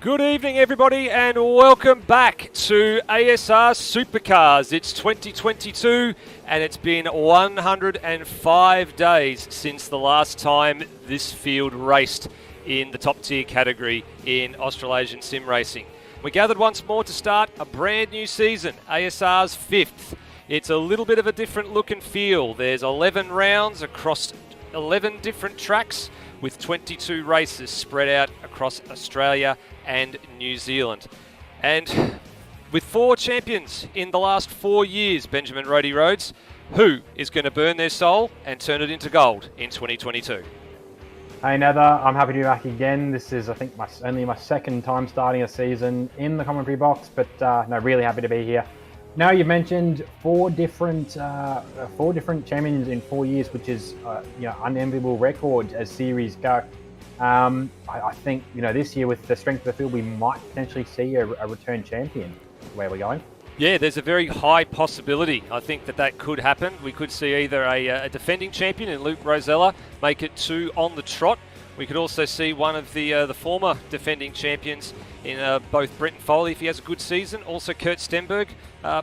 Good evening, everybody, and welcome back to ASR Supercars. It's 2022, and it's been 105 days since the last time this field raced in the top tier category in Australasian sim racing. We gathered once more to start a brand new season, ASR's 5th. It's a little bit of a different look and feel. There's 11 rounds across 11 different tracks with 22 races spread out across Australia and New Zealand. And with 4 champions in the last 4 years, Benjamin Rody Rhodes, who is going to burn their soul and turn it into gold in 2022? Hey Nether, I'm happy to be back again. This is, I think, only my second time starting a season in the commentary box, but no, really happy to be here. Now, you've mentioned 4 different champions in 4 years, which is unenviable record as series go. I think this year with the strength of the field, we might potentially see a return champion. Where we're going. Yeah, there's a very high possibility. I think that could happen. We could see either a defending champion in Luke Rosella make it 2 on the trot. We could also see one of the former defending champions in both Brenton Foley, if he has a good season. Also Kurt Stenberg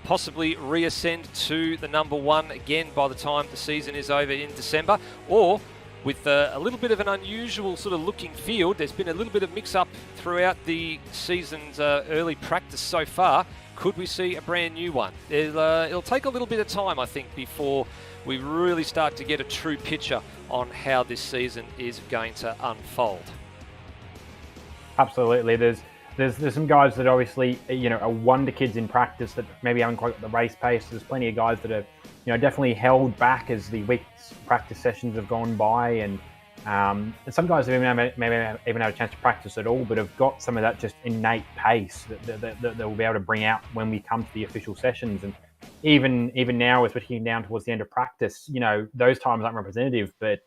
possibly reascend to the number 1 again by the time the season is over in December. Or with a little bit of an unusual sort of looking field, there's been a little bit of mix-up throughout the season's early practice so far. Could we see a brand new one? It'll take a little bit of time, I think, before we really start to get a true picture on how this season is going to unfold. Absolutely. There's some guys that obviously are wonder kids in practice that maybe haven't quite got the race pace. There's plenty of guys that are definitely held back as the week's practice sessions have gone by, and some guys have maybe even had a chance to practice at all, but have got some of that just innate pace that they'll be able to bring out when we come to the official sessions. And even now, especially down towards the end of practice, those times aren't representative, but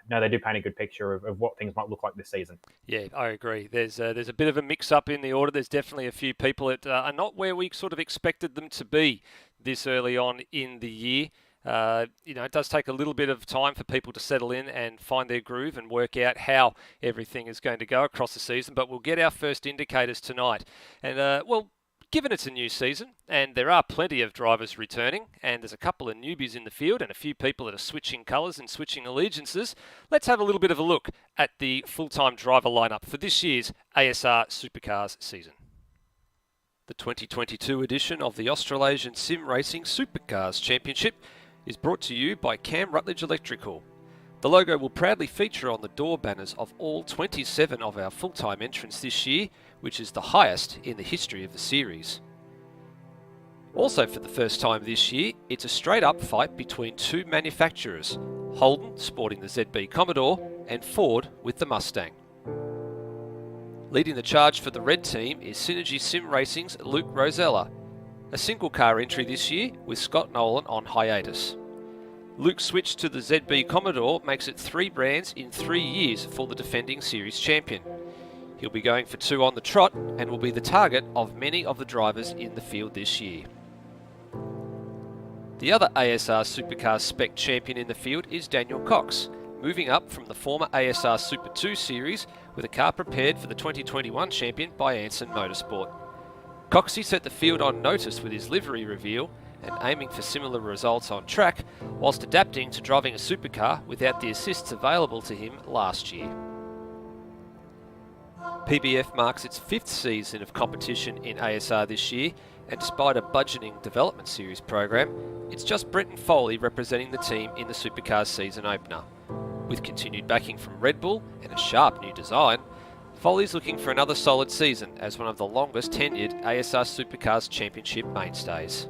no, they do paint a good picture of what things might look like this season. Yeah, I agree. There's a bit of a mix-up in the order. There's definitely a few people that are not where we sort of expected them to be this early on in the year. It does take a little bit of time for people to settle in and find their groove and work out how everything is going to go across the season. But we'll get our first indicators tonight. And, given it's a new season and there are plenty of drivers returning and there's a couple of newbies in the field and a few people that are switching colours and switching allegiances, let's have a little bit of a look at the full-time driver lineup for this year's ASR Supercars season. The 2022 edition of the Australasian Sim Racing Supercars Championship is brought to you by Cam Rutledge Electrical. The logo will proudly feature on the door banners of all 27 of our full-time entrants this year, which is the highest in the history of the series. Also for the first time this year, it's a straight-up fight between 2 manufacturers, Holden sporting the ZB Commodore and Ford with the Mustang. Leading the charge for the red team is Synergy Sim Racing's Luke Rosella, a single car entry this year with Scott Nolan on hiatus. Luke's switch to the ZB Commodore makes it 3 brands in 3 years for the defending series champion. He'll be going for 2 on the trot and will be the target of many of the drivers in the field this year. The other ASR Supercars Spec champion in the field is Daniel Cox, moving up from the former ASR Super 2 series with a car prepared for the 2021 champion by Anson Motorsport. Coxie set the field on notice with his livery reveal and aiming for similar results on track, whilst adapting to driving a supercar without the assists available to him last year. PBF marks its 5th season of competition in ASR this year, and despite a budgeting development series program, it's just Brenton Foley representing the team in the Supercars season opener. With continued backing from Red Bull and a sharp new design, Foley's looking for another solid season as one of the longest tenured ASR Supercars Championship mainstays.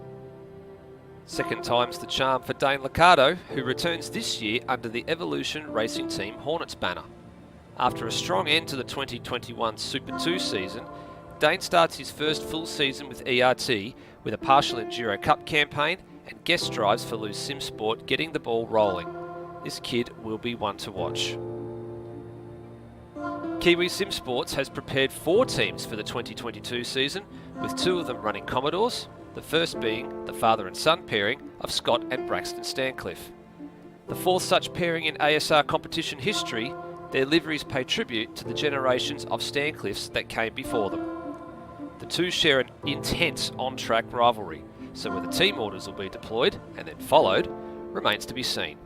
Second time's the charm for Dane Liccardo, who returns this year under the Evolution Racing Team Hornets banner. After a strong end to the 2021 Super 2 season, Dane starts his first full season with ERT with a partial Enduro Cup campaign and guest drives for Loose Sim Sport getting the ball rolling. This kid will be one to watch. Kiwi Sim Sports has prepared 4 teams for the 2022 season, with 2 of them running Commodores, the first being the father and son pairing of Scott and Braxton Stancliffe. The 4th such pairing in ASR competition history, their liveries pay tribute to the generations of Stancliffes that came before them. The two share an intense on-track rivalry, so whether team orders will be deployed and then followed remains to be seen.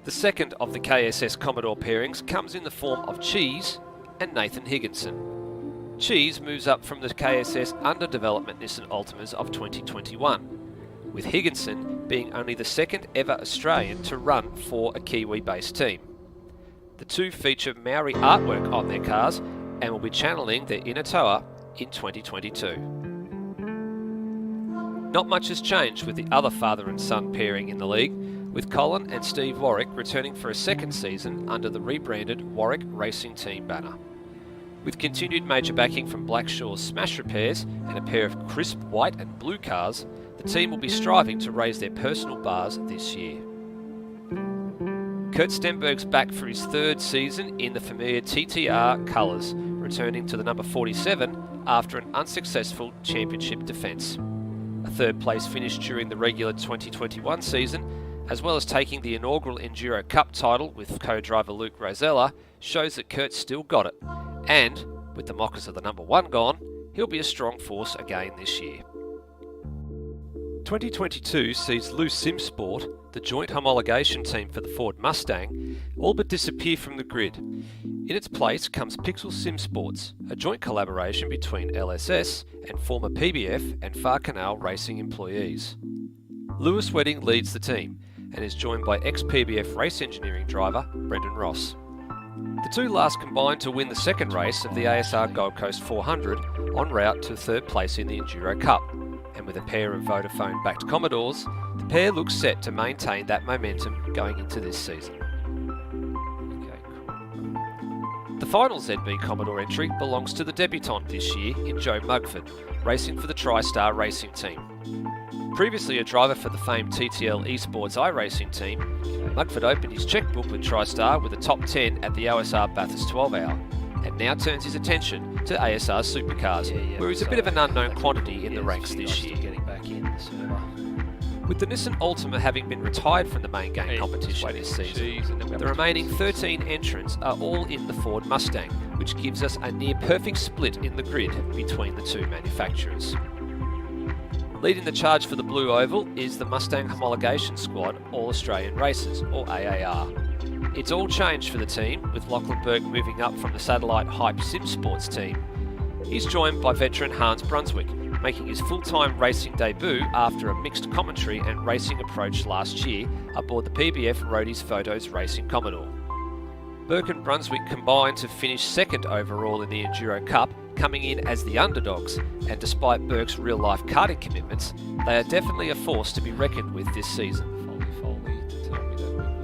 The second of the KSS Commodore pairings comes in the form of Cheese and Nathan Higginson. Cheese moves up from the KSS under development Nissan Altimas of 2021, with Higginson being only the second ever Australian to run for a Kiwi-based team. The two feature Maori artwork on their cars and will be channeling their inner toa in 2022. Not much has changed with the other father and son pairing in the league, with Colin and Steve Warwick returning for a second season under the rebranded Warwick Racing Team banner. With continued major backing from Blackshaw's Smash Repairs and a pair of crisp white and blue cars, the team will be striving to raise their personal bars this year. Kurt Stenberg's back for his third season in the familiar TTR colours, returning to the number 47 after an unsuccessful championship defence. A third place finish during the regular 2021 season, as well as taking the inaugural Enduro Cup title with co-driver Luke Rosella, shows that Kurt's still got it. And, with the mockers of the number 1 gone, he'll be a strong force again this year. 2022 sees Loose Sim Sport, the joint homologation team for the Ford Mustang, all but disappear from the grid. In its place comes Pixel Sim Sports, a joint collaboration between LSS and former PBF and Far Canal Racing employees. Lewis Wedding leads the team and is joined by ex-PBF race engineering driver Brendan Ross. The two last combined to win the second race of the ASR Gold Coast 400 en route to third place in the Enduro Cup. And with a pair of Vodafone-backed Commodores, the pair looks set to maintain that momentum going into this season. The final ZB Commodore entry belongs to the debutant this year in Joe Mugford, racing for the TriStar Racing Team. Previously a driver for the famed TTL Esports iRacing team, Mugford opened his checkbook with TriStar with a top 10 at the OSR Bathurst 12 Hour, and now turns his attention to ASR Supercars, where he's a bit of an unknown quantity in the ranks this year. With the Nissan Altima having been retired from the main game competition this season, the remaining 13 entrants are all in the Ford Mustang, which gives us a near perfect split in the grid between the two manufacturers. Leading the charge for the Blue Oval is the Mustang Homologation Squad All-Australian Racers, or AAR. It's all changed for the team, with Lachlan Burke moving up from the satellite Hype Sim Sports team. He's joined by veteran Hans Brunswick, making his full-time racing debut after a mixed commentary and racing approach last year aboard the PBF Roadies Photos Racing Commodore. Burke and Brunswick combined to finish second overall in the Enduro Cup, coming in as the underdogs, and despite Burke's real-life karting commitments, they are definitely a force to be reckoned with this season.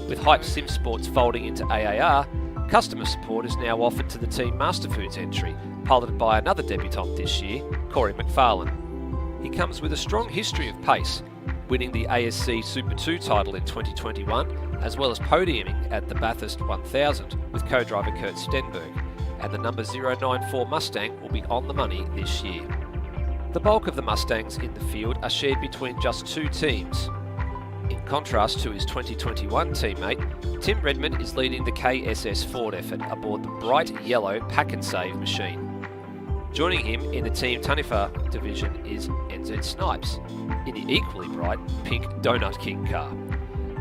With Hype Sim Sports folding into AAR, customer support is now offered to the Team Masterfoods entry, piloted by another debutant this year, Corey McFarlane. He comes with a strong history of pace, winning the ASC Super 2 title in 2021, as well as podiuming at the Bathurst 1000 with co-driver Kurt Stenberg, and the number 094 Mustang will be on the money this year. The bulk of the Mustangs in the field are shared between just two teams. In contrast to his 2021 teammate, Tim Redmond is leading the KSS Ford effort aboard the bright yellow Pack and Save machine. Joining him in the Team Tanifa division is NZ Snipes, in the equally bright pink Donut King car.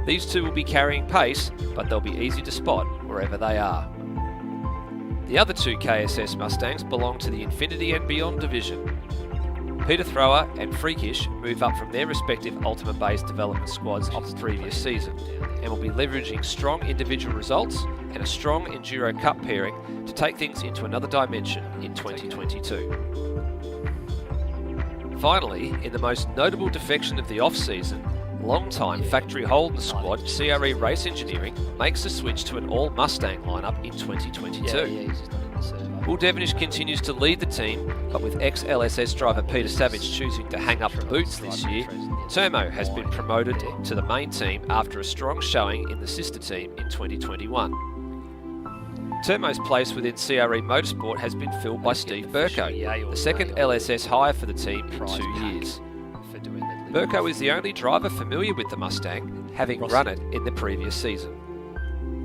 These two will be carrying pace, but they'll be easy to spot wherever they are. The other two KSS Mustangs belong to the Infinity and Beyond division. Peter Thrower and Freakish move up from their respective Ultimate-based development squads of the previous season, and will be leveraging strong individual results and a strong Enduro Cup pairing to take things into another dimension in 2022. Finally, in the most notable defection of the off-season, long-time factory Holden squad CRE Race Engineering makes the switch to an all-Mustang lineup in 2022. Will Devonish continues to lead the team, but with ex-LSS driver Peter Savage choosing to hang up the boots this year, Termo has been promoted to the main team after a strong showing in the sister team in 2021. Termo's place within CRE Motorsport has been filled by Steve Burko, the second LSS hire for the team in 2 years. Burko is the only driver familiar with the Mustang, having run it in the previous season.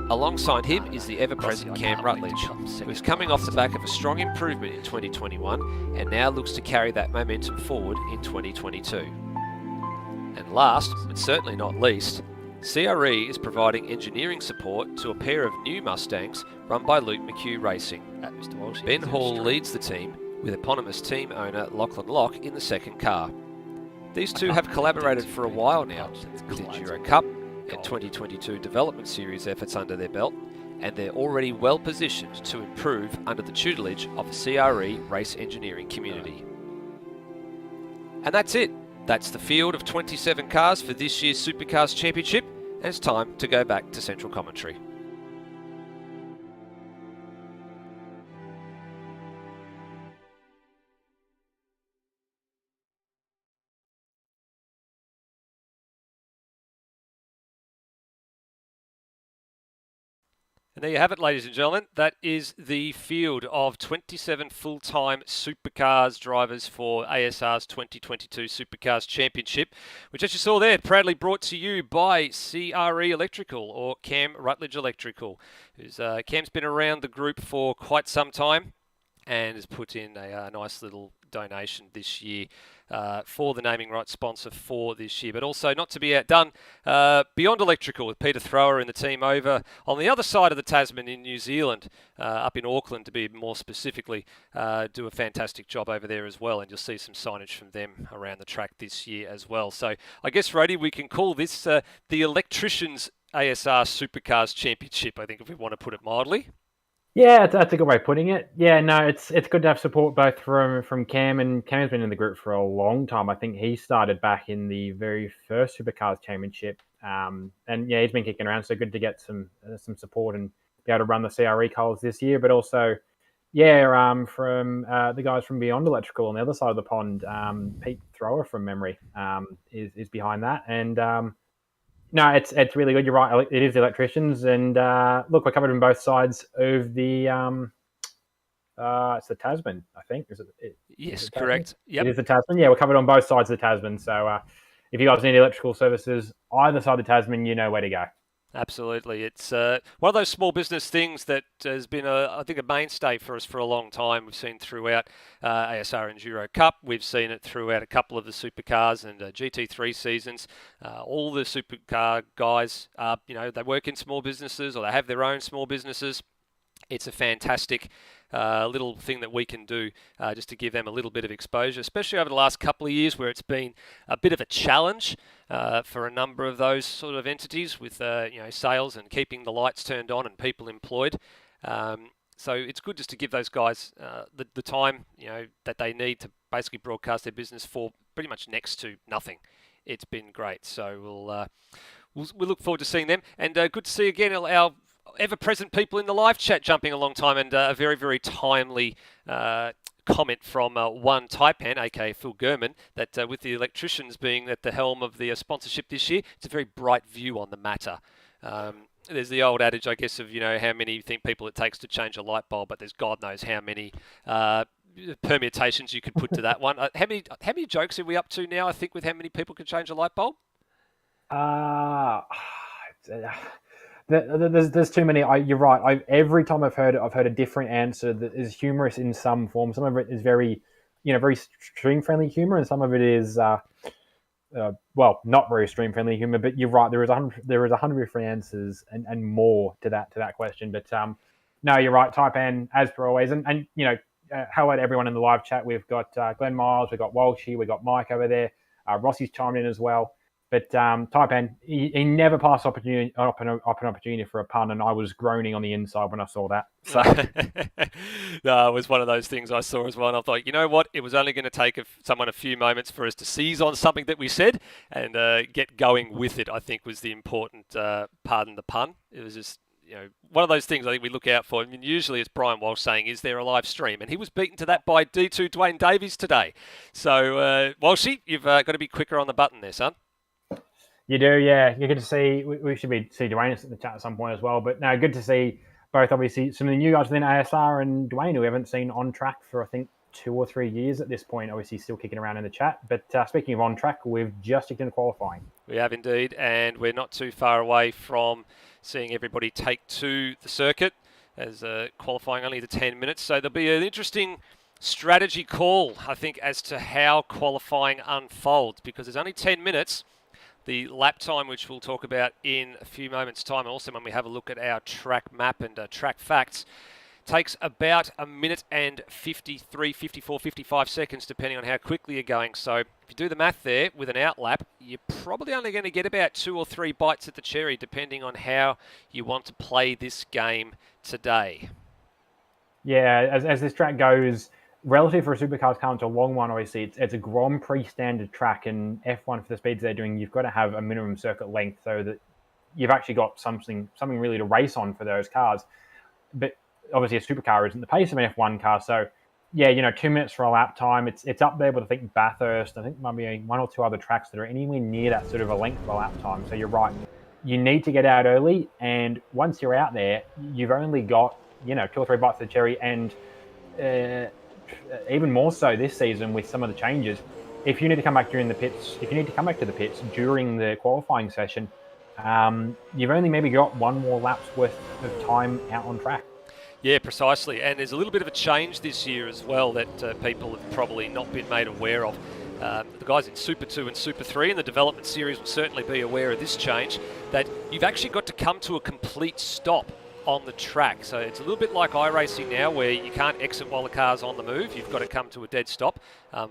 Alongside him is the ever-present Cam Rutledge, who is coming off the back of a strong improvement in 2021 and now looks to carry that momentum forward in 2022. And last, but certainly not least, CRE is providing engineering support to a pair of new Mustangs run by Luke McHugh Racing. Ben Hall leads the team, with eponymous team owner Lachlan Locke in the second car. These two have collaborated for a while now, with Enduro Cup and 2022 Development Series efforts under their belt, and they're already well positioned to improve under the tutelage of the CRE race engineering community. And that's it. That's the field of 27 cars for this year's Supercars Championship, and it's time to go back to Central Commentary. And there you have it, ladies and gentlemen. That is the field of 27 full-time Supercars drivers for ASR's 2022 Supercars Championship, which, as you saw there, proudly brought to you by CRE Electrical, or Cam Rutledge Electrical. Cam's been around the group for quite some time and has put in a nice little donation this year for the naming rights sponsor for this year. But also, not to be outdone, Beyond Electrical with Peter Thrower and the team over on the other side of the Tasman in New Zealand, up in Auckland to be more specifically, do a fantastic job over there as well. And you'll see some signage from them around the track this year as well. So I guess, Rody, we can call this the Electricians ASR Supercars Championship, I think, if we want to put it mildly. Yeah, that's a good way of putting it. Yeah, no, it's good to have support both from Cam, and Cam's been in the group for a long time. I think he started back in the very first Supercars Championship, and yeah, he's been kicking around. So good to get some support and be able to run the CRE colours this year. But also, yeah, from the guys from Beyond Electrical on the other side of the pond, Pete Thrower from memory is behind that, and no, it's really good. You're right. It is the Electricians, and look, we're covered on both sides of the. It's the Tasman, I think. Is it? Yes, correct. Yep. It is the Tasman. Yeah, we're covered on both sides of the Tasman. So if you guys need electrical services either side of the Tasman, you know where to go. Absolutely. It's one of those small business things that has been, I think, a mainstay for us for a long time. We've seen throughout ASR Enduro Cup. We've seen it throughout a couple of the Supercars and GT3 seasons. All the Supercar guys, they work in small businesses or they have their own small businesses. It's a fantastic little thing that we can do just to give them a little bit of exposure, especially over the last couple of years where it's been a bit of a challenge for a number of those sort of entities with sales and keeping the lights turned on and people employed. So it's good just to give those guys the time that they need to basically broadcast their business for pretty much next to nothing. It's been great. So we'll look forward to seeing them, and good to see again our ever-present people in the live chat jumping a long time, and a very, very timely comment from one Taipan, aka Phil Gurman, that with the Electricians being at the helm of the sponsorship this year, it's a very bright view on the matter. There's the old adage, I guess, of how many you think people it takes to change a light bulb, but there's God knows how many permutations you could put to that one. How many jokes are we up to now, I think, with how many people can change a light bulb? There's too many. You're right. Every time I've heard a different answer that is humorous in some form. Some of it is very, very stream-friendly humor, and some of it is, not very stream-friendly humor. But you're right. There is 100 different answers and more to that question. But no, you're right. Taipan, as per always, and hello to everyone in the live chat. We've got Glenn Miles, we've got Walshy, we've got Mike over there. Rossi's chimed in as well. But Taipan, he never passed up an opportunity for a pun, and I was groaning on the inside when I saw that. So no, it was one of those things I saw as well, and I thought, you know what, it was only going to take someone a few moments for us to seize on something that we said and get going with it, I think was the important, pardon the pun. It was just, one of those things I think we look out for. I mean, usually it's Brian Walsh saying, is there a live stream? And he was beaten to that by D2 Dwayne Davies today. So, Walshy, you've got to be quicker on the button there, son. You do, yeah. You're good to see. We should see Dwayne in the chat at some point as well. But no, good to see both, obviously, some of the new guys within ASR and Dwayne, who we haven't seen on track for, I think, 2 or 3 years at this point. Obviously, still kicking around in the chat. But speaking of on track, we've just kicked into qualifying. We have indeed, and we're not too far away from seeing everybody take to the circuit, as qualifying only to 10 minutes. So there'll be an interesting strategy call, I think, as to how qualifying unfolds, because there's only 10 minutes. The lap time, which we'll talk about in a few moments' time, and also when we have a look at our track map and track facts, takes about a minute and 53, 54, 55 seconds, depending on how quickly you're going. So if you do the math there with an out lap, you're probably only going to get about 2 or 3 bites at the cherry, depending on how you want to play this game today. Yeah, as this track goes, relative for a Supercars car, it's a long one, obviously. It's a Grand Prix standard track, and F1 for the speeds they're doing, you've got to have a minimum circuit length so that you've actually got something really to race on for those cars. But obviously a supercar isn't the pace of an F1 car, so yeah, 2 minutes for a lap time. It's up there with, I think, Bathurst. I think maybe 1 or 2 other tracks that are anywhere near that sort of a length of a lap time. So you're right. You need to get out early, and once you're out there, you've only got 2 or 3 bites of the cherry, and even more so this season with some of the changes. If you need to come back to the pits during the qualifying session, you've only maybe got 1 more lap's worth of time out on track. Yeah, precisely. And there's a little bit of a change this year as well that people have probably not been made aware of. The guys in Super 2 and Super 3 and the development series will certainly be aware of this change, that you've actually got to come to a complete stop on the track. So it's a little bit like iRacing now, where you can't exit while the car's on the move. You've got to come to a dead stop.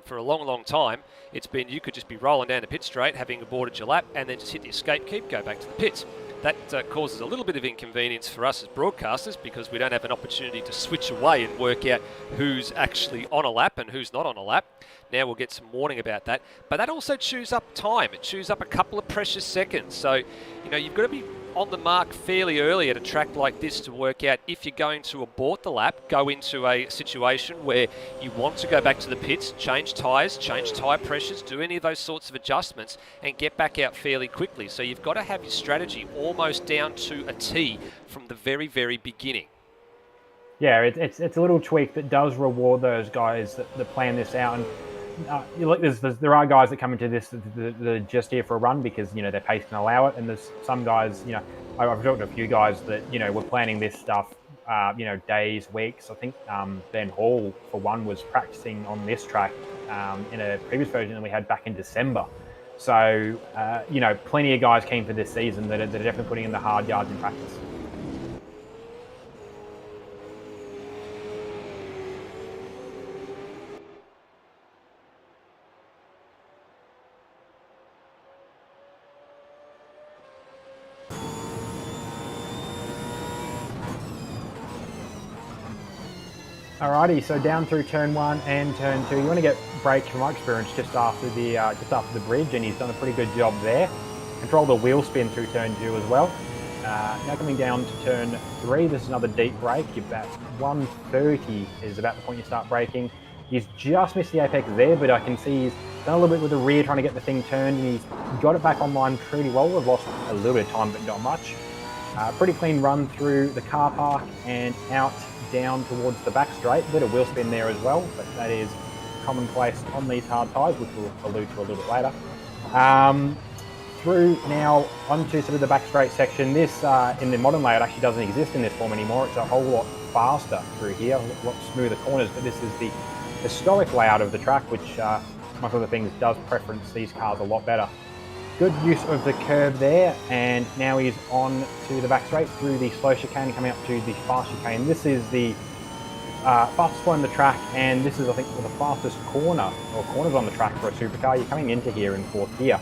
For a long, long time, it's been you could just be rolling down the pit straight, having aborted your lap, and then just hit the escape key, go back to the pits. That causes a little bit of inconvenience for us as broadcasters, because we don't have an opportunity to switch away and work out who's actually on a lap and who's not on a lap. Now we'll get some warning about that. But that also chews up time. It chews up a couple of precious seconds. So, you've got to be on the mark fairly early at a track like this to work out if you're going to abort the lap, go into a situation where you want to go back to the pits, change tyres, change tyre pressures, do any of those sorts of adjustments, and get back out fairly quickly. So you've got to have your strategy almost down to a T from the very, very beginning. Yeah, it's a little tweak that does reward those guys that plan this out. And there are guys that come into this that are just here for a run because their pace can allow it, and there's some guys. I've talked to a few guys that were planning this stuff, days, weeks. I think Ben Hall, for one, was practicing on this track in a previous version that we had back in December. So plenty of guys came for this season that are definitely putting in the hard yards in practice. Alrighty, so down through turn 1 and turn 2, you want to get brakes from my experience just after the bridge, and he's done a pretty good job there. Control the wheel spin through turn 2 as well. Now coming down to turn 3, this is another deep brake. About 130 is about the point you start braking. He's just missed the apex there, but I can see he's done a little bit with the rear trying to get the thing turned, and he's got it back online pretty well. We've lost a little bit of time, but not much. Pretty clean run through the car park and out down towards the back straight. A bit of wheel spin there as well, but that is commonplace on these hard tyres, which we'll allude to a little bit later. Through now onto sort of the back straight section. This in the modern layout actually doesn't exist in this form anymore. It's a whole lot faster through here, a lot smoother corners, but this is the historic layout of the track, which among other things does preference these cars a lot better. Good use of the curve there, and now he's on to the back straight through the slow chicane, coming up to the fast chicane. This is the fastest one on the track, and this is, I think, the fastest corners on the track for a supercar. You're coming into here in 4th gear,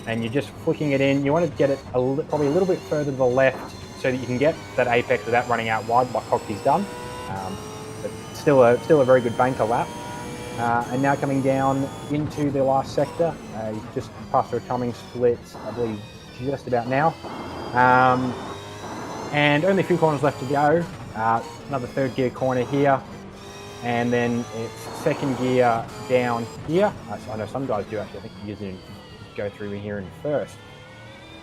and you're just flicking it in. You want to get it probably a little bit further to the left so that you can get that apex without running out wide like Coxey's done. But still a very good banker lap. And now coming down into the last sector, you just passed through a timing split, I believe, just about now. And only a few corners left to go. Another 3rd gear corner here, and then it's 2nd gear down here. I know some guys do actually. I think you usually go through in here in 1st.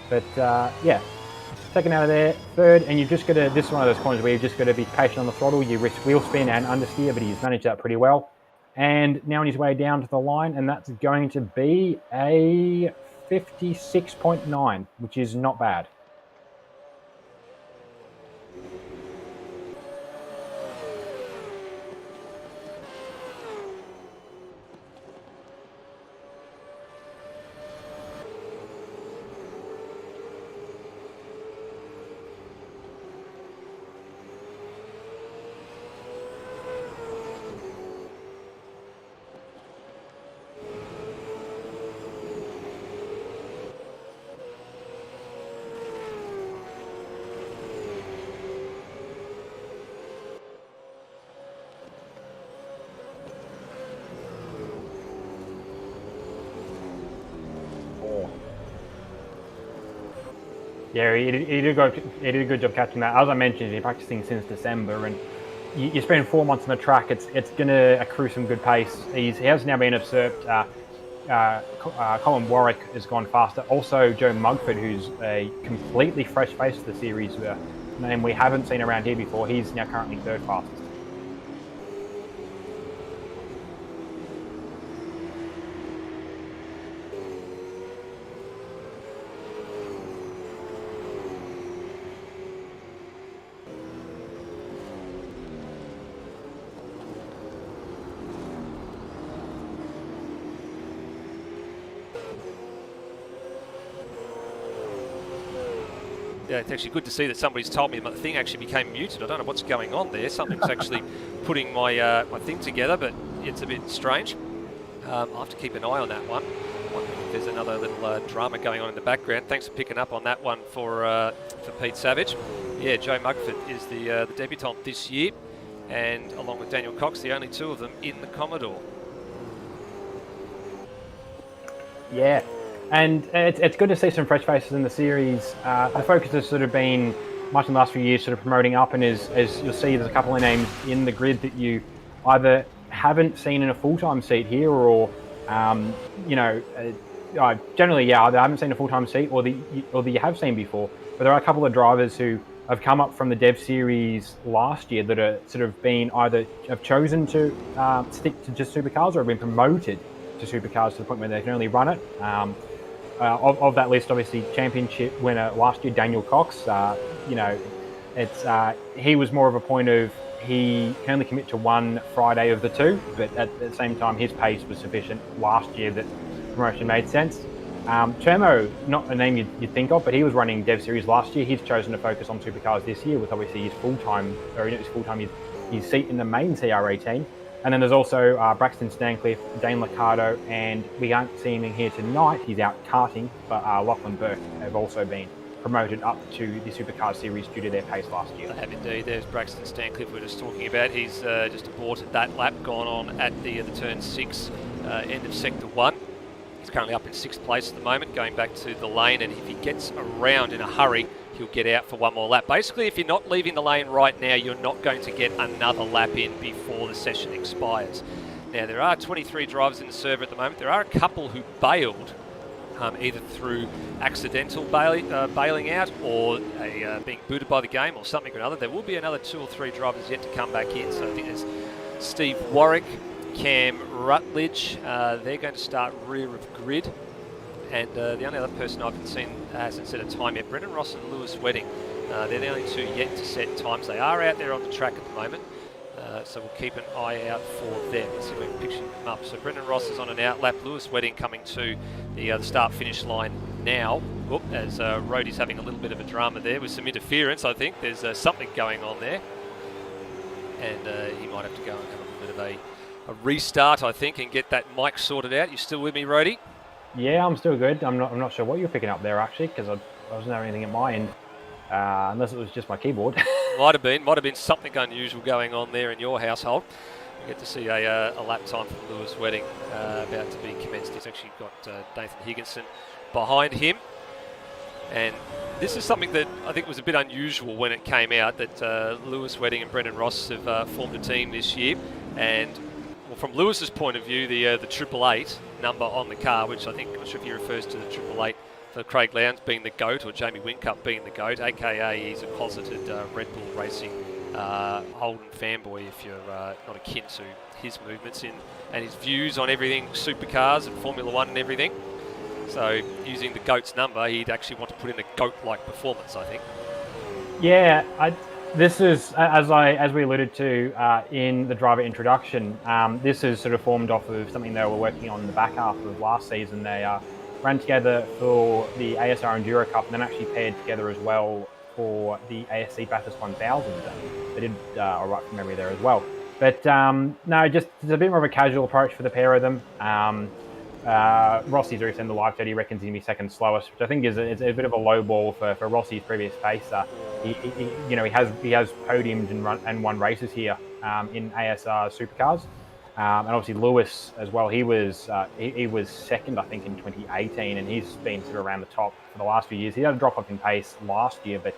But yeah, 2nd out of there, 3rd, and you've just got to. This is one of those corners where you've just got to be patient on the throttle. You risk wheel spin and understeer, but he's managed that pretty well. And now on his way down to the line, and that's going to be a 56.9, which is not bad. Yeah, he did a good job catching that. As I mentioned, he's been practicing since December, and you spend 4 months on the track. It's going to accrue some good pace. He has now been usurped. Colin Warwick has gone faster. Also, Joe Mugford, who's a completely fresh face of the series, name we haven't seen around here before. He's now currently third fastest. Yeah, it's actually good to see that somebody's told me my thing actually became muted. I don't know what's going on there. Something's actually putting my my thing together, but it's a bit strange. I'll have to keep an eye on that one. Wondering if there's another little drama going on in the background. Thanks for picking up on that one for Pete Savage. Yeah, Joe Mugford is the debutant this year, and along with Daniel Cox, the only two of them in the Commodore. Yeah. And it's good to see some fresh faces in the series. The focus has sort of been, much in the last few years, sort of promoting up, and as you'll see, there's a couple of names in the grid that you either haven't seen in a full-time seat here, or, generally, yeah, they haven't seen a full-time seat, or that you have seen before. But there are a couple of drivers who have come up from the Dev Series last year that are sort of been either have chosen to stick to just Supercars, or have been promoted to Supercars to the point where they can only run it. Of that list, obviously, championship winner last year, Daniel Cox. He was more of a point of he can only commit to one Friday of the two, but at the same time, his pace was sufficient last year that promotion made sense. Chermo, not a name you'd think of, but he was running Dev Series last year. He's chosen to focus on Supercars this year with obviously his seat in the main CR18. And then there's also Braxton Stancliffe, Dane Liccardo, and we aren't seeing him here tonight. He's out karting, but Lachlan Burke have also been promoted up to the Supercars series due to their pace last year. They have indeed. There's Braxton Stancliffe we were just talking about. He's just aborted that lap, gone on at the turn 6, end of sector 1. He's currently up in 6th place at the moment, going back to the lane, and if he gets around in a hurry, he'll get out for one more lap. Basically, if you're not leaving the lane right now, you're not going to get another lap in before the session expires. Now, there are 23 drivers in the server at the moment. There are a couple who bailed, either through accidental bailing out, or being booted by the game, or something or another. There will be another 2 or 3 drivers yet to come back in. So I think there's Steve Warwick, Cam Rutledge. They're going to start rear of grid. And the only other person I haven't seen hasn't set a time yet, Brendan Ross and Lewis Wedding. They're the only two yet to set times. They are out there on the track at the moment, so we'll keep an eye out for them. Let's see if we can picture them up. So Brendan Ross is on an out lap. Lewis Wedding coming to the start-finish line now. Oop, as Rhodey's having a little bit of a drama there with some interference, I think. There's something going on there. And he might have to go and have a little bit of a restart, I think, and get that mic sorted out. You still with me, Rhodey? Yeah, I'm still good. I'm not sure what you're picking up there, actually, because I wasn't having anything at my end, unless it was just my keyboard. Might have been something unusual going on there in your household. We get to see a lap time from Lewis Wedding about to be commenced. He's actually got Nathan Higginson behind him. And this is something that I think was a bit unusual when it came out, that Lewis Wedding and Brendan Ross have formed a team this year. And well, from Lewis's point of view, the 888 number on the car, which I'm not sure if he refers to the 888 for Craig Lowndes being the GOAT, or Jamie Whincup being the GOAT, aka he's a closeted Red Bull Racing Holden fanboy if you're not akin to his movements and his views on everything supercars and Formula One and everything. So using the GOAT's number, he'd actually want to put in a GOAT-like performance, I think. Yeah, this is, as we alluded to in the driver introduction, this is sort of formed off of something they were working on in the back half of last season. They ran together for the ASR Enduro Cup and then actually paired together as well for the ASC Bathurst 1000. They did all right from memory there as well. But no, just it's a bit more of a casual approach for the pair of them. Rossi's already sent the live chat. He reckons he'd be second slowest, which I think is a bit of a low ball for Rossi's previous pace. He has podiumed and won races here in ASR Supercars, and obviously Lewis as well. He was second, I think, in 2018, and he's been sort of around the top for the last few years. He had a drop off in pace last year, but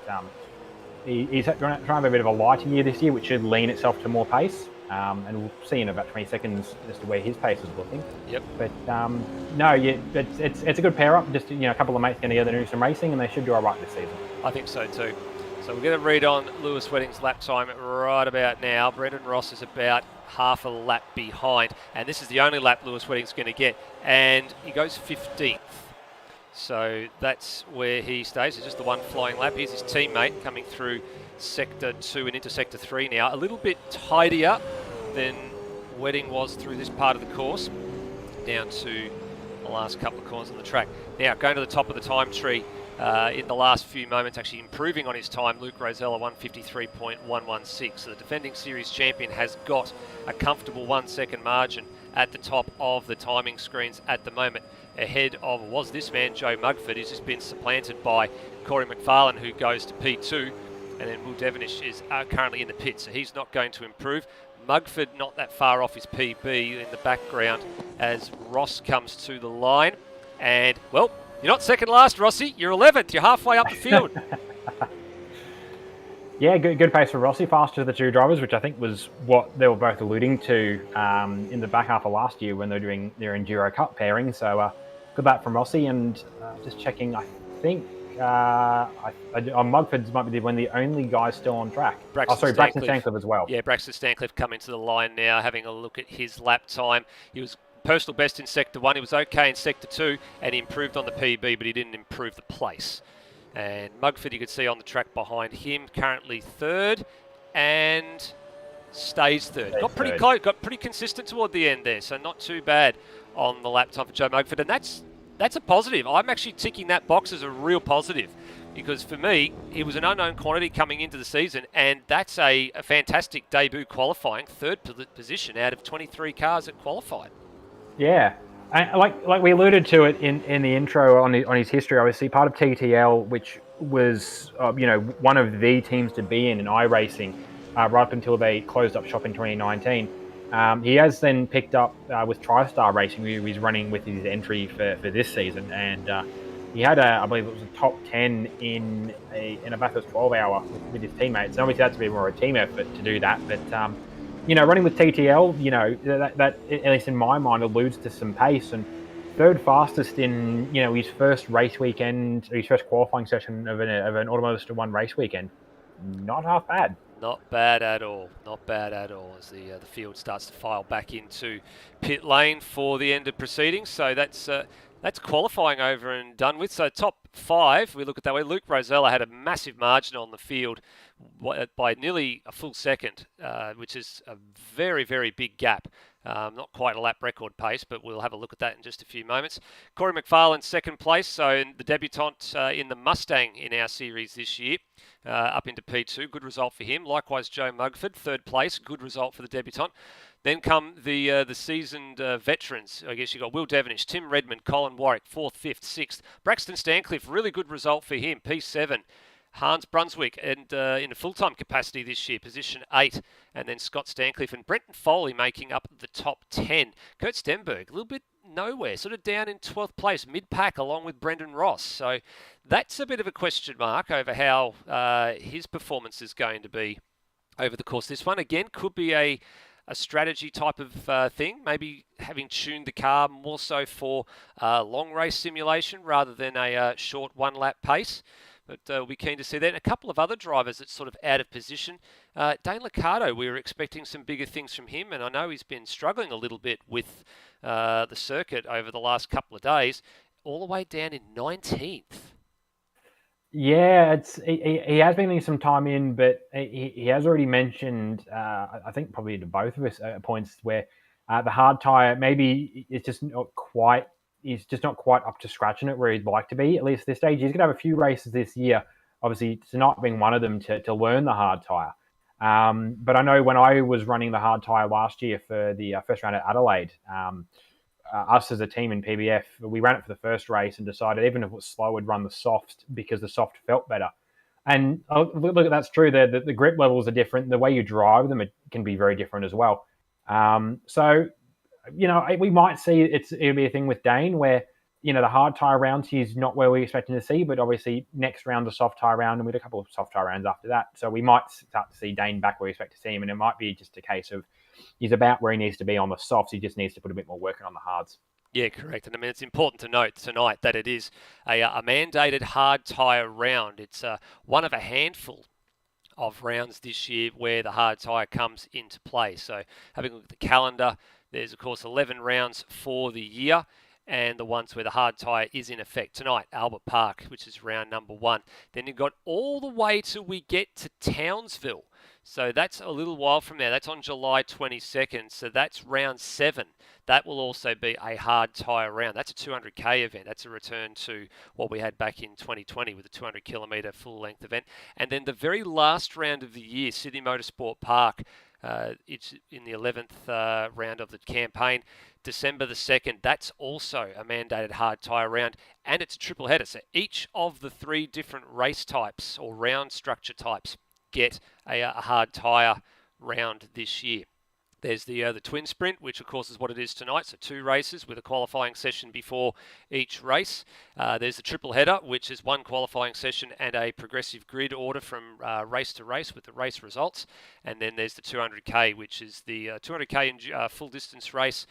he's trying to have a bit of a lighter year this year, which should lean itself to more pace. And we'll see in about 20 seconds as to where his pace is looking. Yep. But no, yeah, it's a good pair up. Just a couple of mates getting together to do some racing, and they should do all right this season. I think so too. So we're going to read on Lewis Wedding's lap time right about now. Brendan Ross is about half a lap behind, and this is the only lap Lewis Wedding's going to get, and he goes 15th. So that's where he stays. It's just the one flying lap. Here's his teammate coming through Sector 2 and into Sector 3 now. A little bit tidier than Wedding was through this part of the course, down to the last couple of corners on the track. Now, going to the top of the time tree in the last few moments, actually improving on his time, Luke Rosella, 153.116. So the defending series champion has got a comfortable 1 second margin at the top of the timing screens at the moment, ahead of was this man, Joe Mugford, who's just been supplanted by Corey McFarlane, who goes to P2, and then Will Devenish is currently in the pit, so he's not going to improve. Mugford not that far off his PB in the background as Ross comes to the line. And, well, you're not second last, Rossi. You're 11th. You're halfway up the field. Yeah, good pace for Rossi, faster the two drivers, which I think was what they were both alluding to in the back half of last year when they were doing their Enduro Cup pairing. So good lap from Rossi, and just checking, I think Mugford's might be one of the only guys still on track. Braxton Stancliffe as well. Yeah, Braxton Stancliffe coming to the line now, having a look at his lap time. He was personal best in Sector 1. He was okay in Sector 2, and he improved on the PB, but he didn't improve the place. And Mugford, you could see on the track behind him, currently third, and stays third. Got pretty close, got pretty consistent toward the end there, so not too bad on the lap time for Joe Mugford, and that's a positive. I'm actually ticking that box as a real positive, because for me, he was an unknown quantity coming into the season, and that's a fantastic debut qualifying, third position out of 23 cars that qualified. Yeah. Like we alluded to it in the intro on his history, obviously part of TTL, which was one of the teams to be in iRacing right up until they closed up shop in 2019. He has then picked up with TriStar Racing, who he's running with his entry for this season, and he had I believe it was a top 10 in a Bathurst 12-hour with his teammates. And obviously that's a bit more a team effort to do that, but running with TTL, that at least in my mind alludes to some pace. And third fastest in his first race weekend, his first qualifying session of an Automotive 1 race weekend, not half bad. Not bad at all. Not bad at all as the field starts to file back into pit lane for the end of proceedings. So that's qualifying over and done with. So top 5, we look at that way. Luke Rosella had a massive margin on the field by nearly a full second, which is a very, very big gap. Not quite a lap record pace, but we'll have a look at that in just a few moments. Corey McFarlane, second place, so the debutant in the Mustang in our series this year, up into P2. Good result for him. Likewise, Joe Mugford, third place. Good result for the debutant. Then come the seasoned veterans. I guess you got Will Devenish, Tim Redmond, Colin Warwick, 4th, 5th, 6th. Braxton Stancliffe, really good result for him, P7. Hans Brunswick, and in a full-time capacity this year, position 8. And then Scott Stancliffe and Brenton Foley making up the top 10. Kurt Stenberg, a little bit nowhere, sort of down in 12th place, mid-pack, along with Brendan Ross. So that's a bit of a question mark over how his performance is going to be over the course of this one. Again, could be a strategy type of thing, maybe having tuned the car more so for long race simulation rather than a short one-lap pace. But we'll be keen to see that. And a couple of other drivers that's sort of out of position. Dane Liccardo, we were expecting some bigger things from him, and I know he's been struggling a little bit with the circuit over the last couple of days, all the way down in 19th. Yeah, he has been getting some time in, but he has already mentioned, I think probably to both of us at points where the hard tire maybe it's just not quite he's just not quite up to scratch in it where he'd like to be. At least at this stage, he's going to have a few races this year. Obviously, tonight being one of them to learn the hard tire. But I know when I was running the hard tire last year for the first round at Adelaide, us as a team in PBF, we ran it for the first race and decided even if it was slow, we'd run the soft because the soft felt better. And look, that's true. The grip levels are different. The way you drive them, it can be very different as well. So, we might see it'll be a thing with Dane where, the hard tire rounds he's not where we expect him to see, but obviously next round the soft tire round, and we had a couple of soft tire rounds after that. So we might start to see Dane back where we expect to see him, and it might be just a case of he's about where he needs to be on the softs. He just needs to put a bit more work in on the hards. Yeah, correct. And I mean, it's important to note tonight that it is a mandated hard tyre round. It's one of a handful of rounds this year where the hard tyre comes into play. So having a look at the calendar, there's of course 11 rounds for the year, and the ones where the hard tyre is in effect. Tonight, Albert Park, which is round number 1. Then you've got all the way till we get to Townsville. So that's a little while from there. That's on July 22nd. So that's round 7. That will also be a hard tyre round. That's a 200k event. That's a return to what we had back in 2020 with a 200 kilometre full length event. And then the very last round of the year, Sydney Motorsport Park, it's in the 11th round of the campaign, December the 2nd. That's also a mandated hard tyre round, and it's a triple header. So each of the 3 different race types or round structure types get a hard tyre round this year. There's the twin sprint, which of course is what it is tonight. So 2 races with a qualifying session before each race. There's the triple header, which is 1 qualifying session and a progressive grid order from race to race with the race results. And then there's the 200k, which is the 200k in full distance race,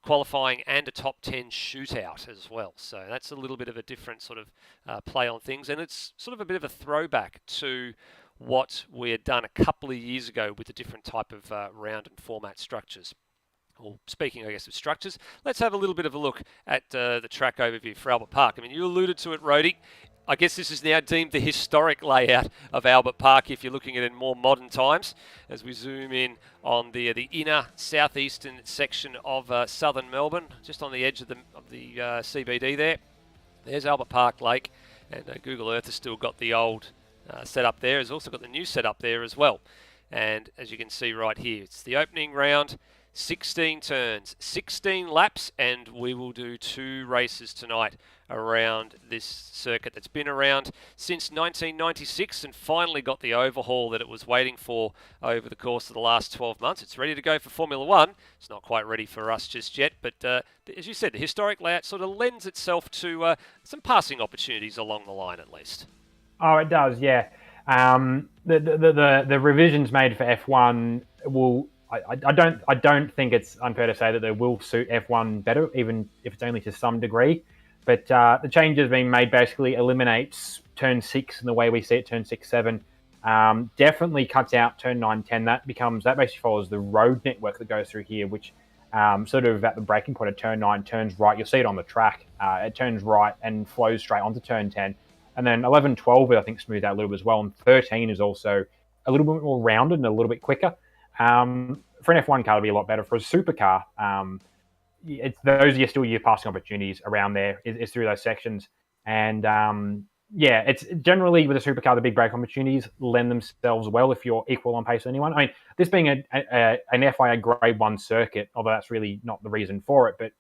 qualifying and a top 10 shootout as well. So that's a little bit of a different sort of play on things. And it's sort of a bit of a throwback to what we had done a couple of years ago with the different type of round and format structures. Well, speaking, I guess, of structures, let's have a little bit of a look at the track overview for Albert Park. I mean, you alluded to it, Rhodey. I guess this is now deemed the historic layout of Albert Park if you're looking at it in more modern times. As we zoom in on the inner southeastern section of southern Melbourne, just on the edge of the CBD there. There's Albert Park Lake, and Google Earth has still got the old setup there. Has also got the new setup there as well. And as you can see right here, it's the opening round, 16 turns, 16 laps, and we will do 2 races tonight around this circuit that's been around since 1996 and finally got the overhaul that it was waiting for over the course of the last 12 months. It's ready to go for Formula One. It's not quite ready for us just yet, but as you said, the historic layout sort of lends itself to some passing opportunities along the line at least. Oh, it does, yeah. The revisions made for F1 will. I don't think it's unfair to say that they will suit F1 better, even if it's only to some degree. But the changes being made basically eliminates turn 6 in the way we see it, turn 6, 7. Definitely cuts out turn 9, 10. That basically follows the road network that goes through here, which sort of at the breaking point of turn 9 turns right. You'll see it on the track. It turns right and flows straight onto turn 10. And then 11, 12, I think, smooth out a little bit as well. And 13 is also a little bit more rounded and a little bit quicker. For an F1 car, it'll be a lot better. For a supercar, those are still your passing opportunities around there is through those sections. And it's generally with a supercar, the big break opportunities lend themselves well if you're equal on pace with anyone. I mean, this being an FIA Grade 1 circuit, although that's really not the reason for it, but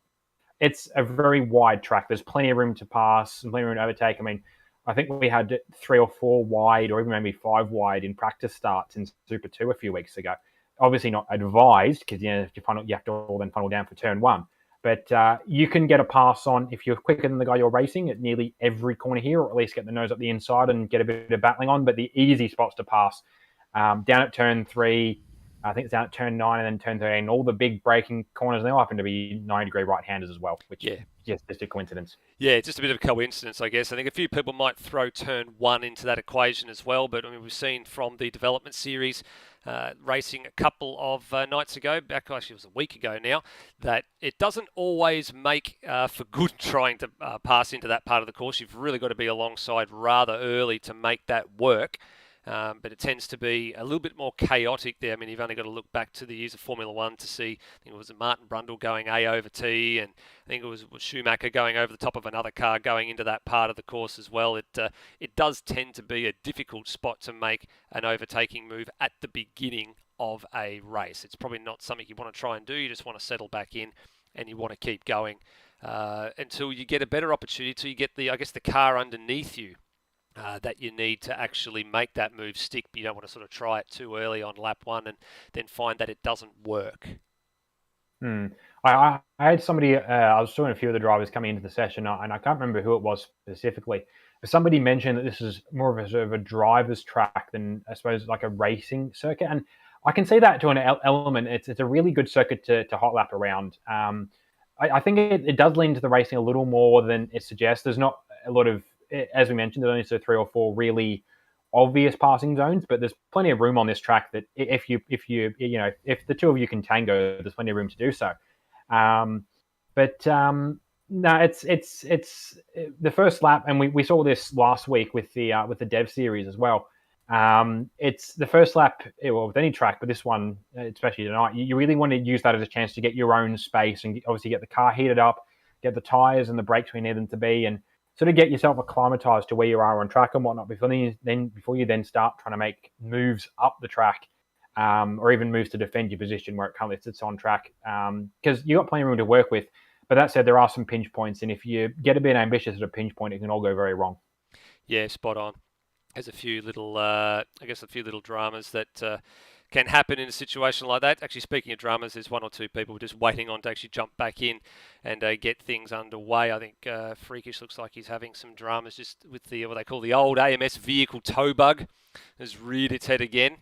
it's a very wide track. There's plenty of room to pass and plenty of room to overtake. I mean, I think we had 3 or 4 wide or even maybe 5 wide in practice starts in Super 2 a few weeks ago. Obviously not advised because you have to all then funnel down for turn 1. But you can get a pass on if you're quicker than the guy you're racing at nearly every corner here, or at least get the nose up the inside and get a bit of battling on. But the easy spots to pass down at turn 3, I think it's down at turn 9 and then turn 13. All the big braking corners, they all happen to be 90-degree right-handers as well, which Yeah. is just a coincidence. Yeah, just a bit of a coincidence, I guess. I think a few people might throw turn 1 into that equation as well, but I mean, we've seen from the development series racing a couple of nights ago, back actually it was a week ago now, that it doesn't always make for good trying to pass into that part of the course. You've really got to be alongside rather early to make that work. But it tends to be a little bit more chaotic there. I mean, you've only got to look back to the years of Formula One to see, I think it was Martin Brundle going A over T, and I think it was Schumacher going over the top of another car going into that part of the course as well. It does tend to be a difficult spot to make an overtaking move at the beginning of a race. It's probably not something you want to try and do. You just want to settle back in and you want to keep going until you get a better opportunity, until you get the car underneath you. That you need to actually make that move stick, but you don't want to sort of try it too early on lap 1 and then find that it doesn't work. I had somebody, I was talking to a few of the drivers coming into the session, and I can't remember who it was specifically, but somebody mentioned that this is more of a sort of a driver's track than, I suppose, like a racing circuit. And I can see that to an element. It's a really good circuit to hot lap around. I think it does lean to the racing a little more than it suggests. There's not a lot of, as we mentioned, there's only sort of 3 or 4 really obvious passing zones, but there's plenty of room on this track that if the two of you can tango, there's plenty of room to do so. No, it's the first lap, and we saw this last week with the Dev series as well. It's the first lap, well, with any track, but this one, especially tonight, you really want to use that as a chance to get your own space and obviously get the car heated up, get the tires and the brakes where you need them to be, and sort of get yourself acclimatized to where you are on track and whatnot before you then start trying to make moves up the track, or even moves to defend your position where it currently sits on track, because you've got plenty of room to work with. But that said, there are some pinch points, and if you get a bit ambitious at a pinch point, it can all go very wrong. Yeah, spot on. There's a few little, dramas that can happen in a situation like that. Actually, speaking of dramas, there's 1 or 2 people just waiting on to actually jump back in and get things underway. I think Freakish looks like he's having some dramas just with the what they call the old AMS vehicle tow bug has reared its head again,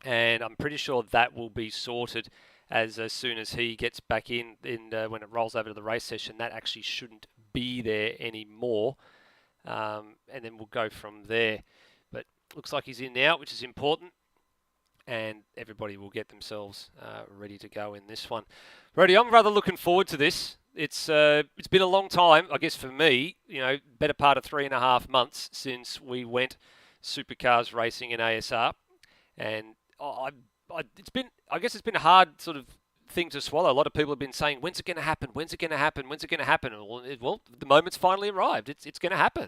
and I'm pretty sure that will be sorted as soon as he gets back in when it rolls over to the race session. That actually shouldn't be there anymore, and then we'll go from there. But looks like he's in now, which is important. And everybody will get themselves ready to go in this one. Brody, I'm rather looking forward to this. It's been a long time, I guess, for me. Better part of 3.5 months since we went Supercars racing in ASR, and it's been a hard sort of thing to swallow. A lot of people have been saying, "When's it going to happen? When's it going to happen? When's it going to happen?" Well, the moment's finally arrived. It's going to happen.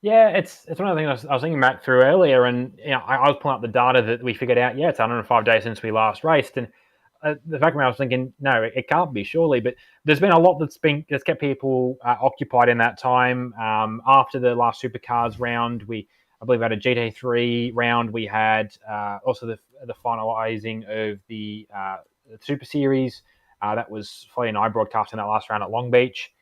Yeah, it's one of the things I was thinking back through earlier, and I was pulling up the data that we figured out. Yeah, it's 105 days since we last raced, and the fact that I was thinking, no, it can't be surely. But there's been a lot that's kept people occupied in that time. After the last Supercars round, I believe had a GT3 round. We had also the finalising of the Super Series. That was Foley and I broadcasting that last round at Long Beach.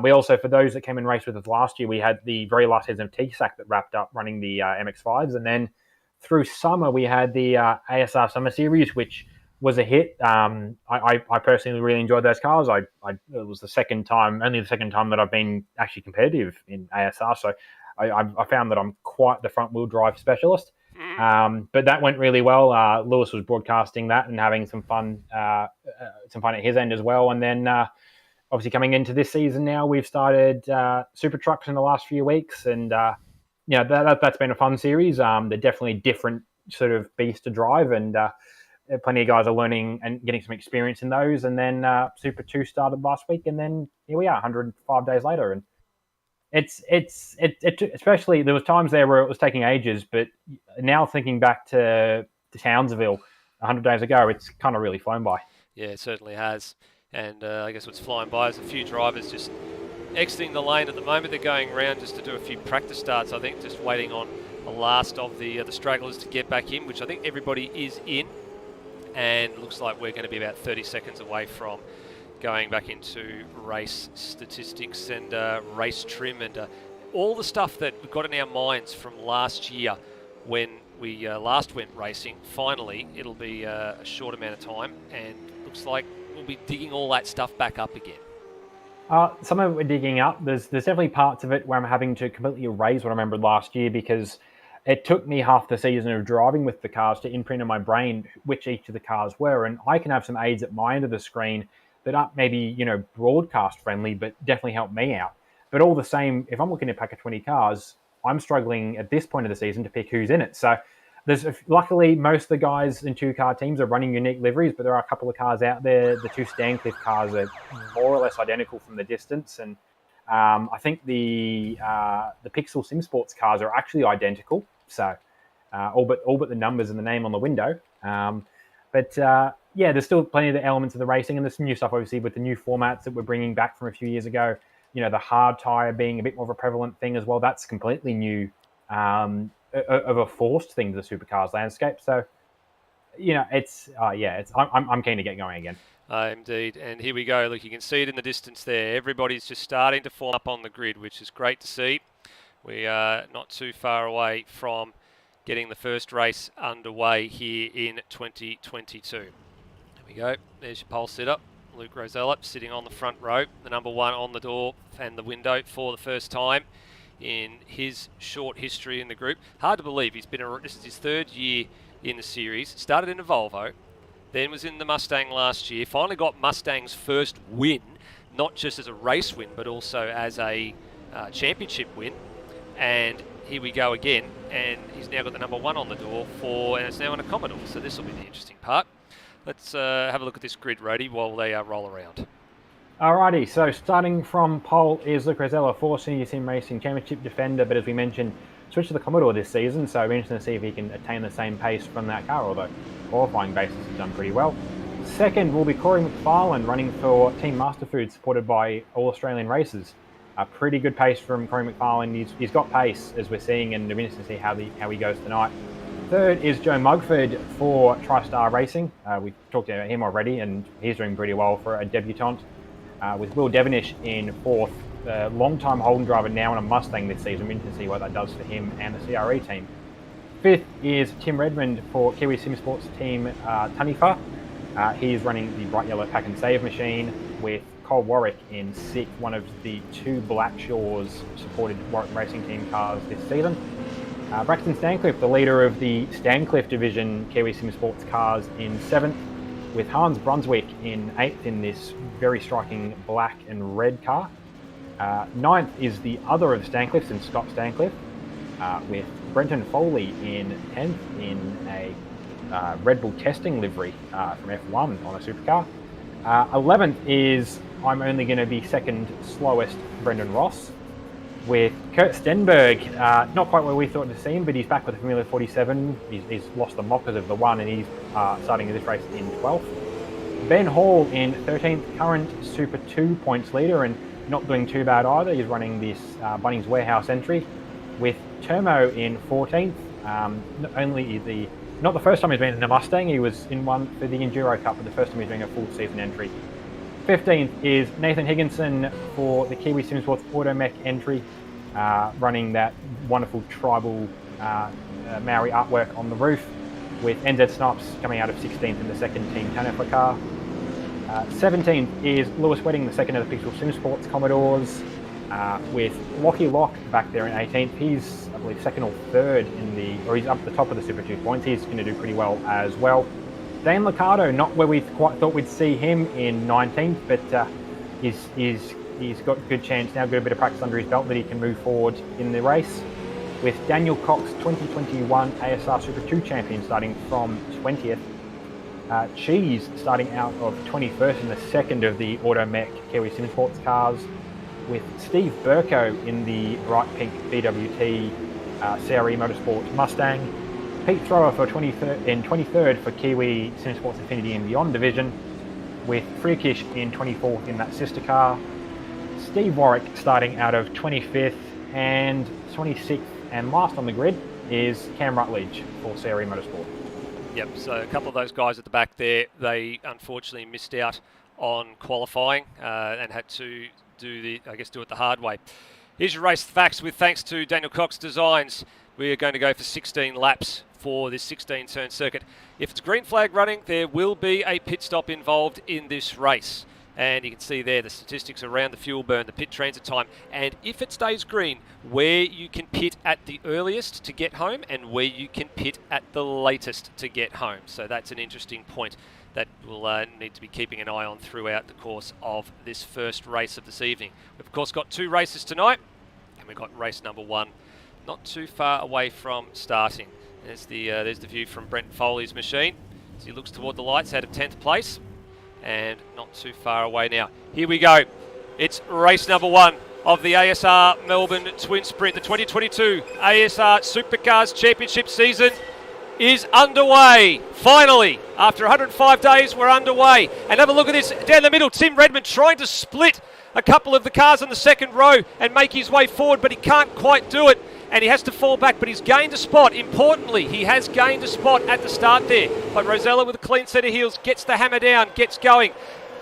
We also, for those that came and raced with us last year, we had the very last season of TSAC that wrapped up running the MX-5s. And then through summer, we had the ASR Summer Series, which was a hit. I personally really enjoyed those cars. It was only the second time that I've been actually competitive in ASR. So I found that I'm quite the front-wheel drive specialist. But that went really well. Lewis was broadcasting that and having some fun at his end as well. And then obviously coming into this season now, we've started Super Trucks in the last few weeks, and that's been a fun series. They're definitely different sort of beast to drive, and plenty of guys are learning and getting some experience in those. And then Super 2 started last week, and then here we are, 105 days later, and it's especially there was times there where it was taking ages, but now thinking back to Townsville 100 days ago, it's kind of really flown by. Yeah, it certainly has. And I guess what's flying by is a few drivers just exiting the lane at the moment. They're going around just to do a few practice starts, I think, just waiting on the last of the stragglers to get back in, which I think everybody is in. And it looks like we're going to be about 30 seconds away from going back into race statistics and race trim and all the stuff that we've got in our minds from last year when we last went racing. Finally, it'll be a short amount of time, and looks like we'll be digging all that stuff back up again. Some of it we're digging up. There's definitely parts of it where I'm having to completely erase what I remembered last year, because it took me half the season of driving with the cars to imprint in my brain which each of the cars were. And I can have some aids at my end of the screen that aren't maybe, broadcast friendly, but definitely help me out. But all the same, if I'm looking at a pack of 20 cars, I'm struggling at this point of the season to pick who's in it. So luckily most of the guys in 2-car teams are running unique liveries, but there are a couple of cars out there. The 2 Stancliffe cars are more or less identical from the distance, and I think the Pixel Sim Sports cars are actually identical. So all but the numbers and the name on the window. There's still plenty of the elements of the racing, and there's some new stuff obviously with the new formats that we're bringing back from a few years ago. The hard tire being a bit more of a prevalent thing as well. That's completely new. Of a forced thing to the Supercars landscape. So, I'm keen to get going again. Indeed, and here we go. Look, you can see it in the distance there. Everybody's just starting to form up on the grid, which is great to see. We are not too far away from getting the first race underway here in 2022. There we go. There's your pole sitter, Luke Rosella, sitting on the front row, the number 1 on the door and the window for the first time in his short history in the group. Hard to believe this is his 3rd year in the series. Started in a Volvo, then was in the Mustang last year. Finally got Mustang's first win, not just as a race win, but also as a championship win. And here we go again, and he's now got the number 1 on the door and it's now in a Commodore. So this will be the interesting part. Let's have a look at this grid, Rody, while they roll around. Alrighty, so starting from pole is Luke Rosella, 4 Senior Sim Racing Championship defender, but as we mentioned, switched to the Commodore this season, so we're interested to see if he can attain the same pace from that car, although qualifying basis has done pretty well. Second will be Corey McFarlane, running for Team Masterfood, supported by All Australian Racers. A pretty good pace from Corey McFarlane. He's got pace, as we're seeing, and we're interested to see how he goes tonight. Third is Joe Mugford for TriStar Racing. We've talked about him already, and he's doing pretty well for a debutant. With Will Devonish in 4th, long-time Holden driver now in a Mustang this season. We're interested to see what that does for him and the CRE team. 5th is Tim Redmond for Kiwi Sim Sports team Tanifa. He's running the Bright Yellow Pack and Save machine, with Cole Warwick in 6th, one of the 2 Blackshaws supported Warwick Racing Team cars this season. Braxton Stancliffe, the leader of the Stancliffe division Kiwi Sim Sports cars, in 7th, with Hans Brunswick in 8th in this very striking black and red car. 9th is the other of the Stancliffes, and Scott Stancliffe, with Brenton Foley in 10th in a Red Bull testing livery from F1 on a supercar. 11th is, I'm only going to be second slowest, Brendan Ross, with Kurt Stenberg, not quite where we thought to see him, but he's back with the Formula 47. He's lost the mockers of the 1, and he's starting this race in 12th. Ben Hall in 13th, current Super 2 points leader, and not doing too bad either. He's running this Bunnings Warehouse entry, with Termo in 14th. Not the first time he's been in a Mustang. He was in one for the Enduro Cup, but the first time he's doing a full season entry. 15th is Nathan Higginson for the Kiwi Sim Sports Automech entry, running that wonderful tribal Maori artwork on the roof, with NZ Snipes coming out of 16th in the second Team Tanifa car. 17th is Lewis Wedding, the second of the Pixel Sim Sports Commodores, with Lockie Lock back there in 18th. He's, I believe, second or third he's up the top of the Super 2 points. He's going to do pretty well as well. Dane Liccardo, not where we quite thought we'd see him in 19th, but he's got a good chance now, got a bit of practice under his belt that he can move forward in the race. With Daniel Cox, 2021 ASR Super 2 champion, starting from 20th. Cheese starting out of 21st in the second of the Automech Kiwi Sim Sports cars, with Steve Burko in the bright pink BWT CRE Motorsport Mustang. Pete Thrower for 23rd for Kiwi Sim Sports Infinity and Beyond division, with Freakish in 24th in that sister car. Steve Warwick starting out of 25th, and 26th and last on the grid is Cam Rutledge for CRE Motorsport. Yep, so a couple of those guys at the back there, they unfortunately missed out on qualifying and had to do it the hard way. Here's your race facts with thanks to Daniel Cox Designs. We are going to go for 16 laps for this 16-turn circuit. If it's green flag running, there will be a pit stop involved in this race. And you can see there the statistics around the fuel burn, the pit transit time, and if it stays green, where you can pit at the earliest to get home and where you can pit at the latest to get home. So that's an interesting point that we'll need to be keeping an eye on throughout the course of this first race of this evening. We've of course got 2 races tonight, and we've got race number 1 not too far away from starting. There's the view from Brent Foley's machine as he looks toward the lights out of 10th place. And not too far away now. Here we go. It's race number 1 of the ASR Melbourne Twin Sprint. The 2022 ASR Supercars Championship season is underway. Finally, after 105 days, we're underway. And have a look at this. Down the middle, Tim Redmond trying to split a couple of the cars in the second row and make his way forward, but he can't quite do it. And he has to fall back, but he's gained a spot. Importantly, he has gained a spot at the start there. But Rosella with a clean set of heels gets the hammer down, gets going.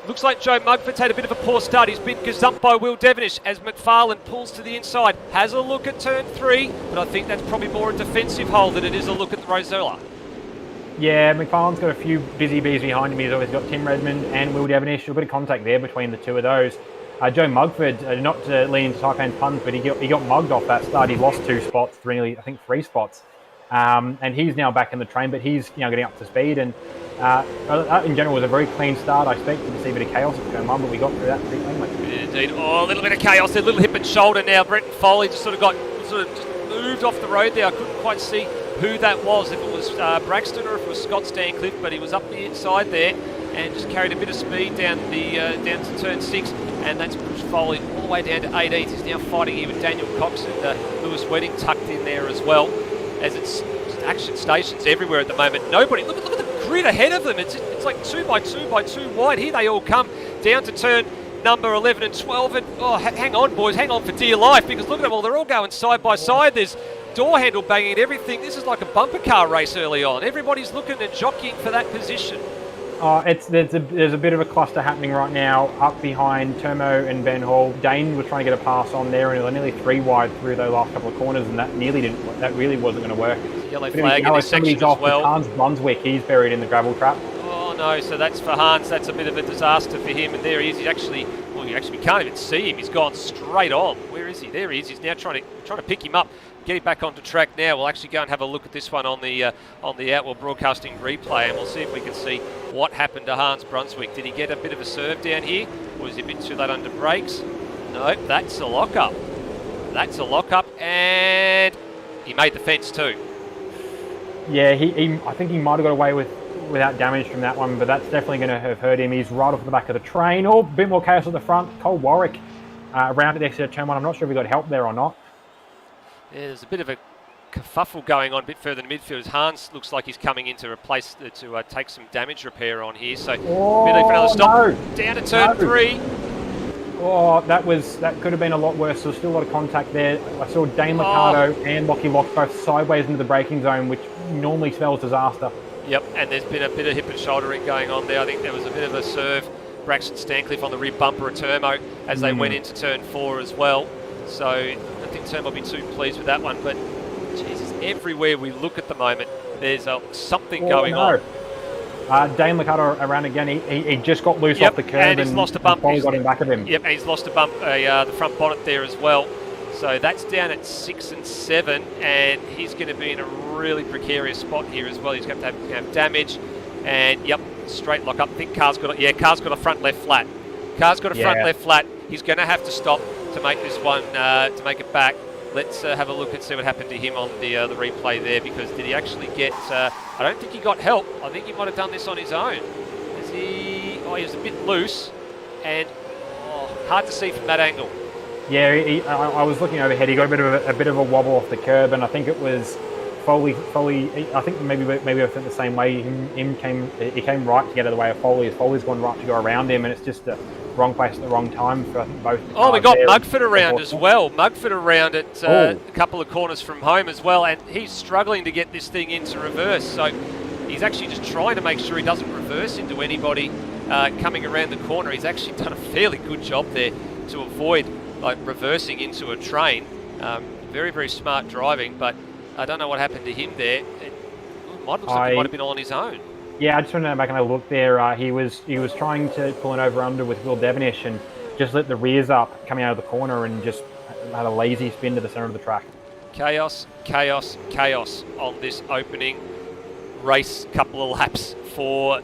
Looks like Joe Mugford's had a bit of a poor start. He's been gazumped by Will Devonish as McFarlane pulls to the inside. Has a look at turn 3, but I think that's probably more a defensive hold than it is a look at Rosella. Yeah, McFarlane's got a few busy bees behind him. He's always got Tim Redmond and Will Devonish. A bit of contact there between the two of those. Joe Mugford, not to lean into Taipan's puns, but he got mugged off that start. He lost 2 spots, really, I think 3 spots. And he's now back in the train, but he's getting up to speed. And in general, it was a very clean start. I expected to see a bit of chaos at turn 1, but we got through that pretty cleanly. Indeed. Oh, a little bit of chaos there, a little hip and shoulder now. Brenton Foley just sort of just moved off the road there. I couldn't quite see who that was, if it was Braxton or if it was Scott Stancliffe, but he was up the inside there and just carried a bit of speed down to turn 6. And that's pushed Foley all the way down to 18th. He's now fighting here with Daniel Cox and Lewis Wedding tucked in there as well. As it's action stations everywhere at the moment. Nobody, look at the grid ahead of them. It's like 2 by 2 by 2 wide. Here they all come down to turn number 11 and 12. And hang on, boys, hang on for dear life, because look at them all. They're all going side by side. There's door handle banging and everything. This is like a bumper car race early on. Everybody's looking and jockeying for that position. There's a bit of a cluster happening right now up behind Termo and Ben Hall. Dane was trying to get a pass on there, and he was nearly 3 wide through those last couple of corners, and that really wasn't going to work. Yellow flag in this section as well. Hans Brunswick, he's buried in the gravel trap. Oh no, so that's for Hans. That's a bit of a disaster for him, and there he is. We can't even see him. He's gone straight on. Where is he? There he is. He's now trying to pick him up. Get him back onto track now. We'll actually go and have a look at this one on the Outworld Broadcasting replay, and we'll see if we can see what happened to Hans Brunswick. Did he get a bit of a serve down here, or was he a bit too late under brakes? No, that's a lock-up. That's a lock-up, and he made the fence too. Yeah, I think he might have got away without damage from that one, but that's definitely going to have hurt him. He's right off the back of the train. Oh, a bit more chaos at the front. Cole Warwick around at the exit of turn 1. I'm not sure if he got help there or not. Yeah, there's a bit of a kerfuffle going on a bit further in the midfield. Hans looks like he's coming in to replace to take some damage repair on here. So Billy for another stop. No, down to turn 3. Oh, that could have been a lot worse. There's still a lot of contact there. I saw Dane Liccardo and Lockie Locke both sideways into the braking zone, which normally spells disaster. Yep, and there's been a bit of hip and shouldering going on there. I think there was a bit of a serve. Braxton Stancliffe on the rear bumper of Termo as they went into turn 4 as well. So I don't think Termo will be too pleased with that one, but Jesus, everywhere we look at the moment, there's something going on. Dane Liccardo around again. He just got loose off the curb and he's lost a bump. He's got him back of him. Yep, and he's lost a bump, the front bonnet there as well. So that's down at 6 and 7, and he's going to be in a really precarious spot here as well. He's going to have damage, and straight lock up. I think Car's got a front left flat. Car's got a front left flat. He's going to have to stop to make this one, to make it back. Let's have a look and see what happened to him on the replay there, because did he actually get... I don't think he got help. I think he might have done this on his own. He was a bit loose, and hard to see from that angle. Yeah, I was looking overhead. He got a bit of a wobble off the curb, and I think it was Foley. I think maybe I think the same way. He came right to get out of the way of Foley. As Foley's gone right to go around him, and it's just the wrong place at the wrong time for I think both. We got Mugford around as well. Mugford around at a couple of corners from home as well, and he's struggling to get this thing into reverse. So he's actually just trying to make sure he doesn't reverse into anybody coming around the corner. He's actually done a fairly good job there to avoid reversing into a train. Very, very smart driving, but I don't know what happened to him there. Looks like he might have been on his own. Yeah, I just wanted to make a look there. He was trying to pull an over-under with Will Devenish and just lit the rears up coming out of the corner and just had a lazy spin to the centre of the track. Chaos, chaos, chaos on this opening race couple of laps for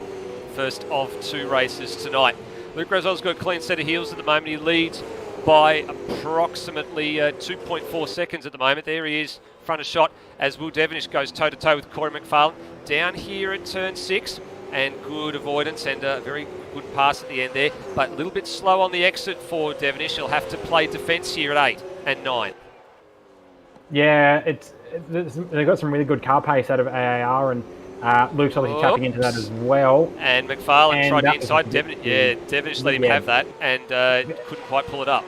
first of 2 races tonight. Luke Rosel's got a clean set of heels at the moment. He leads by approximately 2.4 seconds at the moment. There he is, front of shot, as Will Devenish goes toe-to-toe with Corey McFarlane. Down here at turn 6, and good avoidance and a very good pass at the end there, but a little bit slow on the exit for Devenish. He'll have to play defence here at 8 and 9. Yeah, they've got some really good car pace out of AAR, and Luke's obviously tapping into that as well. And McFarlane tried the inside. Devenish let him have that and couldn't quite pull it up.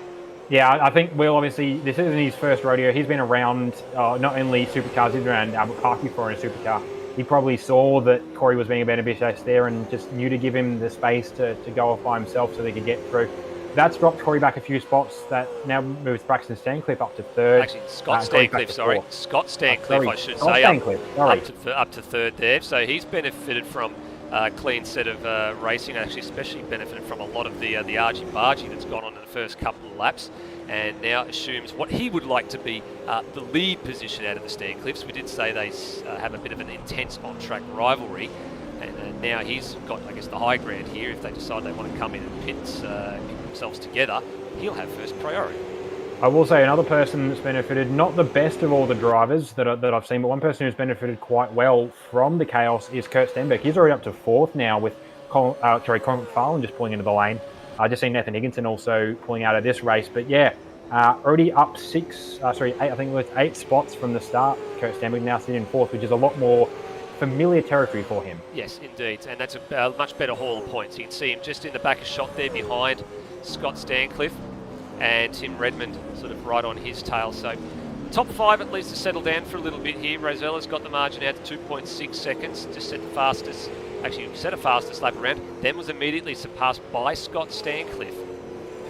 Yeah, I think Will, obviously, this isn't his first rodeo. He's been around not only supercars, he's been around Albert Park before in a supercar. He probably saw that Corey was being a bit ambitious there and just knew to give him the space to go off by himself so they could get through. That's dropped Corey back a few spots. That now moves Braxton Stancliffe up to 3rd. Actually, Scott Stancliffe, sorry. Scott Stancliffe, I should say, up to 3rd there. So he's benefited from a clean set of racing, actually especially benefited from a lot of the argy-bargy that's gone on in the first couple of laps, and now assumes what he would like to be the lead position out of the Stancliffes. We did say they have a bit of an intense on-track rivalry, and now he's got, I guess, the high ground here. If they decide they want to come in and pit themselves together, he'll have first priority. I will say another person that's benefited, not the best of all the drivers that I've seen, but one person who's benefited quite well from the chaos is Kurt Stenberg. He's already up to 4th now with Colin McFarlane just pulling into the lane. I just seen Nathan Higginson also pulling out of this race, but yeah, already up 8, I think it was 8 spots from the start. Kurt Stenberg now sitting in 4th, which is a lot more familiar territory for him. Yes, indeed, and that's a much better haul of points. You can see him just in the back of shot there behind Scott Stancliffe, and Tim Redmond sort of right on his tail. So top 5 at least to settle down for a little bit here. Rosella's got the margin out to 2.6 seconds, just set the fastest, actually set a fastest lap around, then was immediately surpassed by Scott Stancliffe,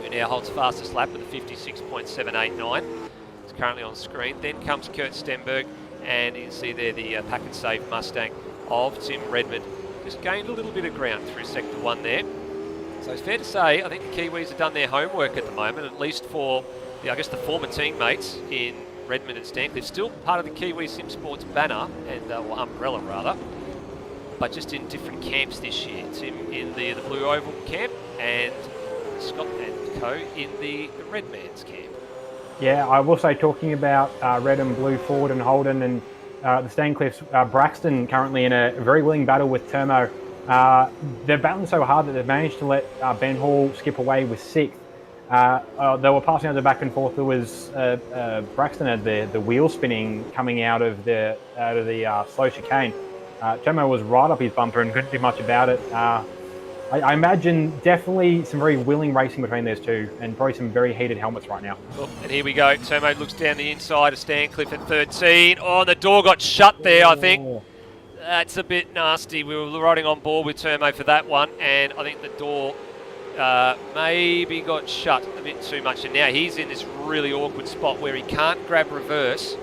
who now holds fastest lap with a 56.789. It's currently on screen. Then comes Kurt Stenberg, and you can see there the Pack and Save Mustang of Tim Redmond just gained a little bit of ground through sector 1 there. So it's fair to say, I think the Kiwis have done their homework at the moment, at least for, I guess, the former teammates in Redmond and Stancliffe. Still part of the Kiwi Sim Sports banner, and or umbrella rather, but just in different camps this year. Tim in the Blue Oval camp, and Scott and co in the Red Man's camp. Yeah, I will say, talking about Red and Blue, Ford and Holden and the Stancliffes, Braxton currently in a very willing battle with Termo. They're battling so hard that they've managed to let Ben Hall skip away with 6th. They were passing out the back and forth. There was Braxton had the wheel spinning coming out of the slow chicane. Termo was right up his bumper and couldn't do much about it. I imagine definitely some very willing racing between those two, and probably some very heated helmets right now. Oh, and here we go. Termo looks down the inside of Stancliffe at 13. Oh, the door got shut there, I think. That's a bit nasty. We were riding on board with Termo for that one, and I think the door maybe got shut a bit too much. And now he's in this really awkward spot where he can't grab reverse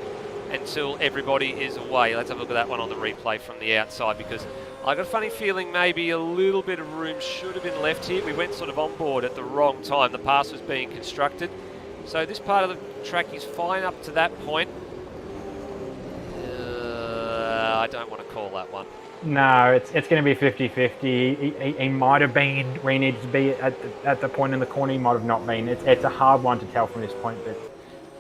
until everybody is away. Let's have a look at that one on the replay from the outside, because I got a funny feeling maybe a little bit of room should have been left here. We went sort of on board at the wrong time. The pass was being constructed. So this part of the track is fine up to that point. I don't want to call that one. No, it's going to be 50-50. He might have been where he needed to be at the point in the corner. He might have not been. It's a hard one to tell from this point, but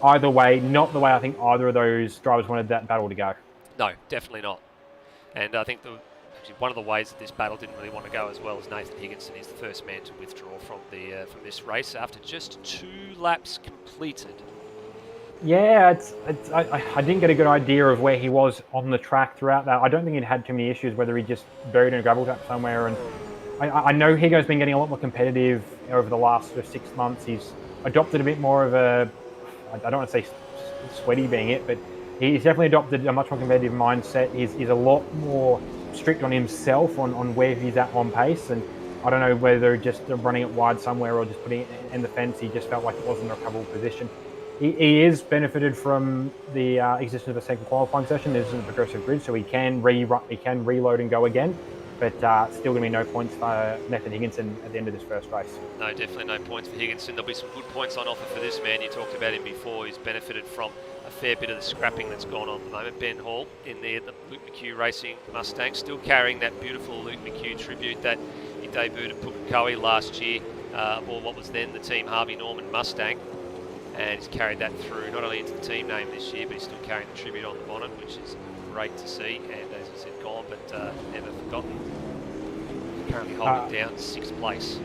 either way, not the way I think either of those drivers wanted that battle to go. No, definitely not. And I think one of the ways that this battle didn't really want to go as well as Nathan Higginson is the first man to withdraw from this race after just 2 laps completed. Yeah, I didn't get a good idea of where he was on the track throughout that. I don't think he'd had too many issues, whether he just buried in a gravel trap somewhere. And I know Higo's been getting a lot more competitive over the last sort of 6 months. He's adopted a bit more of a, I don't want to say sweaty being it, but he's definitely adopted a much more competitive mindset. He's a lot more strict on himself on where he's at on pace. And I don't know whether just running it wide somewhere or just putting it in the fence, he just felt like it wasn't a recoverable position. he is benefited from the existence of a second qualifying session. This isn't a progressive grid, so he can reload and go again. But still going to be no points for Nathan Higginson at the end of this first race. No, definitely no points for Higginson. There'll be some good points on offer for this man. You talked about him before. He's benefited from a fair bit of the scrapping that's gone on at the moment. Ben Hall in there, the Luke McHugh Racing Mustang, still carrying that beautiful Luke McHugh tribute that he debuted at Pukekohe last year, or what was then the Team Harvey Norman Mustang. And he's carried that through, not only into the team name this year, but he's still carrying the tribute on the bonnet, which is great to see. And as I said, gone, but never forgotten. Currently holding down 6th place.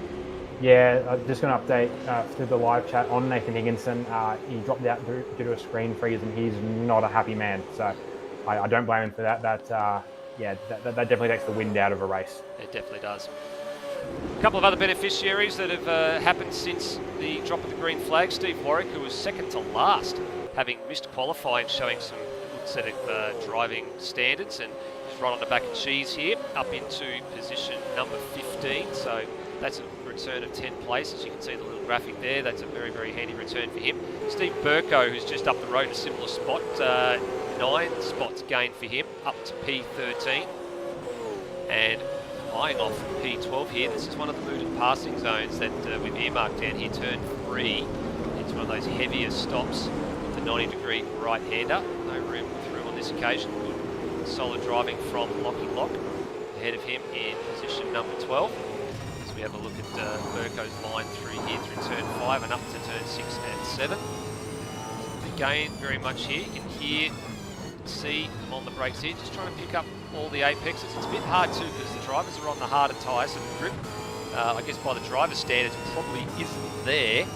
Yeah, I'm just going to update through the live chat on Nathan Higginson. He dropped out due to a screen freeze, and he's not a happy man. So I don't blame him for that. That definitely takes the wind out of a race. It definitely does. A couple of other beneficiaries that have happened since the drop of the green flag. Steve Warwick, who was second to last, having missed qualifying, showing some good set of driving standards, and he's right on the back of cheese here, up into position number 15. So that's a return of 10 places. You can see the little graphic there. That's a very, very handy return for him. Steve Burko, who's just up the road in a similar spot, 9 spots gained for him, up to P13. And eyeing off P12 here. This is one of the mooted passing zones that we've earmarked down here, turn 3. It's one of those heavier stops with the 90-degree right-hander. No room through on this occasion. Good solid driving from Lockie Lock. Ahead of him in position number 12. As we have a look at Burko's line through here, through turn 5 and up to turn 6 and 7. Again, very much here. You can hear, see them on the brakes here, just trying to pick up all the apexes. It's a bit hard too because the drivers are on the harder tyres, so the grip, I guess by the driver's standards, probably isn't there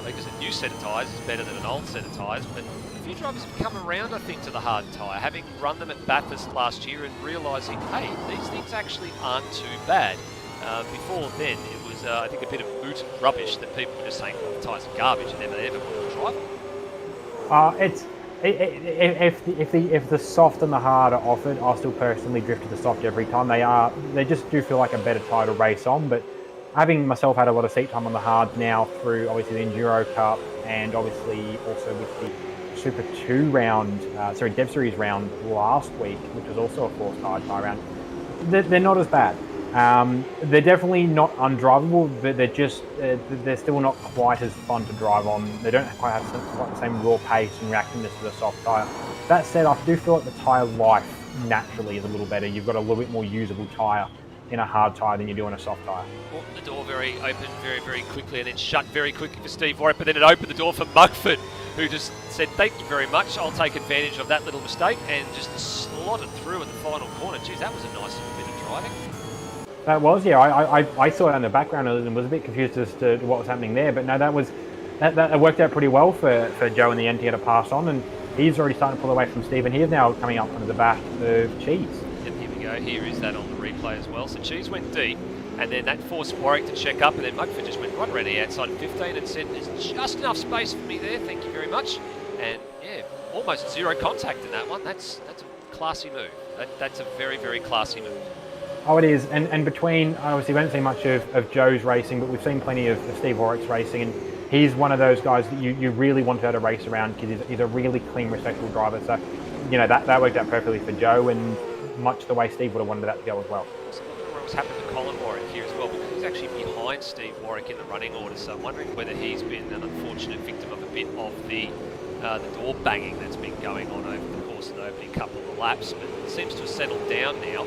because a new set of tyres is better than an old set of tyres. But a few drivers have come around, I think, to the hard tyre, having run them at Bathurst last year and realising, hey, these things actually aren't too bad. Before then, it was, I think, a bit of mooted rubbish that people were just saying, well, the tyres are garbage and never ever want to drive them. If the soft and the hard are offered, I'll still personally drift to the soft every time. They just do feel like a better tyre to race on. But having myself had a lot of seat time on the hard now through obviously the Enduro Cup and obviously also with the Super 2 round, Dev Series round last week, which was also a forced hard tyre round, they're not as bad. They're definitely not undrivable, but they're still not quite as fun to drive on. They don't quite have quite the same raw pace and reactiveness as a soft tyre. That said, I do feel like the tyre life naturally is a little better. You've got a little bit more usable tyre in a hard tyre than you do in a soft tyre. Well, the door very open very, very quickly and then shut very quickly for Steve Warwick, but then it opened the door for Mugford, who just said, thank you very much, I'll take advantage of that little mistake, and just slotted through in the final corner. Geez, that was a nice little bit of driving. That was, yeah. I saw it in the background and was a bit confused as to what was happening there. But no, that worked out pretty well for Joe and the NT to pass on, and he's already starting to pull away from Steve, and he is now coming up under the back of Cheese. Yep, here we go. Here is that on the replay as well. So Cheese went deep, and then that forced Warwick to check up, and then Mugford just went right around the outside of 15 and said, there's just enough space for me there, thank you very much. And yeah, almost zero contact in that one. That's a classy move. That's a very, very classy move. Oh, it is. And between, obviously we haven't seen much of Joe's racing, but we've seen plenty of Steve Warwick's racing, and he's one of those guys that you really want to be able to race around because he's a really clean, respectful driver. So, you know, that worked out perfectly for Joe, and much the way Steve would have wanted that to go as well. So I'm wondering what's happened to Colin Warwick here as well, because he's actually behind Steve Warwick in the running order, so I'm wondering whether he's been an unfortunate victim of a bit of the door banging that's been going on over the course of the opening couple of laps, but it seems to have settled down now.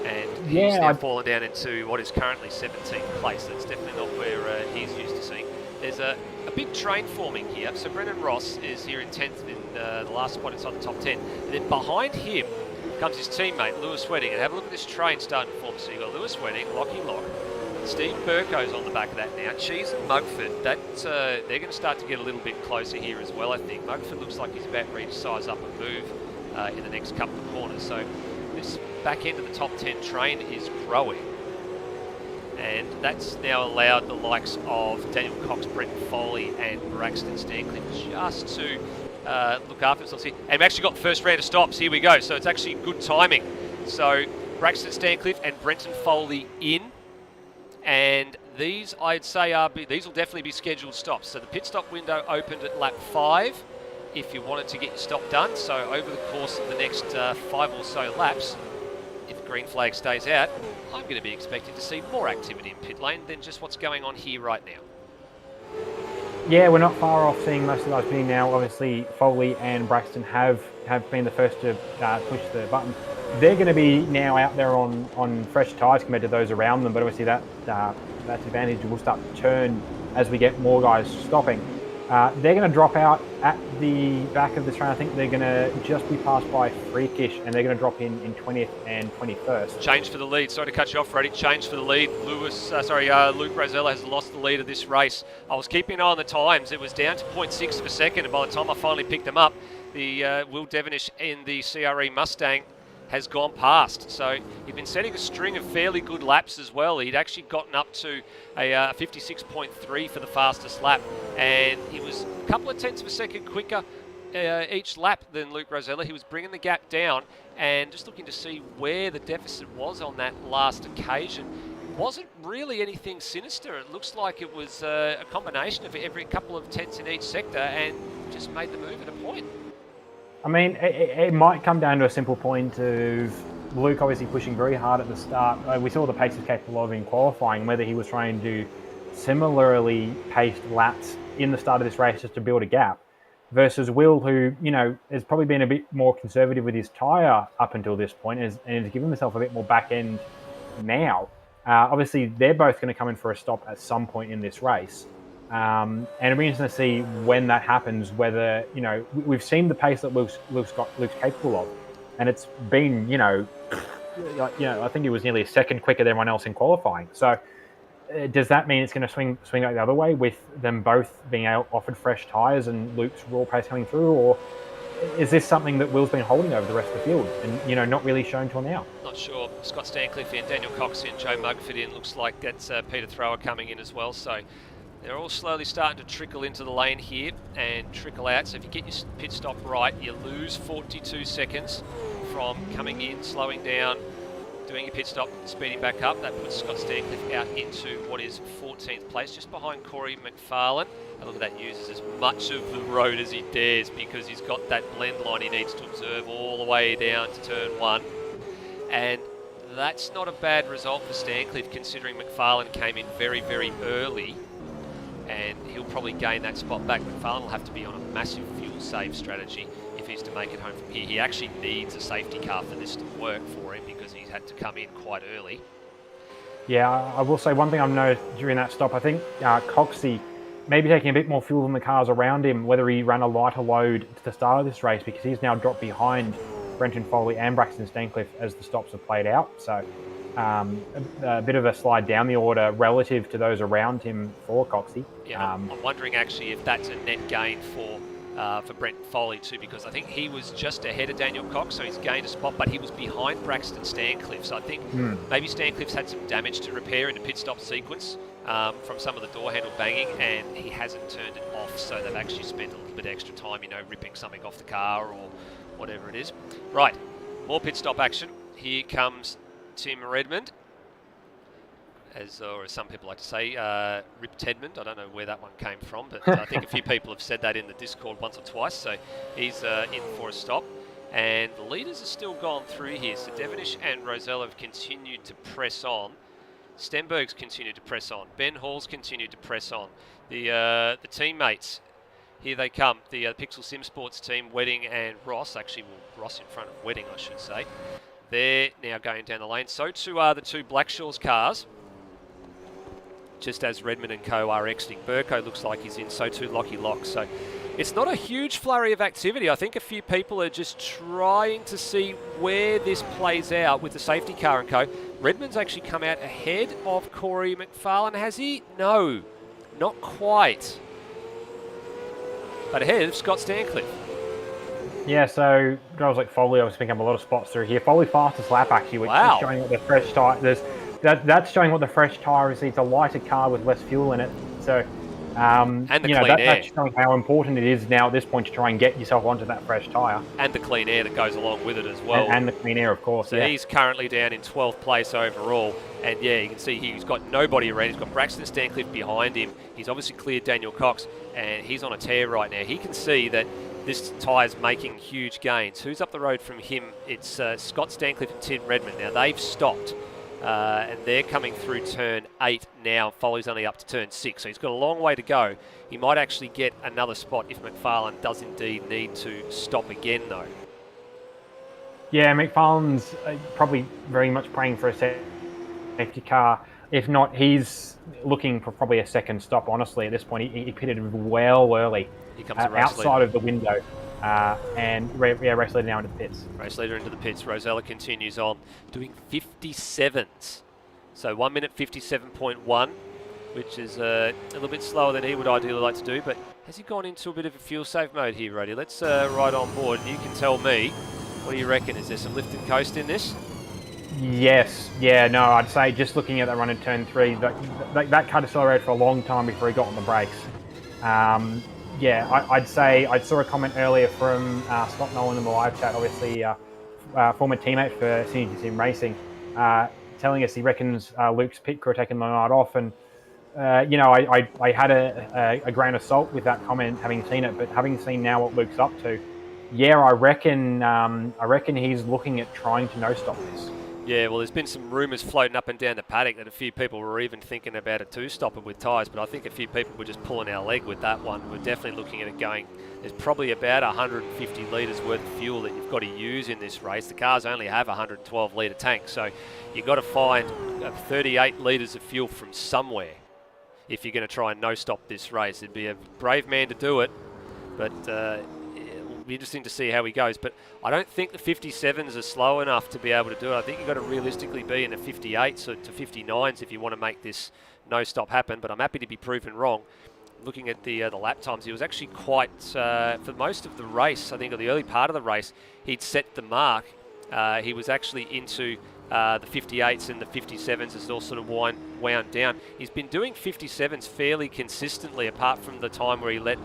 And he's now fallen down into what is currently 17th place. That's definitely not where he's used to seeing. There's a big train forming here. So Brendan Ross is here in 10th in the last spot inside the top 10. And then behind him comes his teammate, Lewis Wedding. And have a look at this train starting to form. So you've got Lewis Wedding, Lockie Lock. Steve Burko's on the back of that now. Cheese and Mugford, they're going to start to get a little bit closer here as well, I think. Mugford looks like he's about ready to size up and move in the next couple of corners. So this back end of the top 10 train is growing, and that's now allowed the likes of Daniel Cox, Brenton Foley and Braxton Stancliffe just to look after themselves here. And we've actually got the first round of stops. Here we go. So it's actually good timing. So Braxton Stancliffe and Brenton Foley in, and These, I'd say, these will definitely be scheduled stops. So the pit stop window opened at lap 5 if you wanted to get your stop done. So over the course of the next 5 or so laps, if the green flag stays out, I'm going to be expecting to see more activity in pit lane than just what's going on here right now. Yeah, we're not far off seeing most of those pitting now. Obviously, Foley and Braxton have been the first to push the button. They're going to be now out there on fresh tyres compared to those around them, but obviously that advantage will start to turn as we get more guys stopping. They're going to drop out at the back of the train. I think they're going to just be passed by Freakish, and they're going to drop in 20th and 21st. Change for the lead. Sorry to cut you off, Freddie. Change for the lead. Luke Rosella has lost the lead of this race. I was keeping an eye on the times. It was down to 0.6 of a second, and by the time I finally picked them up, the Will Devonish in the CRE Mustang has gone past. So he'd been setting a string of fairly good laps as well. He'd actually gotten up to a 56.3 for the fastest lap, and he was a couple of tenths of a second quicker each lap than Luke Rosella. He was bringing the gap down, and just looking to see where the deficit was on that last occasion. Wasn't really anything sinister. It looks like it was a combination of every couple of tenths in each sector, and just made the move at a point. I mean, it might come down to a simple point of Luke obviously pushing very hard at the start. We saw the pace he's capable of in qualifying, whether he was trying to do similarly paced laps in the start of this race just to build a gap, versus Will, who, has probably been a bit more conservative with his tyre up until this point and has given himself a bit more back end now. Obviously, they're both going to come in for a stop at some point in this race. And it'll be interesting to see when that happens, whether, we've seen the pace that Luke's capable of, and it's been, I think it was nearly a second quicker than everyone else in qualifying. So does that mean it's going to swing out the other way with them both being offered fresh tyres and Luke's raw pace coming through, or is this something that Will's been holding over the rest of the field and, not really shown till now? Not sure. Scott Stancliffe in, Daniel Cox in, Joe Mugford in. Looks like that's Peter Thrower coming in as well. So they're all slowly starting to trickle into the lane here and trickle out. So if you get your pit stop right, you lose 42 seconds from coming in, slowing down, doing your pit stop, speeding back up. That puts Scott Stancliffe out into what is 14th place, just behind Corey McFarlane. And look at that, uses as much of the road as he dares because he's got that blend line he needs to observe all the way down to turn 1. And that's not a bad result for Stancliffe, considering McFarlane came in very, very early, and he'll probably gain that spot back. McFarlane will have to be on a massive fuel save strategy if he's to make it home from here. He actually needs a safety car for this to work for him because he's had to come in quite early. Yeah, I will say one thing I've noticed during that stop, I think Coxey maybe taking a bit more fuel than the cars around him, whether he ran a lighter load to the start of this race, because he's now dropped behind Brenton Foley and Braxton Stancliffe as the stops have played out. So a bit of a slide down the order relative to those around him for Coxey. Yeah, I'm wondering actually if that's a net gain for Brent Foley too, because I think he was just ahead of Daniel Cox, so he's gained a spot, but he was behind Braxton Stancliffe. So I think maybe Stancliffe's had some damage to repair in the pit stop sequence from some of the door handle banging, and he hasn't turned it off, so they've actually spent a little bit extra time, ripping something off the car or whatever it is. Right, more pit stop action. Here comes Tim Redmond, or as some people like to say, Rip Tedmond. I don't know where that one came from, but I think a few people have said that in the Discord once or twice. So he's in for a stop. And the leaders are still gone through here. So Devonish and Rosella have continued to press on. Stenberg's continued to press on. Ben Hall's continued to press on. The teammates, here they come. The Pixel Sim Sports team, Wedding and Ross. Actually, Ross in front of Wedding, I should say. They're now going down the lane. So too are the two Blackshaws cars, just as Redmond and co are exiting. Burko looks like he's in, so too Lockie Lock. So it's not a huge flurry of activity. I think a few people are just trying to see where this plays out with the safety car and co. Redmond's actually come out ahead of Corey McFarlane, has he? No, not quite. But ahead of Scott Stancliffe. Yeah, so guys like Foley obviously picking up a lot of spots through here. Foley fastest lap actually, which is showing what the fresh tyre. That's showing what the fresh tyre is. It's a lighter car with less fuel in it. So And the clean air. That's showing how important it is now at this point to try and get yourself onto that fresh tyre. And the clean air that goes along with it as well. And the clean air, of course. So he's currently down in 12th place overall. And yeah, you can see he's got nobody around. He's got Braxton Stancliffe behind him. He's obviously cleared Daniel Cox, and he's on a tear right now. He can see that this tyre's making huge gains. Who's up the road from him? It's Scott Stancliffe and Tim Redmond. Now they've stopped. And they're coming through turn 8 now. Foley's only up to turn 6, so he's got a long way to go. He might actually get another spot if McFarlane does indeed need to stop again, though. Yeah, McFarlane's probably very much praying for a safety car. If not, he's looking for probably a second stop, honestly, at this point. He pitted well early. He comes a race outside leader. Of the window. And race leader now into the pits. Race leader into the pits. Rosella continues on, doing 57s. So 1 minute 57.1, which is a little bit slower than he would ideally like to do. But has he gone into a bit of a fuel save mode here, Roddy? Let's ride on board, and you can tell me, what do you reckon? Is there some lift and coast in this? Yes. Yeah, no, I'd say just looking at that run in turn 3, that car accelerated for a long time before he got on the brakes. Yeah, I'd say I saw a comment earlier from Scott Nolan in the live chat, obviously former teammate for Synergy Sim Racing, telling us he reckons Luke's pit crew are taking the night off. And, I had a grain of salt with that comment, having seen it, but having seen now what Luke's up to, yeah, I reckon he's looking at trying to no-stop this. Yeah, well, there's been some rumours floating up and down the paddock that a few people were even thinking about a two-stopper with tyres, but I think a few people were just pulling our leg with that one. We're definitely looking at it going, there's probably about 150 litres worth of fuel that you've got to use in this race. The cars only have a 112 litre tank, so you've got to find 38 litres of fuel from somewhere if you're going to try and no-stop this race. It'd be a brave man to do it, but it'll be interesting to see how he goes. But I don't think the 57s are slow enough to be able to do it. I think you've got to realistically be in the 58s to 59s if you want to make this no-stop happen, but I'm happy to be proven wrong. Looking at the lap times, he was actually quite, for most of the race, I think, or the early part of the race, he'd set the mark. He was actually into the 58s and the 57s as it all sort of wound down. He's been doing 57s fairly consistently, apart from the time where he let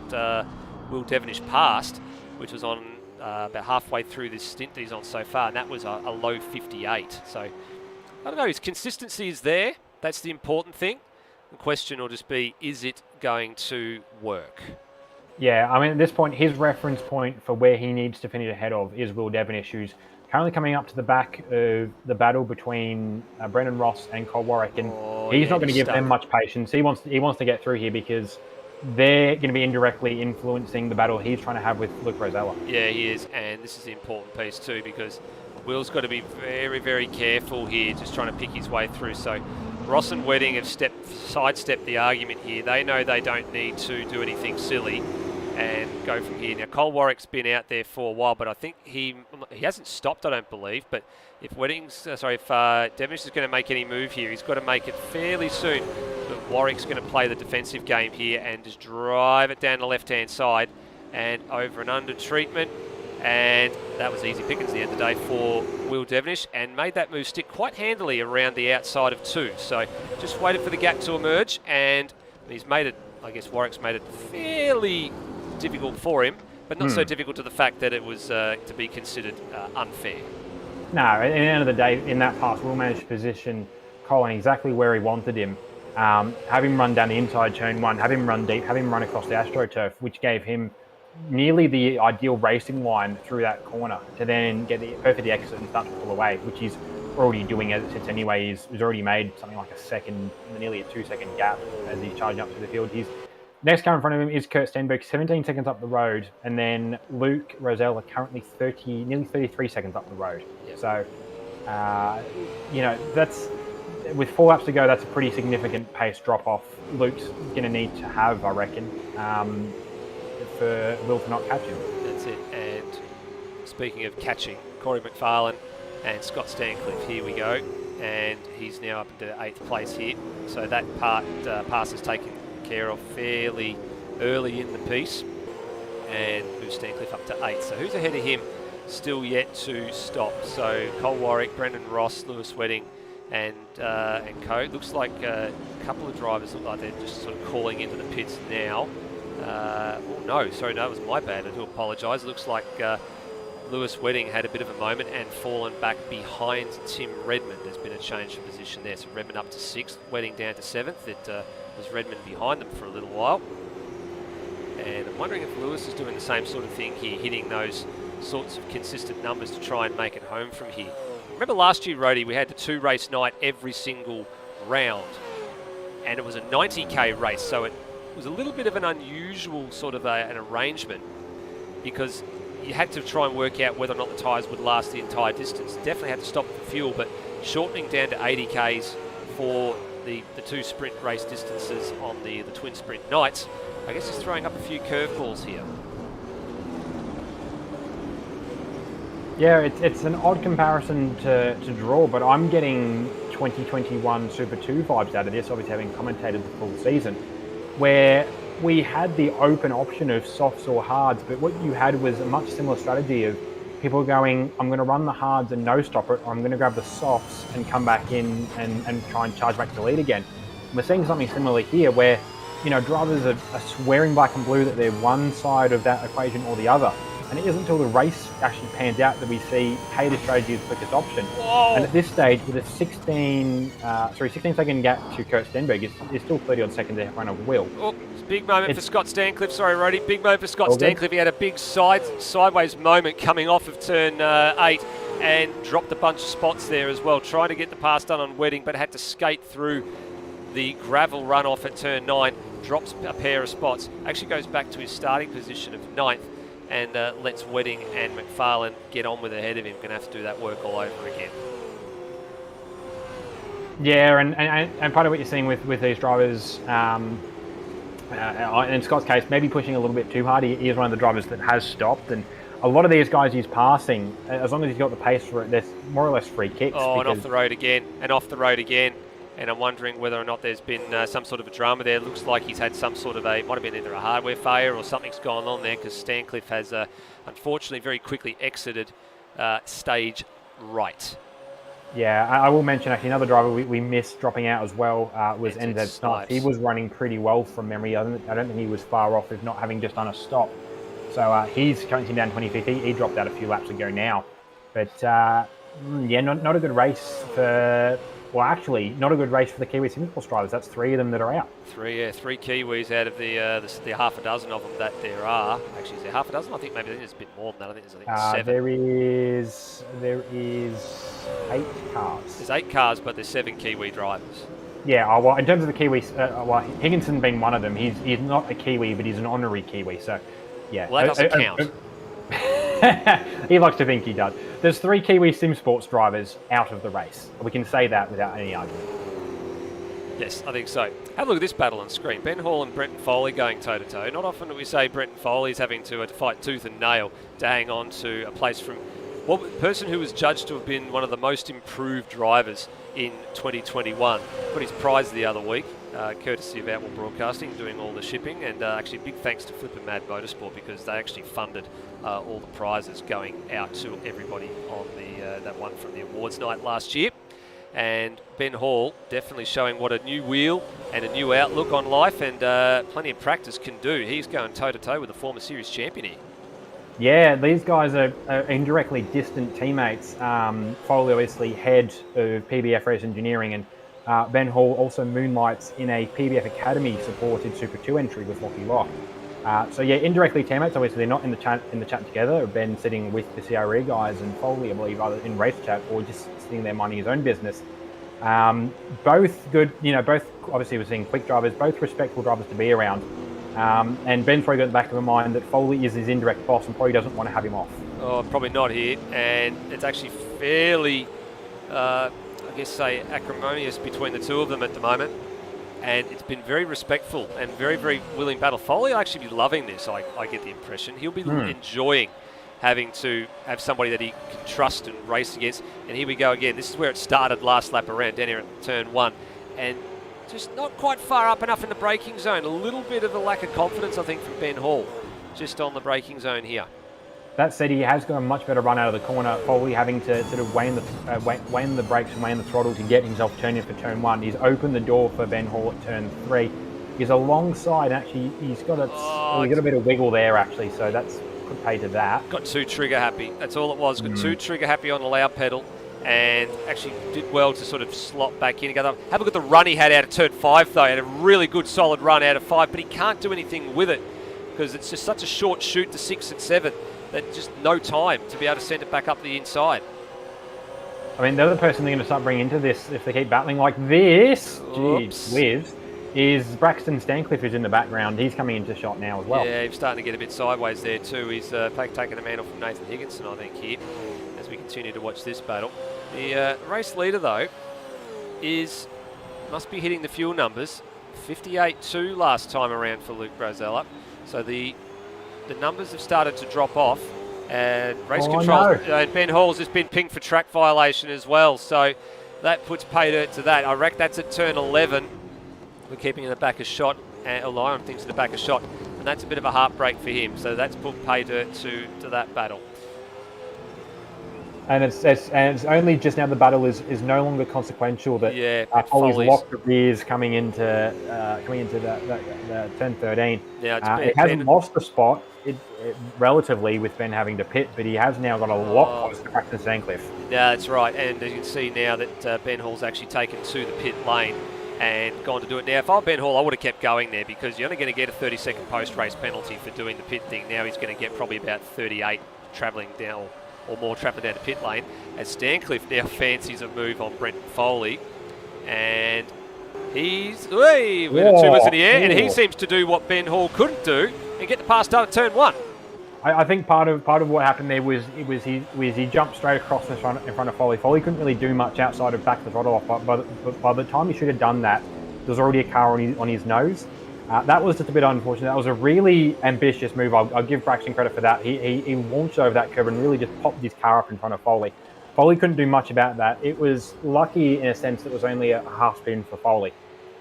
Will Devenish past, which was on about halfway through this stint that he's on so far, and that was a low 58. So, I don't know, his consistency is there. That's the important thing. The question will just be, is it going to work? Yeah, I mean, at this point, his reference point for where he needs to finish ahead of is Will Devenish, who's currently coming up to the back of the battle between Brendan Ross and Cole Warwick, and he's not going to give them much patience. He wants to get through here because they're going to be indirectly influencing the battle he's trying to have with Luke Rosella. Yeah, he is, and this is the important piece too, because Will's got to be very, very careful here, just trying to pick his way through. So Ross and Wedding have sidestepped the argument here. They know they don't need to do anything silly and go from here. Now, Cole Warwick's been out there for a while, but I think he hasn't stopped, I don't believe. But if Devenish is going to make any move here, he's got to make it fairly soon. But Warwick's going to play the defensive game here and just drive it down the left-hand side and over and under treatment. And that was easy pickings at the end of the day for Will Devenish, and made that move stick quite handily around the outside of 2. So just waited for the gap to emerge, and he's made it, I guess Warwick's made it fairly difficult for him, but not so difficult to the fact that it was to be considered unfair. No, at the end of the day, in that pass, Will managed to position Colin exactly where he wanted him. Have him run down the inside turn 1, have him run deep, have him run across the AstroTurf, which gave him nearly the ideal racing line through that corner to then get the perfect exit and start to pull away, which he's already doing as it sits anyway. He's already made something like a second, nearly a 2-second gap as he's charging up to the field. His next car in front of him is Kurt Stenberg, 17 seconds up the road, and then Luke Rosella currently nearly 33 seconds up the road. Yep. So, that's, with 4 laps to go, that's a pretty significant pace drop off. Luke's going to need to have, I reckon, for Will to not catch him. That's it. And speaking of catching, Corey McFarlane and Scott Stancliffe, here we go. And he's now up into 8th place here. So that pass is taken care of fairly early in the piece. And moves Stancliffe up to 8th. So who's ahead of him? Still yet to stop. So Cole Warwick, Brendan Ross, Lewis Wedding, and co. Looks like a couple of drivers look like they're just sort of calling into the pits now. No, it was my bad. I do apologise. It looks like Lewis Wedding had a bit of a moment and fallen back behind Tim Redmond. There's been a change of position there. So Redmond up to 6th, Wedding down to 7th. It was Redmond behind them for a little while. And I'm wondering if Lewis is doing the same sort of thing here, hitting those sorts of consistent numbers to try and make it home from here. Remember last year, Rhodey, we had the 2-race night every single round. And it was a 90k race, so it was a little bit of an unusual sort of an arrangement, because you had to try and work out whether or not the tyres would last the entire distance. Definitely had to stop for fuel, but shortening down to 80k's for the 2 sprint race distances on the twin sprint nights, I guess he's throwing up a few curveballs here. Yeah, it's an odd comparison to draw, but I'm getting 2021 Super 2 vibes out of this, obviously having commentated the full season, where we had the open option of softs or hards, but what you had was a much similar strategy of people going, I'm going to run the hards and no stop it, or I'm going to grab the softs and come back in and try and charge back to the lead again. We're seeing something similar here where, drivers are swearing black and blue that they're one side of that equation or the other. And it isn't until the race actually pans out that we see, hey, this strategy is the quickest option. Whoa. And at this stage, with a 16-second gap to Kurt Stenberg, is still 30-odd seconds in front of Will. Oh, it's a big moment for Scott Stancliffe. Sorry, Roddy. Big moment for Scott Stancliffe. He had a big sideways moment coming off of turn 8 and dropped a bunch of spots there as well, trying to get the pass done on Wedding, but had to skate through the gravel runoff at turn 9, drops a pair of spots, actually goes back to his starting position of 9th, and lets Wedding and McFarlane get on with ahead of him. Going to have to do that work all over again. Yeah, and part of what you're seeing with these drivers, in Scott's case, maybe pushing a little bit too hard. He is one of the drivers that has stopped, and a lot of these guys he's passing, as long as he's got the pace for it, there's more or less free kicks. Oh, and off the road again, and I'm wondering whether or not there's been some sort of a drama there. It looks like he's had some sort of might have been either a hardware failure or something's gone on there, because Stancliffe has unfortunately very quickly exited stage right. Yeah, I will mention actually another driver we missed dropping out as well was NZ Snipes. He was running pretty well from memory. I don't think he was far off, if not having just done a stop. So he's counting down 25th. He dropped out a few laps ago now. But yeah, not a good race for... Well, actually, not a good race for the Kiwi Simcourse drivers. That's 3 of them that are out. Three Kiwis out of the half a dozen of them that there are. Actually, is there half a dozen? I think there's a bit more than that. I think there's 7. There is 8 cars. There's 8 cars, but there's 7 Kiwi drivers. Yeah, well, in terms of the Kiwis, Higginson being one of them, he's not a Kiwi, but he's an honorary Kiwi. So, yeah. Well, that doesn't count. He likes to think he does. There's 3 Kiwi Sim Sports drivers out of the race. We can say that without any argument. Yes, I think so. Have a look at this battle on screen. Ben Hall and Brenton Foley going toe-to-toe. Not often do we say Brenton Foley's having to fight tooth and nail to hang on to a place from the person who was judged to have been one of the most improved drivers in 2021. Got his prize the other week, courtesy of Outward Broadcasting, doing all the shipping, and actually big thanks to Flip and Mad Motorsport, because they actually funded all the prizes going out to everybody on that one from the awards night last year. And Ben Hall definitely showing what a new wheel and a new outlook on life and plenty of practice can do. He's going toe-to-toe with a former series champion here. Yeah, these guys are indirectly distant teammates. Foley, obviously, head of PBF Race Engineering, and Ben Hall also moonlights in a PBF Academy-supported Super 2 entry with Lockie Lock. So yeah, indirectly teammates. Obviously, they're not in the chat together. Ben sitting with the CRE guys and Foley, I believe, either in race chat or just sitting there minding his own business. Both good, both obviously we're seeing quick drivers, both respectful drivers to be around. And Ben's probably got the back of the mind that Foley is his indirect boss and probably doesn't want to have him off. Oh, probably not here. And it's actually fairly, acrimonious between the two of them at the moment. And it's been very respectful and very, very willing battle. Foley will actually be loving this, I get the impression. He'll be enjoying having to have somebody that he can trust and race against. And here we go again. This is where it started last lap around, down here at turn 1. And just not quite far up enough in the braking zone. A little bit of a lack of confidence, I think, from Ben Hall, just on the braking zone here. That said, he has got a much better run out of the corner. Foley having to sort of wane the brakes and wane the throttle to get himself turned in for turn 1. He's opened the door for Ben Hall at turn 3. He's alongside, actually, he's got a bit of wiggle there, actually, so that's could pay to that. Got too trigger happy. That's all it was. Got too trigger happy on the loud pedal, and actually did well to sort of slot back in together. Have a look at the run he had out of turn 5, though. He had a really good solid run out of 5, but he can't do anything with it because it's just such a short shoot to 6 and 7 that just no time to be able to send it back up the inside. I mean, the other person they're going to start bringing into this, if they keep battling like this, is Braxton Stancliffe, who's in the background. He's coming into shot now as well. Yeah, he's starting to get a bit sideways there too. He's taking a mantle from Nathan Higginson, I think, here, as we continue to watch this battle. The race leader, though, must be hitting the fuel numbers. 58.2 last time around for Luke Rosella. So the numbers have started to drop off. And race control, Ben Hall's just been pinged for track violation as well. So that puts pay dirt to that. I reckon that's at turn 11. We're keeping in the back of shot, allowing things in the back of shot, and that's a bit of a heartbreak for him. So that's put pay dirt to that battle. And it's only just now the battle is no longer consequential. That Foley's locked the rears coming into the turn 13. Yeah, it hasn't lost the spot relatively with Ben having to pit, but he has now got a lot closer to Braxton Stancliffe. Yeah, that's right. And you can see now that Ben Hall's actually taken to the pit lane and gone to do it. Now, if I were Ben Hall, I would have kept going there because you're only going to get a 30-second post-race penalty for doing the pit thing. Now he's going to get probably about 38 travelling down or more travelling down the pit lane, as Stancliffe now fancies a move on Brenton Foley. And he's with a 2 was in the air, and he seems to do what Ben Hall couldn't do and get the pass done at turn 1. I think part of what happened there was he jumped straight across in front of Foley. Foley couldn't really do much outside of back the throttle off, but by the time he should have done that, there was already a car on his nose. That was just a bit unfortunate. That was a really ambitious move. I'll give Braxton credit for that. He launched over that curve and really just popped his car up in front of Foley. Foley couldn't do much about that. It was lucky in a sense that it was only a half spin for Foley.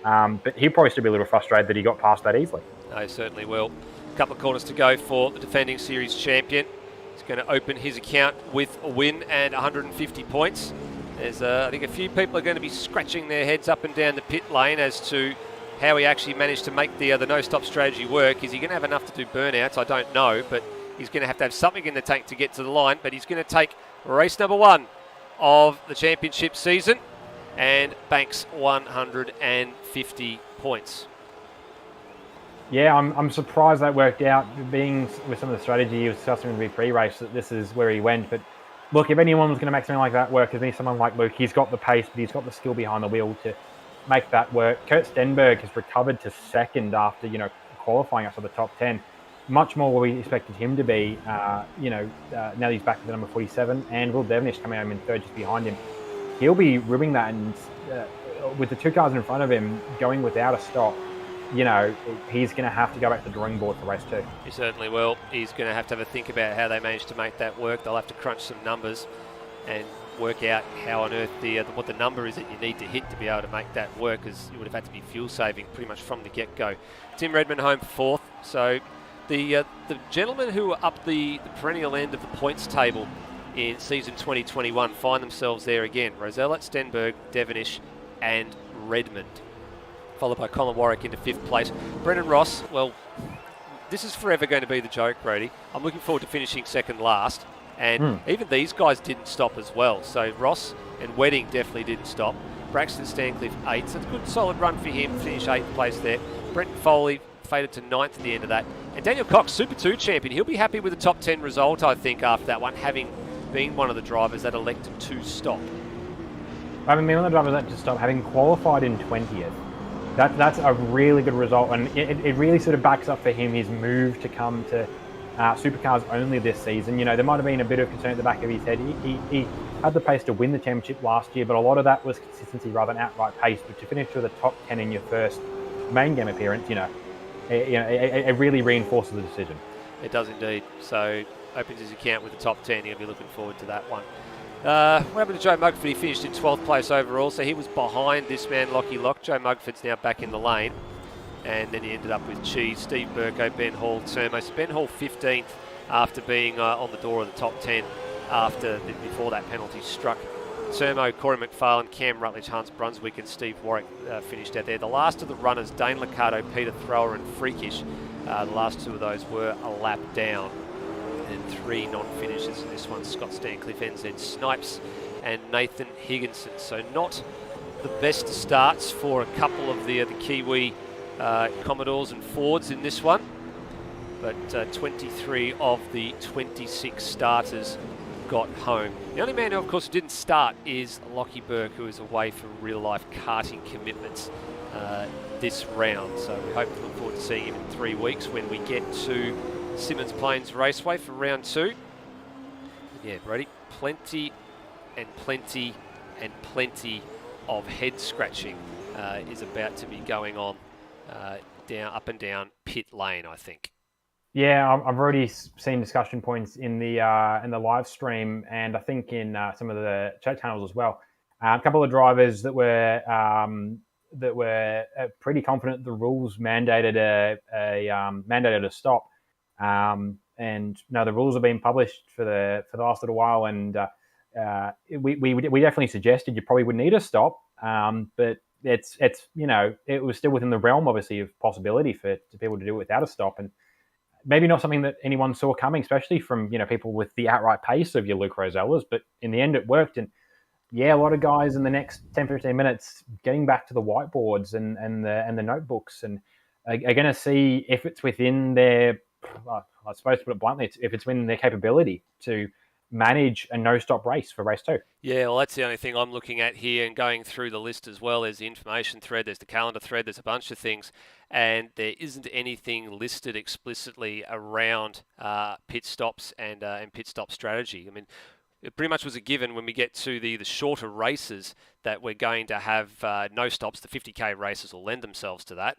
But he probably should be a little frustrated that he got past that easily. No, certainly will. A couple of corners to go for the defending series champion. He's going to open his account with a win and 150 points. There's, I think, a few people are going to be scratching their heads up and down the pit lane as to how he actually managed to make the no-stop strategy work. Is he going to have enough to do burnouts? I don't know, but he's going to have something in the tank to get to the line. But he's going to take race number 1 of the championship season and banks 150 points. Yeah, I'm surprised that worked out. Being with some of the strategy he was discussing with the pre-race, that this is where he went. But look, if anyone was going to make something like that work, it'd be someone like Luke. He's got the pace, but he's got the skill behind the wheel to make that work. Kurt Stenberg has recovered to second after qualifying up to the top 10. Much more where we expected him to be. Now he's back to the number 47, and Will Devenish coming home in third just behind him. He'll be ribbing that, and with the 2 cars in front of him going without a stop, he's going to have to go back to the drawing board for race 2. He certainly will. He's going to have a think about how they managed to make that work. They'll have to crunch some numbers and work out how on earth what the number is that you need to hit to be able to make that work, because you would have had to be fuel saving pretty much from the get-go. Tim Redmond home for 4th. So the gentlemen who are up the perennial end of the points table in season 2021 find themselves there again. Rosella, Stenberg, Devenish and Redmond, followed by Colin Warwick into 5th place. Brendan Ross, well, this is forever going to be the joke, Brady. I'm looking forward to finishing second last. And even these guys didn't stop as well. So Ross and Wedding definitely didn't stop. Braxton Stancliffe 8th. So it's a good solid run for him. Finish 8th place there. Brenton Foley faded to 9th at the end of that. And Daniel Cox, Super 2 champion. He'll be happy with the top 10 result, I think, after that one, having been one of the drivers that elected to stop. Having been one of the drivers that elected to stop, having qualified in 20th. That's a really good result, and it really sort of backs up for him his move to come to Supercars only this season. There might have been a bit of concern at the back of his head. He had the pace to win the championship last year, but a lot of that was consistency rather than outright pace. But to finish with the top 10 in your first main game appearance, it really reinforces the decision. It does indeed. So opens his account with the top 10. He'll be looking forward to that one. What happened to Joe Mugford? He finished in 12th place overall, so he was behind this man, Lockie Lock. Joe Mugford's now back in the lane. And then he ended up with Cheese, Steve Burko, Ben Hall, Termos. Ben Hall 15th after being on the door of the top 10 before that penalty struck. Sermo, Corey McFarlane, Cam Rutledge, Hans Brunswick and Steve Warwick finished out there. The last of the runners, Dane Liccardo, Peter Thrower and Freakish, the last two of those were a lap down. And three non-finishers in this one, Scott Stancliffe, NZ Snipes and Nathan Higginson. So not the best starts for a couple of the Kiwi Commodores and Fords in this one. But 23 of the 26 starters got home. The only man who, of course, didn't start is Lockie Burke, who is away for real-life karting commitments this round. So we hope to look forward to seeing him in 3 weeks when we get to Symmons Plains Raceway for round 2. Yeah, Brody, plenty and plenty and plenty of head scratching is about to be going on up and down pit lane, I think. Yeah, I've already seen discussion points in the live stream, and I think in some of the chat channels as well. A couple of drivers that were pretty confident the rules mandated a stop, and no, the rules have been published for the last little while, and we definitely suggested you probably would need a stop, but it's it was still within the realm, obviously, of possibility to be able to do it without a stop, and maybe not something that anyone saw coming, especially from people with the outright pace of your Luke Rosellas. But in the end, it worked. And yeah, a lot of guys in the next 10, 15 minutes getting back to the whiteboards and the notebooks and are going to see if it's within their, I suppose to put it bluntly, if it's within their capability to manage a no-stop race for race 2. Yeah, well, that's the only thing I'm looking at here and going through the list as well. There's the information thread, there's the calendar thread, there's a bunch of things, and there isn't anything listed explicitly around pit stops and pit stop strategy. I mean, it pretty much was a given when we get to the shorter races that we're going to have no stops. The 50k races will lend themselves to that.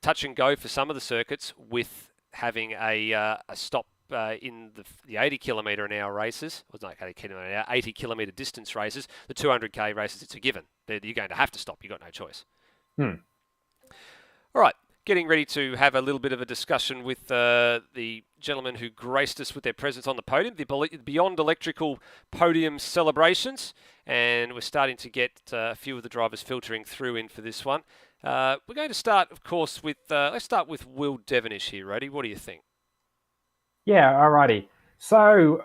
Touch and go for some of the circuits with having a stop in the 80 kilometre an hour races, or not 80 kilometre an hour, 80 kilometre distance races, the 200k races, it's a given. You're going to have to stop. You've got no choice. All right, getting ready to have a little bit of a discussion with the gentlemen who graced us with their presence on the podium, the Beyond Electrical podium celebrations, and we're starting to get a few of the drivers filtering through in for this one. We're going to start, of course, with let's start with Will Devonish here, Roddy. What do you think? Yeah, alrighty. So,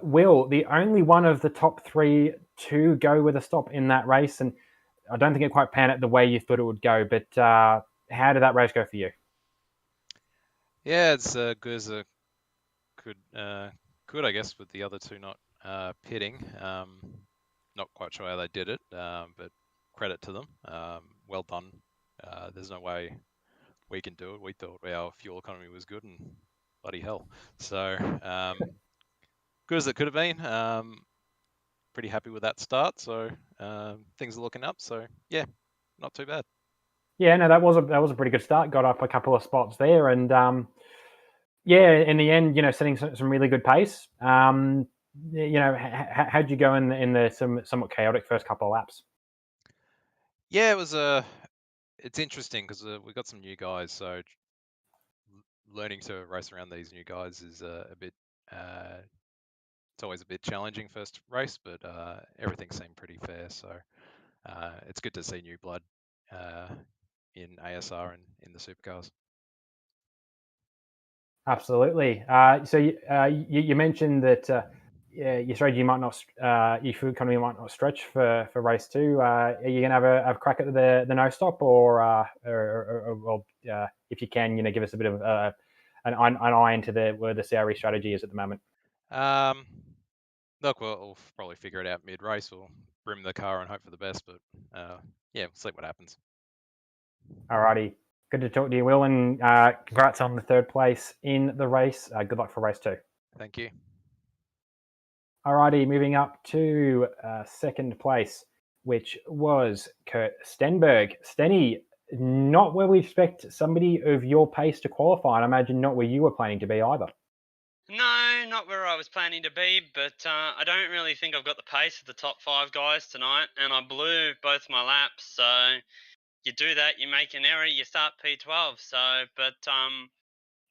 Will, the only one of the top 3 to go with a stop in that race, and I don't think it quite panned out the way you thought it would go, but how did that race go for you? Yeah, it's good as a could, I guess, with the other two not pitting. Not quite sure how they did it, but credit to them. Well done. There's no way we can do it. We thought our fuel economy was good, and bloody hell. So good as it could have been. Pretty happy with that start. So things are looking up. So yeah, not too bad. Yeah, no, that was a pretty good start. Got up a couple of spots there, and yeah, in the end, setting some really good pace. How'd you go in the somewhat chaotic first couple of laps? Yeah, it was it's interesting because we got some new guys, so learning to race around these new guys is a bit. It's always a bit challenging first race, but everything seemed pretty fair. So it's good to see new blood in ASR and in the Supercars. Absolutely. So you mentioned that your strategy might not, your fuel economy might not stretch for race 2. Are you going to have a crack at the no stop, or if you can, give us a bit of an eye into where the CRE strategy is at the moment? Look, we'll probably figure it out mid-race. We'll brim the car and hope for the best, but yeah, we'll see what happens. Alrighty. Good to talk to you, Will, and congrats on the 3rd place in the race. Good luck for race 2. Thank you. Alrighty, moving up to 2nd place, which was Kurt Stenberg. Stenny, not where we expect somebody of your pace to qualify, and I imagine not where you were planning to be either. No, not where I was planning to be, but I don't really think I've got the pace of the top 5 guys tonight, and I blew both my laps, so you do that, you make an error, you start P12. So, but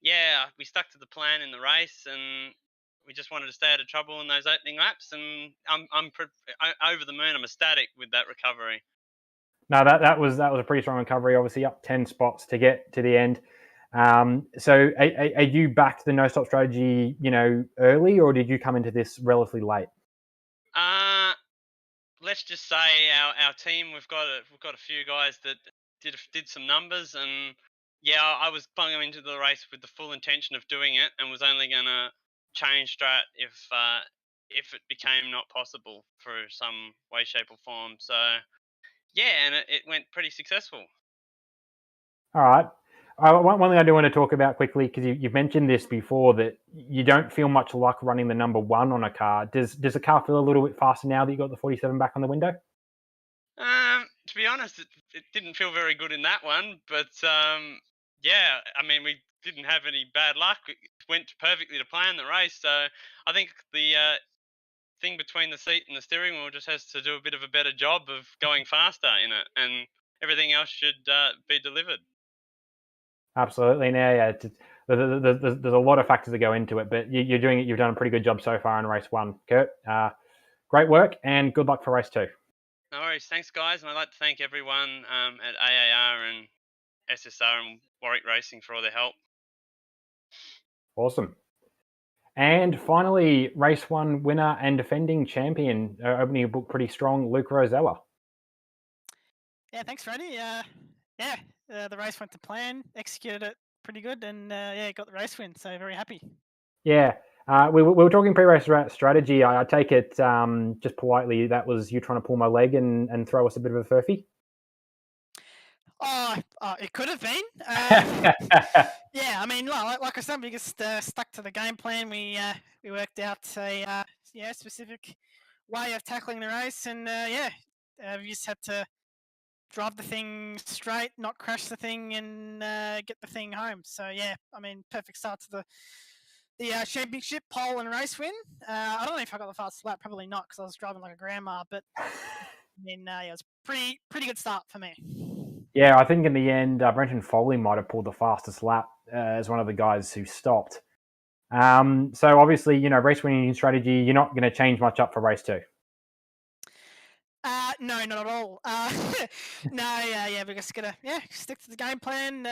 yeah, we stuck to the plan in the race, and we just wanted to stay out of trouble in those opening laps. And over the moon. I'm ecstatic with that recovery. No, that was a pretty strong recovery. Obviously, up 10 spots to get to the end. So, are you back to the no stop strategy, early, or did you come into this relatively late? Let's just say our team, we've got a few guys that did some numbers, and yeah, I was going into the race with the full intention of doing it, and was only gonna change strat if it became not possible for some way, shape, or form. So yeah, and it went pretty successful. All right. One thing I do want to talk about quickly, because you've mentioned this before, that you don't feel much luck running the number one on a car. Does the car feel a little bit faster now that you got the 47 back on the window? To be honest, it didn't feel very good in that one, but yeah, I mean, we didn't have any bad luck. It went perfectly to plan the race, so I think the thing between the seat and the steering wheel just has to do a bit of a better job of going faster in it, and everything else should be delivered. Absolutely. Now, yeah, there's a lot of factors that go into it, but you're doing it. You've done a pretty good job so far in race one, Kurt. Great work, and good luck for race two. No worries. Thanks, guys, and I'd like to thank everyone at AAR and SSR and Warwick Racing for all their help. Awesome. And finally, race one winner and defending champion, opening a book pretty strong, Luke Rosella. Yeah, thanks, Freddie. The race went to plan, executed it pretty good, and got the race win. So very happy. Yeah, we were talking pre-race strategy. I take it just politely that was you trying to pull my leg and throw us a bit of a furphy. Oh, it could have been. Yeah, I mean, like I said, we just stuck to the game plan. We worked out a specific way of tackling the race, and we just had to drive the thing straight, not crash the thing, and get the thing home. So yeah, I mean, perfect start to the championship, pole and race win. I don't know if I got the fastest lap, probably not, because I was driving like a grandma. But I mean, it was pretty good start for me. Yeah, I think in the end, Brenton Foley might have pulled the fastest lap as one of the guys who stopped. So obviously, race winning strategy, you're not going to change much up for race two. No, not at all. We're just gonna stick to the game plan.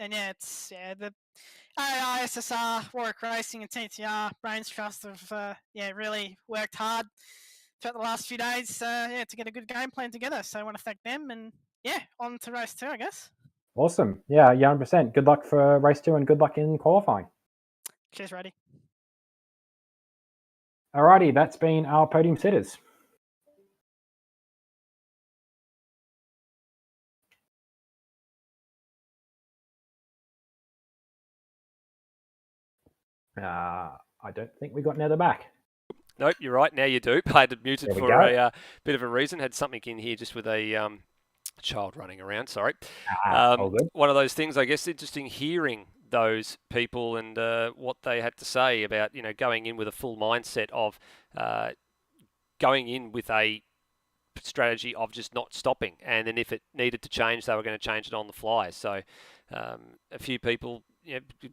It's the ASR, Warwick Racing, and TTR Brains Trust have really worked hard throughout the last few days. To get a good game plan together. So I want to thank them, and on to race two, I guess. Awesome. Yeah, 100%. Good luck for race two, and good luck in qualifying. Cheers, Roddy. Alrighty, that's been our podium sitters. I don't think we got Nether back. Nope, you're right. Now you do. I had it muted for a bit of a reason. Had something in here just with a child running around. Sorry. All good. One of those things, I guess, interesting hearing those people and what they had to say about, going in with a full mindset of going in with a strategy of just not stopping. And then if it needed to change, they were going to change it on the fly. So a few people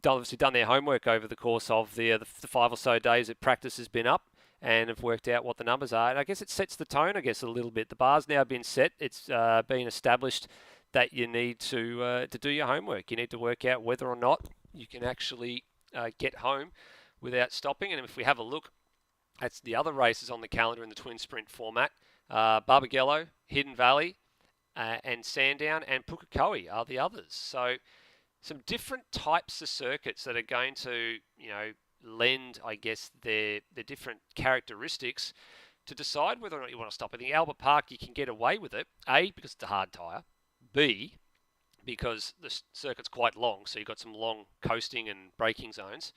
obviously done their homework over the course of the 5 or so days that practice has been up and have worked out what the numbers are. And I guess it sets the tone, a little bit. The bar's now been set. It's been established that you need to do your homework. You need to work out whether or not you can actually get home without stopping. And if we have a look, that's the other races on the calendar in the twin sprint format. Barbagallo, Hidden Valley, and Sandown and Pukekohe are the others. So some different types of circuits that are going to, lend, I guess, their different characteristics to decide whether or not you want to stop. I think Albert Park, you can get away with it. A, because it's a hard tyre. B, because the circuit's quite long, so you've got some long coasting and braking zones.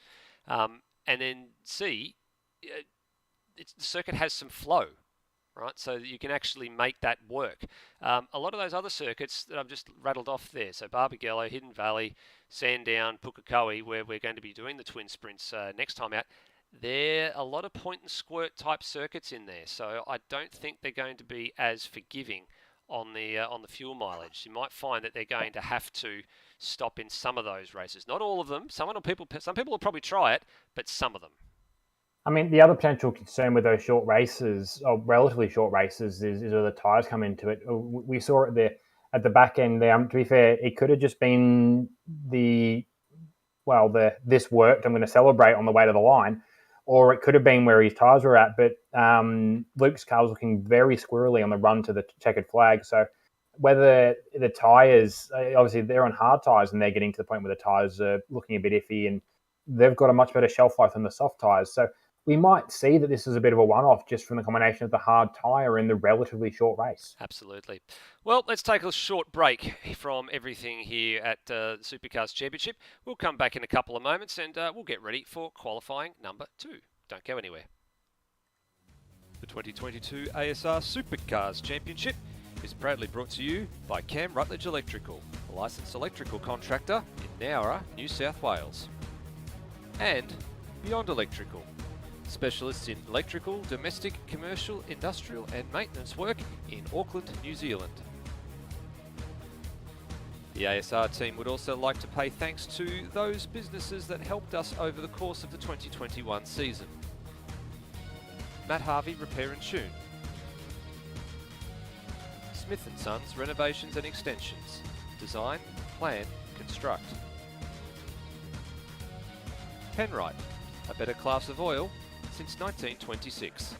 And then C, the circuit has some flow, right? So that you can actually make that work. A lot of those other circuits that I've just rattled off there, so Barbagallo, Hidden Valley, Sandown, Pukekohe, where we're going to be doing the twin sprints next time out, there are a lot of point and squirt type circuits in there. So I don't think they're going to be as forgiving on the fuel mileage. You might find that they're going to have to stop in some of those races. Not all of them. Some people will probably try it, but some of them. I mean, the other potential concern with those short races, or relatively short races, is where the tyres come into it. We saw it at the back end there. To be fair, it could have just been this worked, I'm going to celebrate on the way to the line, or it could have been where his tyres were at. But Luke's car was looking very squirrely on the run to the checkered flag. So whether the tyres, obviously they're on hard tyres and they're getting to the point where the tyres are looking a bit iffy, and they've got a much better shelf life than the soft tyres. So we might see that this is a bit of a one-off just from the combination of the hard tyre and the relatively short race. Absolutely. Well, let's take a short break from everything here at the Supercars Championship. We'll come back in a couple of moments and we'll get ready for qualifying number 2. Don't go anywhere. The 2022 ASR Supercars Championship is proudly brought to you by Cam Rutledge Electrical, a licensed electrical contractor in Nowra, New South Wales. And Beyond Electrical, specialists in electrical, domestic, commercial, industrial and maintenance work in Auckland, New Zealand. The ASR team would also like to pay thanks to those businesses that helped us over the course of the 2021 season. Matt Harvey Repair and Tune, Smith & Sons Renovations and Extensions, Design, Plan, Construct. Penrite, a better class of oil since 1926.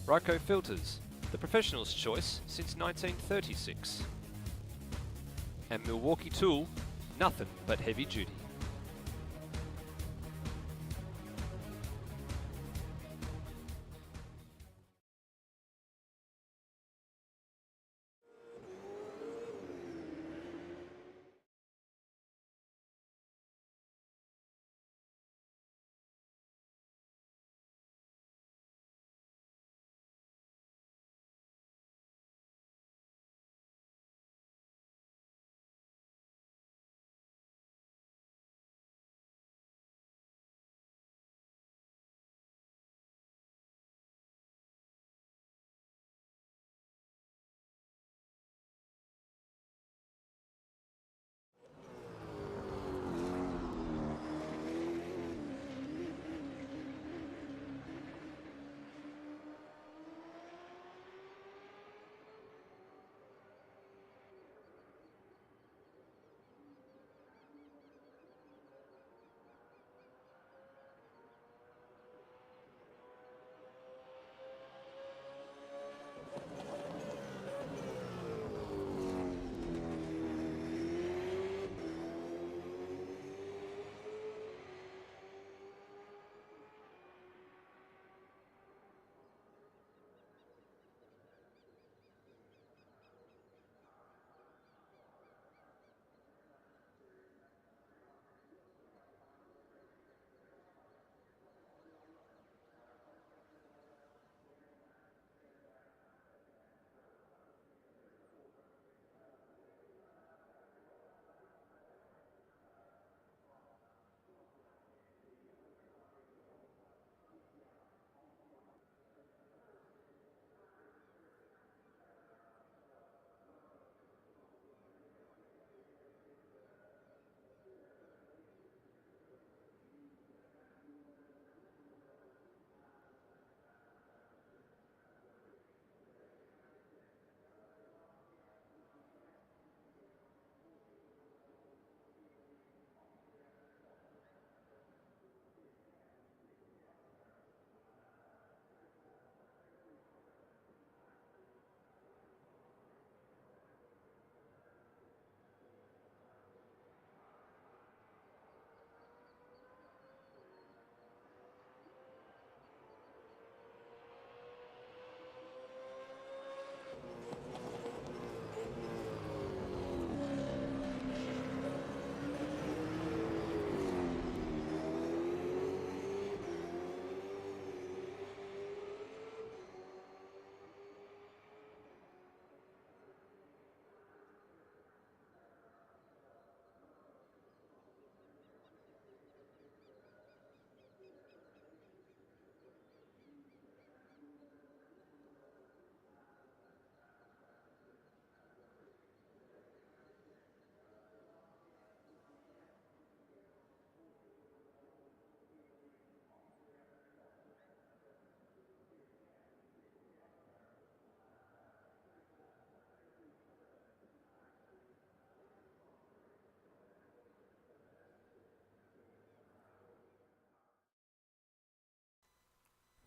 Ryco Filters, the professional's choice since 1936. And Milwaukee Tool, nothing but heavy duty.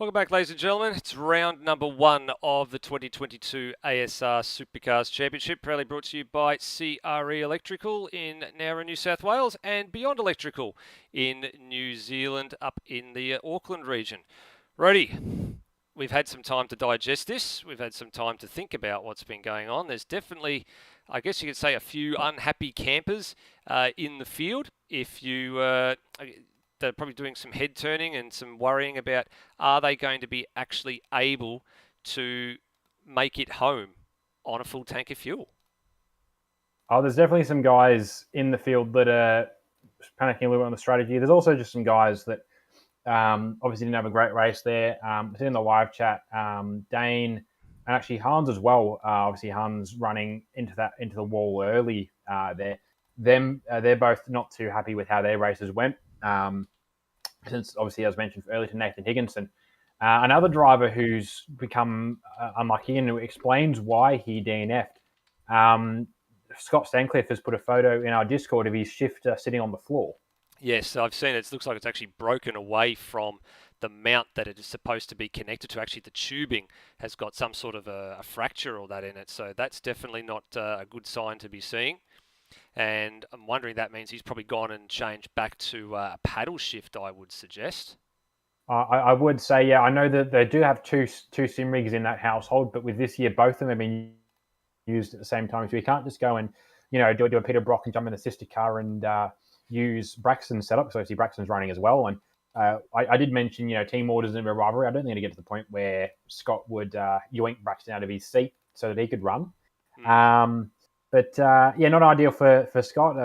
Welcome back, ladies and gentlemen. It's round number 1 of the 2022 ASR Supercars Championship, proudly brought to you by CRE Electrical in Nowra, New South Wales, and Beyond Electrical in New Zealand, up in the Auckland region. Righty, we've had some time to digest this. We've had some time to think about what's been going on. There's definitely, I guess you could say, a few unhappy campers in the field. If you... they're probably doing some head turning and some worrying about, are they going to be actually able to make it home on a full tank of fuel? Oh, there's definitely some guys in the field that are panicking a little bit on the strategy. There's also just some guys that obviously didn't have a great race there. In the live chat, Dane and actually Hans as well. Obviously Hans running into the wall early there. They're both not too happy with how their races went. Since obviously, as mentioned earlier, to Nathan Higginson, another driver who's become unlucky and who explains why he DNF'd. Scott Stancliffe has put a photo in our Discord of his shifter sitting on the floor. Yes, I've seen it. It looks like it's actually broken away from the mount that it is supposed to be connected to. Actually, the tubing has got some sort of a fracture or that in it. So that's definitely not a good sign to be seeing. And I'm wondering, that means he's probably gone and changed back to a paddle shift, I would suggest. I would say, yeah, I know that they do have two sim rigs in that household, but with this year, both of them have been used at the same time. So you can't just go and, do a Peter Brock and jump in a sister car and use Braxton's setup. So obviously Braxton's running as well. And I did mention, team orders and a rivalry. I don't think it'll get to the point where Scott would yoink Braxton out of his seat so that he could run. But not ideal for Scott.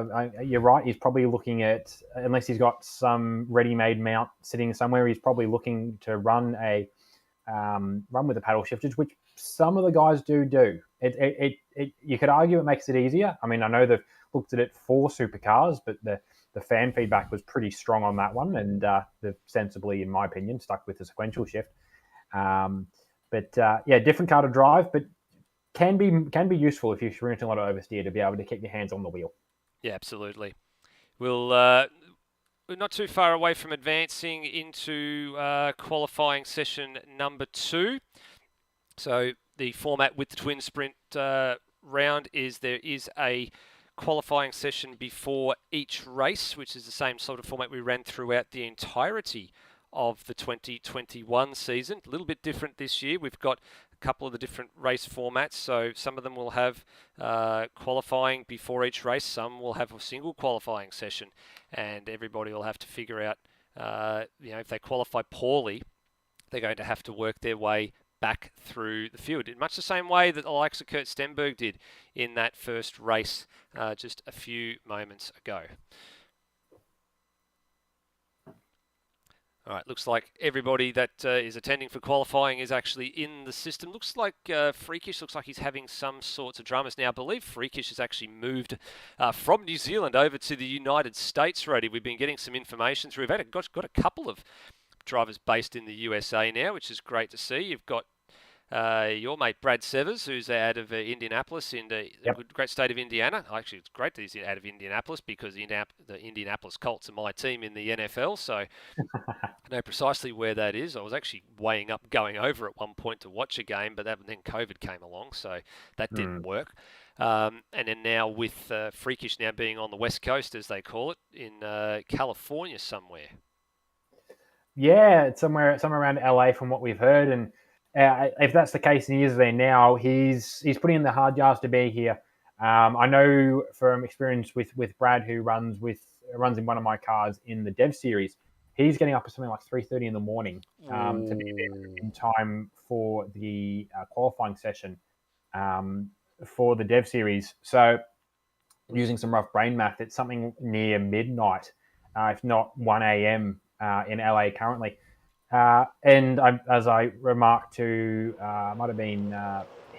You're right. He's probably looking at, unless he's got some ready-made mount sitting somewhere, he's probably looking to run with the paddle shifters, which some of the guys do. You could argue it makes it easier. I mean, I know they've looked at it for supercars, but the fan feedback was pretty strong on that one, and they've sensibly, in my opinion, stuck with the sequential shift. Different car to drive, but can be useful if you're experiencing a lot of oversteer to be able to keep your hands on the wheel. Yeah, absolutely. We're not too far away from advancing into qualifying session number 2. So the format with the twin sprint round is there is a qualifying session before each race, which is the same sort of format we ran throughout the entirety of the 2021 season. A little bit different this year. We've got a couple of the different race formats, so some of them will have qualifying before each race, some will have a single qualifying session, and everybody will have to figure out, if they qualify poorly, they're going to have to work their way back through the field in much the same way that the likes of Kurt Stenberg did in that first race just a few moments ago. All right, looks like everybody that is attending for qualifying is actually in the system. Looks like Freakish looks like he's having some sorts of dramas. Now, I believe Freakish has actually moved from New Zealand over to the United States already. We've been getting some information through. We've got a couple of drivers based in the USA now, which is great to see. You've got your mate Brad Severs, who's out of Indianapolis in the great state of Indiana. Actually, it's great that he's out of Indianapolis because the Indianapolis Colts are my team in the NFL, so I know precisely where that is. I was actually weighing up going over at one point to watch a game, but then COVID came along, so that didn't work. And then now with Freakish now being on the West Coast, as they call it, in California somewhere. Yeah, it's somewhere around LA from what we've heard, and if that's the case and he is there now, he's putting in the hard yards to be here. I know from experience with Brad, who runs in one of my cars in the Dev Series, he's getting up at something like 3:30 in the morning to be there in time for the qualifying session for the Dev Series. So using some rough brain math, it's something near midnight, if not 1 a.m. In LA currently. And as I remarked to, might have been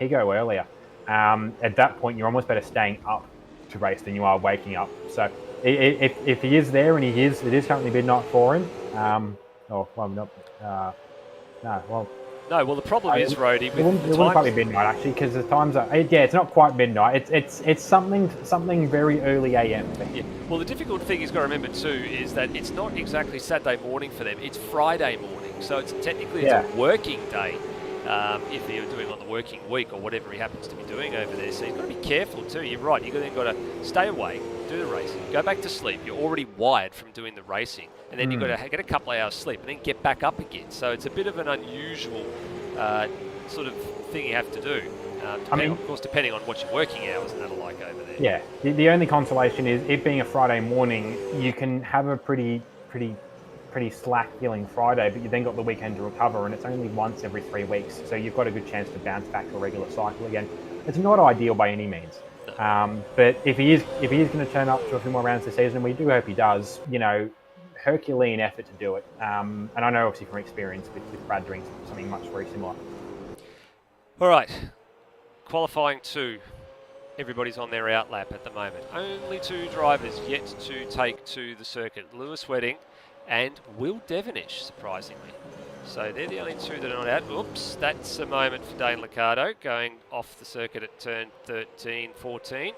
Higo earlier, at that point, you're almost better staying up to race than you are waking up. So if he is there and it is currently midnight for him. No, well, the problem is, Rody, it wouldn't quite be midnight actually, because the times are it's not quite midnight. It's something very early AM. Yeah. Well, the difficult thing you've got to remember too is that it's not exactly Saturday morning for them. It's Friday morning. So it's technically it's a working day if you're doing on the working week or whatever he happens to be doing over there. So you've got to be careful too. You're right. You've then got to stay awake, do the racing, go back to sleep. You're already wired from doing the racing, and then you've got to get a couple of hours sleep and then get back up again. So it's a bit of an unusual sort of thing you have to do. Of course, depending on what your working hours and that are like over there. Yeah. The only consolation is it being a Friday morning, you can have a pretty slack feeling Friday, but you then got the weekend to recover, and it's only once every 3 weeks, so you've got a good chance to bounce back to a regular cycle again. It's not ideal by any means, but if he is going to turn up to a few more rounds this season, we do hope he does. Herculean effort to do it, and I know obviously from experience with Brad doing something much very similar. All right, qualifying 2. Everybody's on their out lap at the moment. Only 2 drivers yet to take to the circuit. Lewis Wedding and Will Devonish, surprisingly. So they're the only 2 that are not out. Oops, that's a moment for Dane Liccardo going off the circuit at turn 13, 14.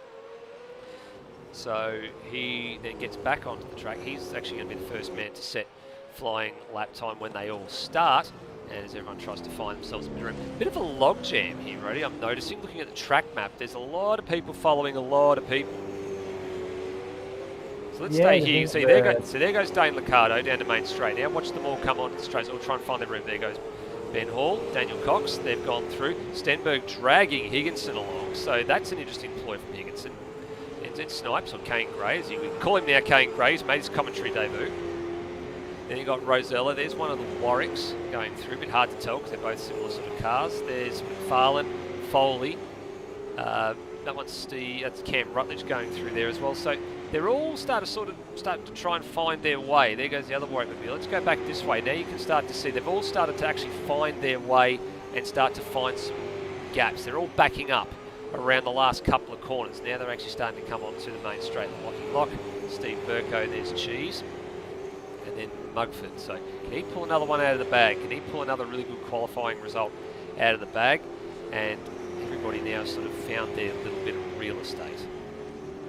So he then gets back onto the track. He's actually going to be the first man to set flying lap time when they all start. And as everyone tries to find themselves a bit of room. Bit of a log jam here, Roddy. I'm noticing, looking at the track map, there's a lot of people following a lot of people. So let's stay here. See, there goes Dane Liccardo down to Main Straight. Now watch them all come onto the straight. So we'll try and find their room. There goes Ben Hall, Daniel Cox. They've gone through. Stenberg dragging Higginson along. So that's an interesting ploy from Higginson. It's Snipes or Kane Gray, as you would call him now. Kane Gray. He's made his commentary debut. Then you've got Rosella. There's one of the Warwicks going through. A bit hard to tell because they're both similar sort of cars. There's McFarlane, Foley. That one's Steve. That's Cam Rutledge going through there as well. So they're all start to try and find their way. There goes the other Warwick McNeil. Let's go back this way. Now you can start to see they've all started to actually find their way and start to find some gaps. They're all backing up around the last couple of corners. Now they're actually starting to come onto the main straight. Lock. Steve Burko, there's Cheese. And then Mugford. So can he pull another one out of the bag? Can he pull another really good qualifying result out of the bag? And everybody now sort of found their little bit of real estate.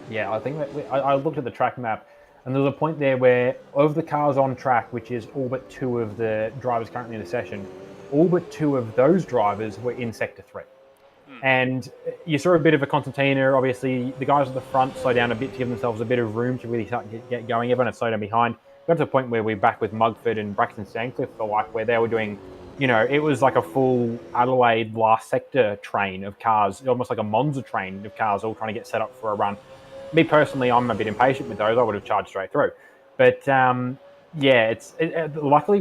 Yeah, I think that I looked at the track map, and there's a point there where of the cars on track, which is all but 2 of the drivers currently in the session, all but 2 of those drivers were in Sector 3. And you saw a bit of a concertina. Obviously, the guys at the front slowed down a bit to give themselves a bit of room to really start get going. Everyone had slowed down behind. Got to a point where we're back with Mugford and Braxton Sandcliffe for like where they were doing, it was like a full Adelaide last sector train of cars, almost like a Monza train of cars all trying to get set up for a run. Me personally, I'm a bit impatient with those. I would have charged straight through. But luckily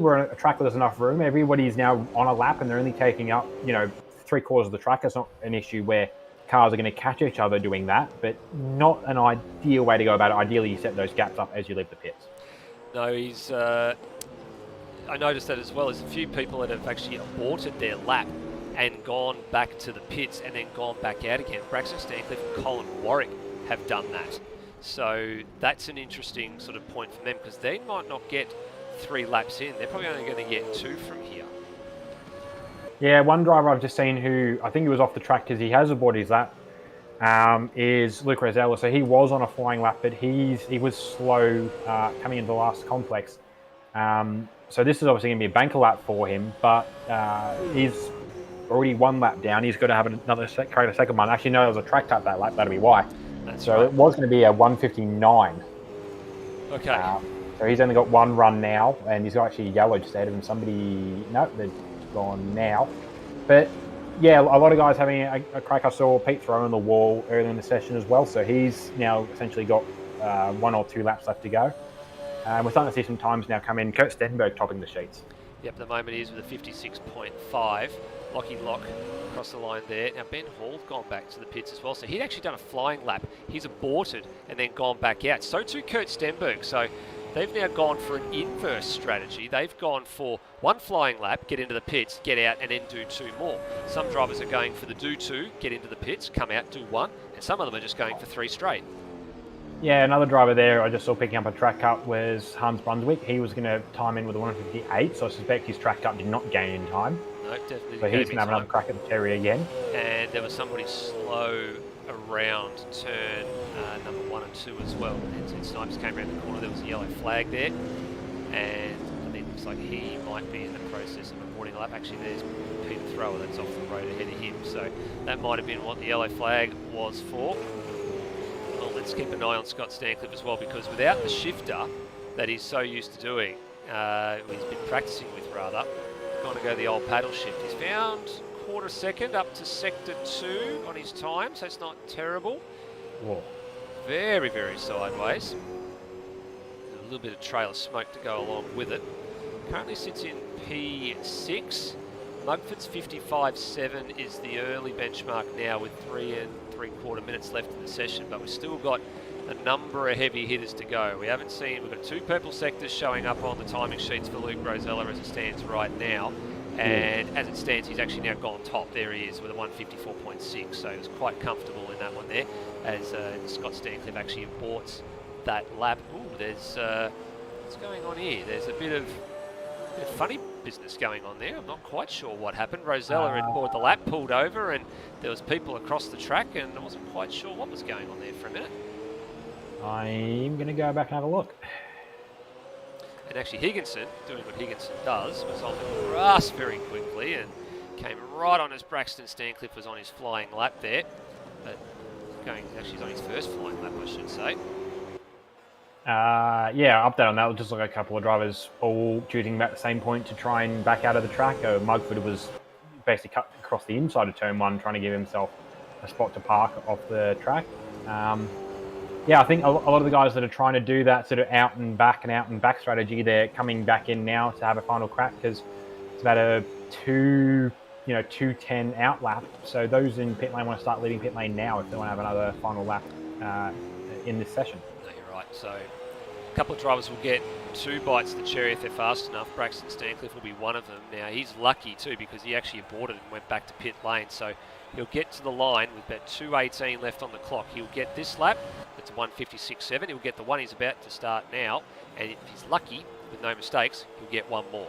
we're on a track where there's enough room. Everybody's now on a lap and they're only taking up, 3/4 of the track. It's not an issue where cars are going to catch each other doing that, but not an ideal way to go about it. Ideally, you set those gaps up as you leave the pits. No, he's. I noticed that as well. There's a few people that have actually aborted their lap and gone back to the pits and then gone back out again. Braxton Stancliffe and Colin Warwick have done that. So that's an interesting sort of point for them because they might not get 3 laps in. They're probably only going to get 2 from here. Yeah, one driver I've just seen who I think he was off the track because he has aborted his lap is Luke Rosella. So he was on a flying lap, but he was slow coming into the last complex. So this is obviously going to be a banker lap for him, but he's already 1 lap down. He's got to have another create a second one. Actually, no, there was a track tap that lap. That'll be why. That's so right. It was going to be a 1:59. Okay. So he's only got 1 run now, and he's got actually yellow just ahead of him. No, they're gone now. But yeah, a lot of guys having a crack. I saw Pete throwing the wall earlier in the session as well. So he's now essentially got 1 or 2 laps left to go. We're starting to see some times now come in. Kurt Stenberg topping the sheets. Yep, at the moment he is with a 56.5. Lockie Lock across the line there. Now Ben Hall's gone back to the pits as well. So he'd actually done a flying lap. He's aborted and then gone back out. So too Kurt Stenberg. So they've now gone for an inverse strategy. They've gone for 1 flying lap, get into the pits, get out, and then do 2 more. Some drivers are going for the do 2, get into the pits, come out, do 1, and some of them are just going for 3 straight. Yeah, another driver there I just saw picking up a track cut was Hans Brunswick. He was going to time in with a 158, so I suspect his track cut did not gain in time. No, definitely. So he's going to have another crack at the Terry again. And there was somebody slow around turn number 1 and 2 as well. And Snipes came around the corner. There was a yellow flag there. And I think looks like he might be in the process of aborting a lap. Actually, there's Peter Thrower that's off the road ahead of him, so that might have been what the yellow flag was for. Well, let's keep an eye on Scott Stancliffe as well, because without the shifter that he's so used to doing, he's been practicing with rather, going to go the old paddle shift. He's found quarter second up to sector 2 on his time, so it's not terrible. Whoa. Very, very sideways. A little bit of trail of smoke to go along with it. Currently sits in P6. Mugford's 55.7 is the early benchmark now with 3 3/4 minutes left in the session, but we've still got a number of heavy hitters to go. We've got 2 purple sectors showing up on the timing sheets for Luke Rosella as it stands right now. And as it stands, he's actually now gone top. There he is with a 154.6, so he was quite comfortable in that one there, as Scott Stancliffe actually aborts that lap. Ooh, there's what's going on here? There's a bit of funny business going on there. I'm not quite sure what happened. Rosella had bored the lap, pulled over, and there was people across the track, and I wasn't quite sure what was going on there for a minute. I'm going to go back and have a look. And actually Higginson, doing what Higginson does, was on the grass very quickly and came right on as Braxton Stancliffe was on his flying lap there. But actually he's on his first flying lap, I should say. Yeah, update on that. It just like a couple of drivers all shooting about the same point to try and back out of the track. Mugford was basically cut across the inside of turn 1, trying to give himself a spot to park off the track. Yeah, I think a lot of the guys that are trying to do that sort of out and back strategy, they're coming back in now to have a final crack, because it's about a 2:10 out lap. So those in pit lane want to start leaving pit lane now if they want to have another final lap in this session. No, you're right. So a couple of drivers will get 2 bites of the cherry if they're fast enough. Braxton Stancliffe will be one of them. Now he's lucky too, because he actually aborted and went back to pit lane. So he'll get to the line with about 2:18 left on the clock. He'll get this lap. It's a 156.7. He'll get the one he's about to start now. And if he's lucky, with no mistakes, he'll get one more.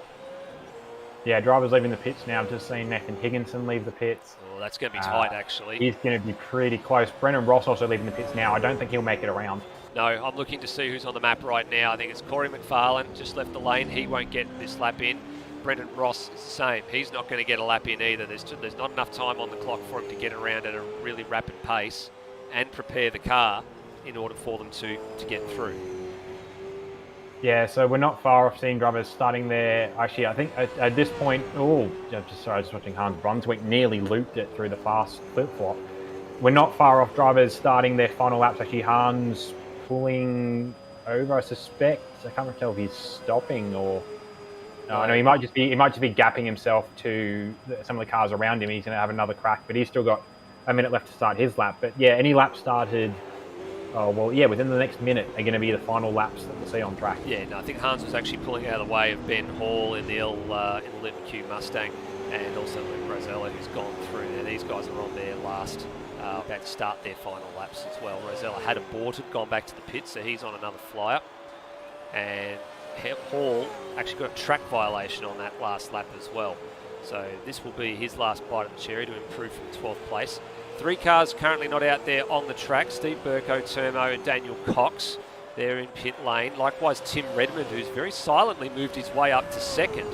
Yeah, drivers leaving the pits now. I've just seen Nathan Higginson leave the pits. Oh, that's going to be tight, actually. He's going to be pretty close. Brendan Ross also leaving the pits now. I don't think he'll make it around. No, I'm looking to see who's on the map right now. I think it's Corey McFarlane, just left the lane. He won't get this lap in. Brendan Ross is the same. He's not going to get a lap in either. There's not enough time on the clock for him to get around at a really rapid pace and prepare the car in order for them to get through. Yeah, so we're not far off seeing drivers starting there. Actually, I think at this point, I was just watching Hans Brunswick nearly looped it through the fast flip-flop. We're not far off drivers starting their final laps. Actually, Hans pulling over, I suspect. I can't tell if he's stopping or... No, he might just be gapping himself to some of the cars around him. He's going to have another crack, but he's still got a minute left to start his lap. But yeah, any lap started... within the next minute are going to be the final laps that we'll see on track. Yeah, no, I think Hans was actually pulling out of the way of Ben Hall in the Linton Q Mustang, and also Luke Rosella, who's gone through there. These guys are on their last, about to start their final laps as well. Rosella had aborted, gone back to the pit, so he's on another flyer. And Hall actually got a track violation on that last lap as well. So this will be his last bite of the cherry to improve from 12th place. 3 cars currently not out there on the track. Steve Burko, Termo and Daniel Cox. They're in pit lane. Likewise, Tim Redmond, who's very silently moved his way up to second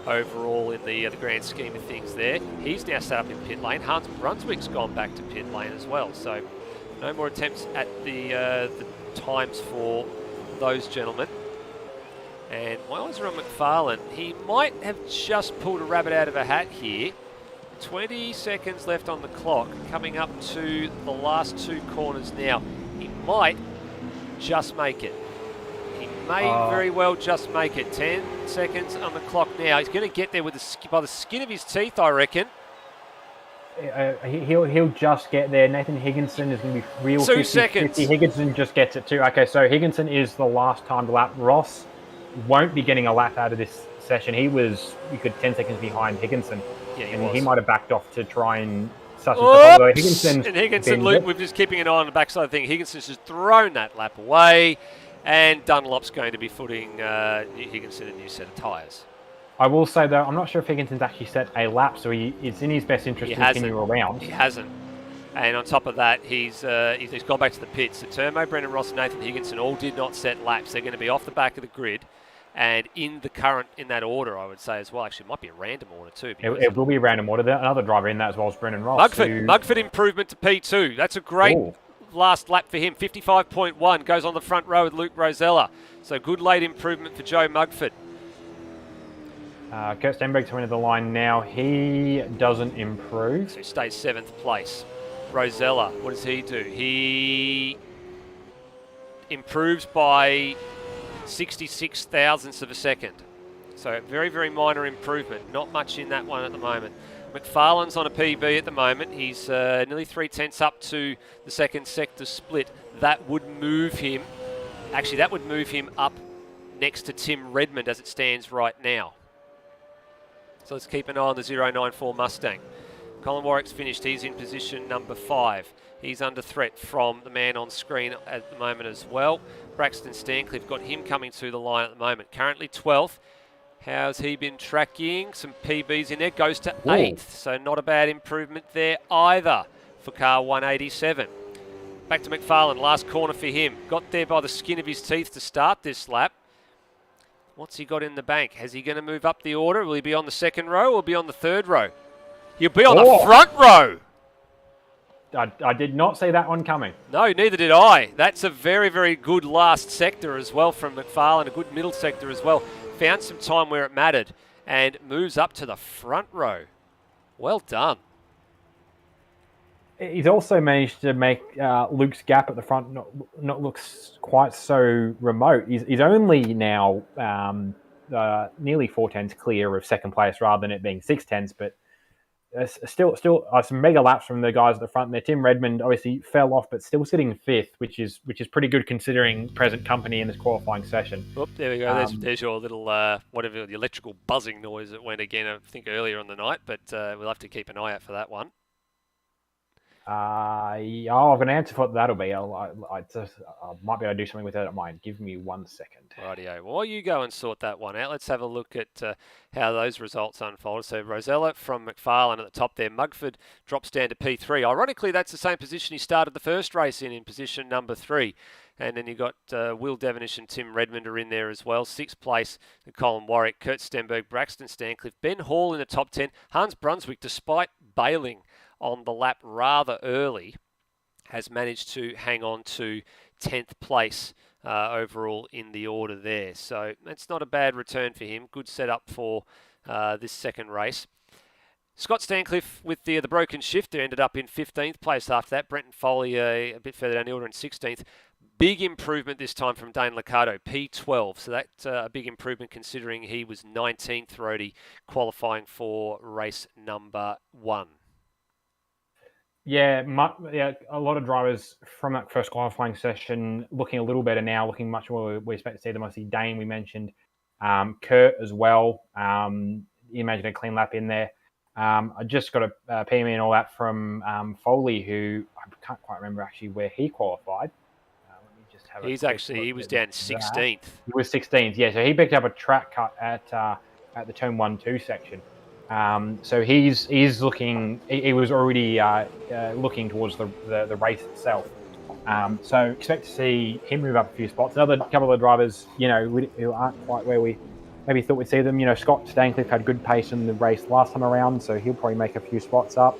overall in the grand scheme of things there. He's now set up in pit lane. Hans Brunswick's gone back to pit lane as well. So no more attempts at the times for those gentlemen. And my eyes are on McFarlane. He might have just pulled a rabbit out of a hat here. 20 seconds left on the clock, coming up to the last 2 corners now. He might just make it. He may very well just make it. 10 seconds on the clock now. He's going to get there by the skin of his teeth, I reckon. He'll just get there. Nathan Higginson is going to be real 2 seconds. 50. Higginson just gets it too. Okay, so Higginson is the last time to lap. Ross won't be getting a lap out of this session. You could 10 seconds behind Higginson. Yeah, he might have backed off to try and suss Higginson, Luke, we're just keeping an eye on the backside of the thing. Higginson's just thrown that lap away, and Dunlop's going to be footing Higginson a new set of tyres. I will say, though, I'm not sure if Higginson's actually set a lap, so it's in his best interest to continue around. He hasn't. And on top of that, he's gone back to the pits. So Termo, Brendan Ross and Nathan Higginson all did not set laps. They're going to be off the back of the grid. And in that order, I would say as well. Actually, it might be a random order too. It will be a random order. Another driver in that as well is Brendan Ross. Mugford improvement to P2. That's a great last lap for him. 55.1 goes on the front row with Luke Rosella. So good late improvement for Joe Mugford. Kurt Stenberg's coming to the line now. He doesn't improve. So he stays 7th place. Rosella, what does he do? He improves by 66 thousandths of a second. So very, very minor improvement. Not much in that one at the moment. McFarlane's on a PB at the moment. He's nearly 3/10 up to the second sector split. That would move him. Actually, that would move him up next to Tim Redmond as it stands right now. So let's keep an eye on the 094 Mustang. Colin Warwick's finished. He's in position number 5. He's under threat from the man on screen at the moment as well. Braxton Stancliffe, got him coming to the line at the moment. Currently 12th. How's he been tracking? Some PBs in there. Goes to 8th. So not a bad improvement there either for car 187. Back to McFarlane. Last corner for him. Got there by the skin of his teeth to start this lap. What's he got in the bank? Is he going to move up the order? Will he be on the second row or be on the third row? He'll be on the front row. I did not see that one coming. No, neither did I. That's a very, very good last sector as well from McFarlane, a good middle sector as well. Found some time where it mattered and moves up to the front row. Well done. He's also managed to make Luke's gap at the front not look quite so remote. He's only now nearly 4/10 clear of second place rather than it being 6/10, but still some mega laps from the guys at the front there. Tim Redmond obviously fell off, but still sitting 5th, which is pretty good considering present company in this qualifying session. Oop, there we go. There's your little whatever the electrical buzzing noise that went again. I think earlier on the night, but we'll have to keep an eye out for that one. I've got an answer for what that'll be. I might be able to do something with that at mine. Give me 1 second. Rightio. While you go and sort that one out, let's have a look at how those results unfolded. So Rosella from McFarlane at the top there. Mugford drops down to P3. Ironically, that's the same position he started the first race in position number 3. And then you got Will Devonish and Tim Redmond are in there as well. 6th place, Colin Warwick, Kurt Stenberg, Braxton Stancliffe, Ben Hall in the top 10. Hans Brunswick, despite bailing on the lap rather early, has managed to hang on to 10th place overall in the order there. So that's not a bad return for him. Good setup for this second race. Scott Stancliffe with the broken shifter ended up in 15th place after that. Brenton Foley a bit further down the order in 16th. Big improvement this time from Dane Liccardo, P12. So that's a big improvement considering he was 19th roadie qualifying for race number 1. Yeah, a lot of drivers from that first qualifying session looking a little better now, looking much more we expect to see them. Obviously, Dane, we mentioned, Kurt as well. You imagine a clean lap in there. I just got a PM and all that from Foley, who I can't quite remember actually where he qualified. Let me just have he was down 16th. He was 16th, yeah. So he picked up a track cut at the turn 1-2 section. So he's looking. He was already looking towards the race itself. So expect to see him move up a few spots. Another couple of drivers, who aren't quite where we maybe thought we'd see them. Scott Stancliffe had good pace in the race last time around, so he'll probably make a few spots up.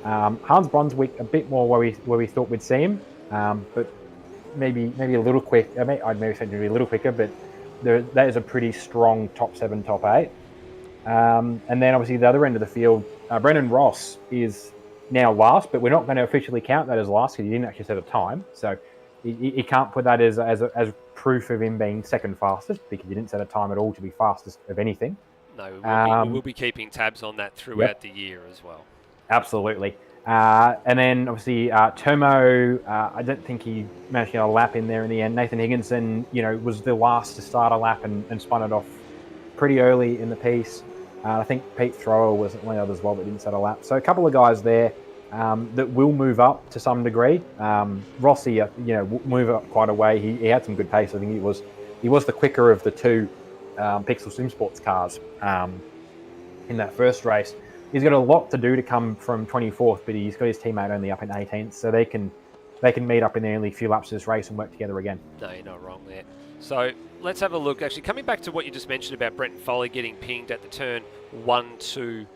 Hans Brunswick a bit more where we thought we'd see him, but maybe a little quick. I'd maybe say to be a little quicker, but that is a pretty strong top 7, top 8. And then obviously the other end of the field, Brendan Ross is now last, but we're not going to officially count that as last because he didn't actually set a time. So you can't put that as proof of him being second fastest because he didn't set a time at all to be fastest of anything. No, we will be keeping tabs on that throughout the year as well. Absolutely. And then obviously Termo, I don't think he managed to get a lap in there in the end. Nathan Higginson, was the last to start a lap and spun it off pretty early in the piece. I think Pete Thrower was one of the others as well, but didn't set a lap. So a couple of guys there that will move up to some degree. Rossi, will move up quite a way. He had some good pace. I think he was the quicker of the 2 Pixel Sim Sports cars in that first race. He's got a lot to do to come from 24th, but he's got his teammate only up in 18th, so they can they can meet up in the early few laps of this race and work together again. No, you're not wrong there. So let's have a look. Actually, coming back to what you just mentioned about Brenton Foley getting pinged at the turn 1-2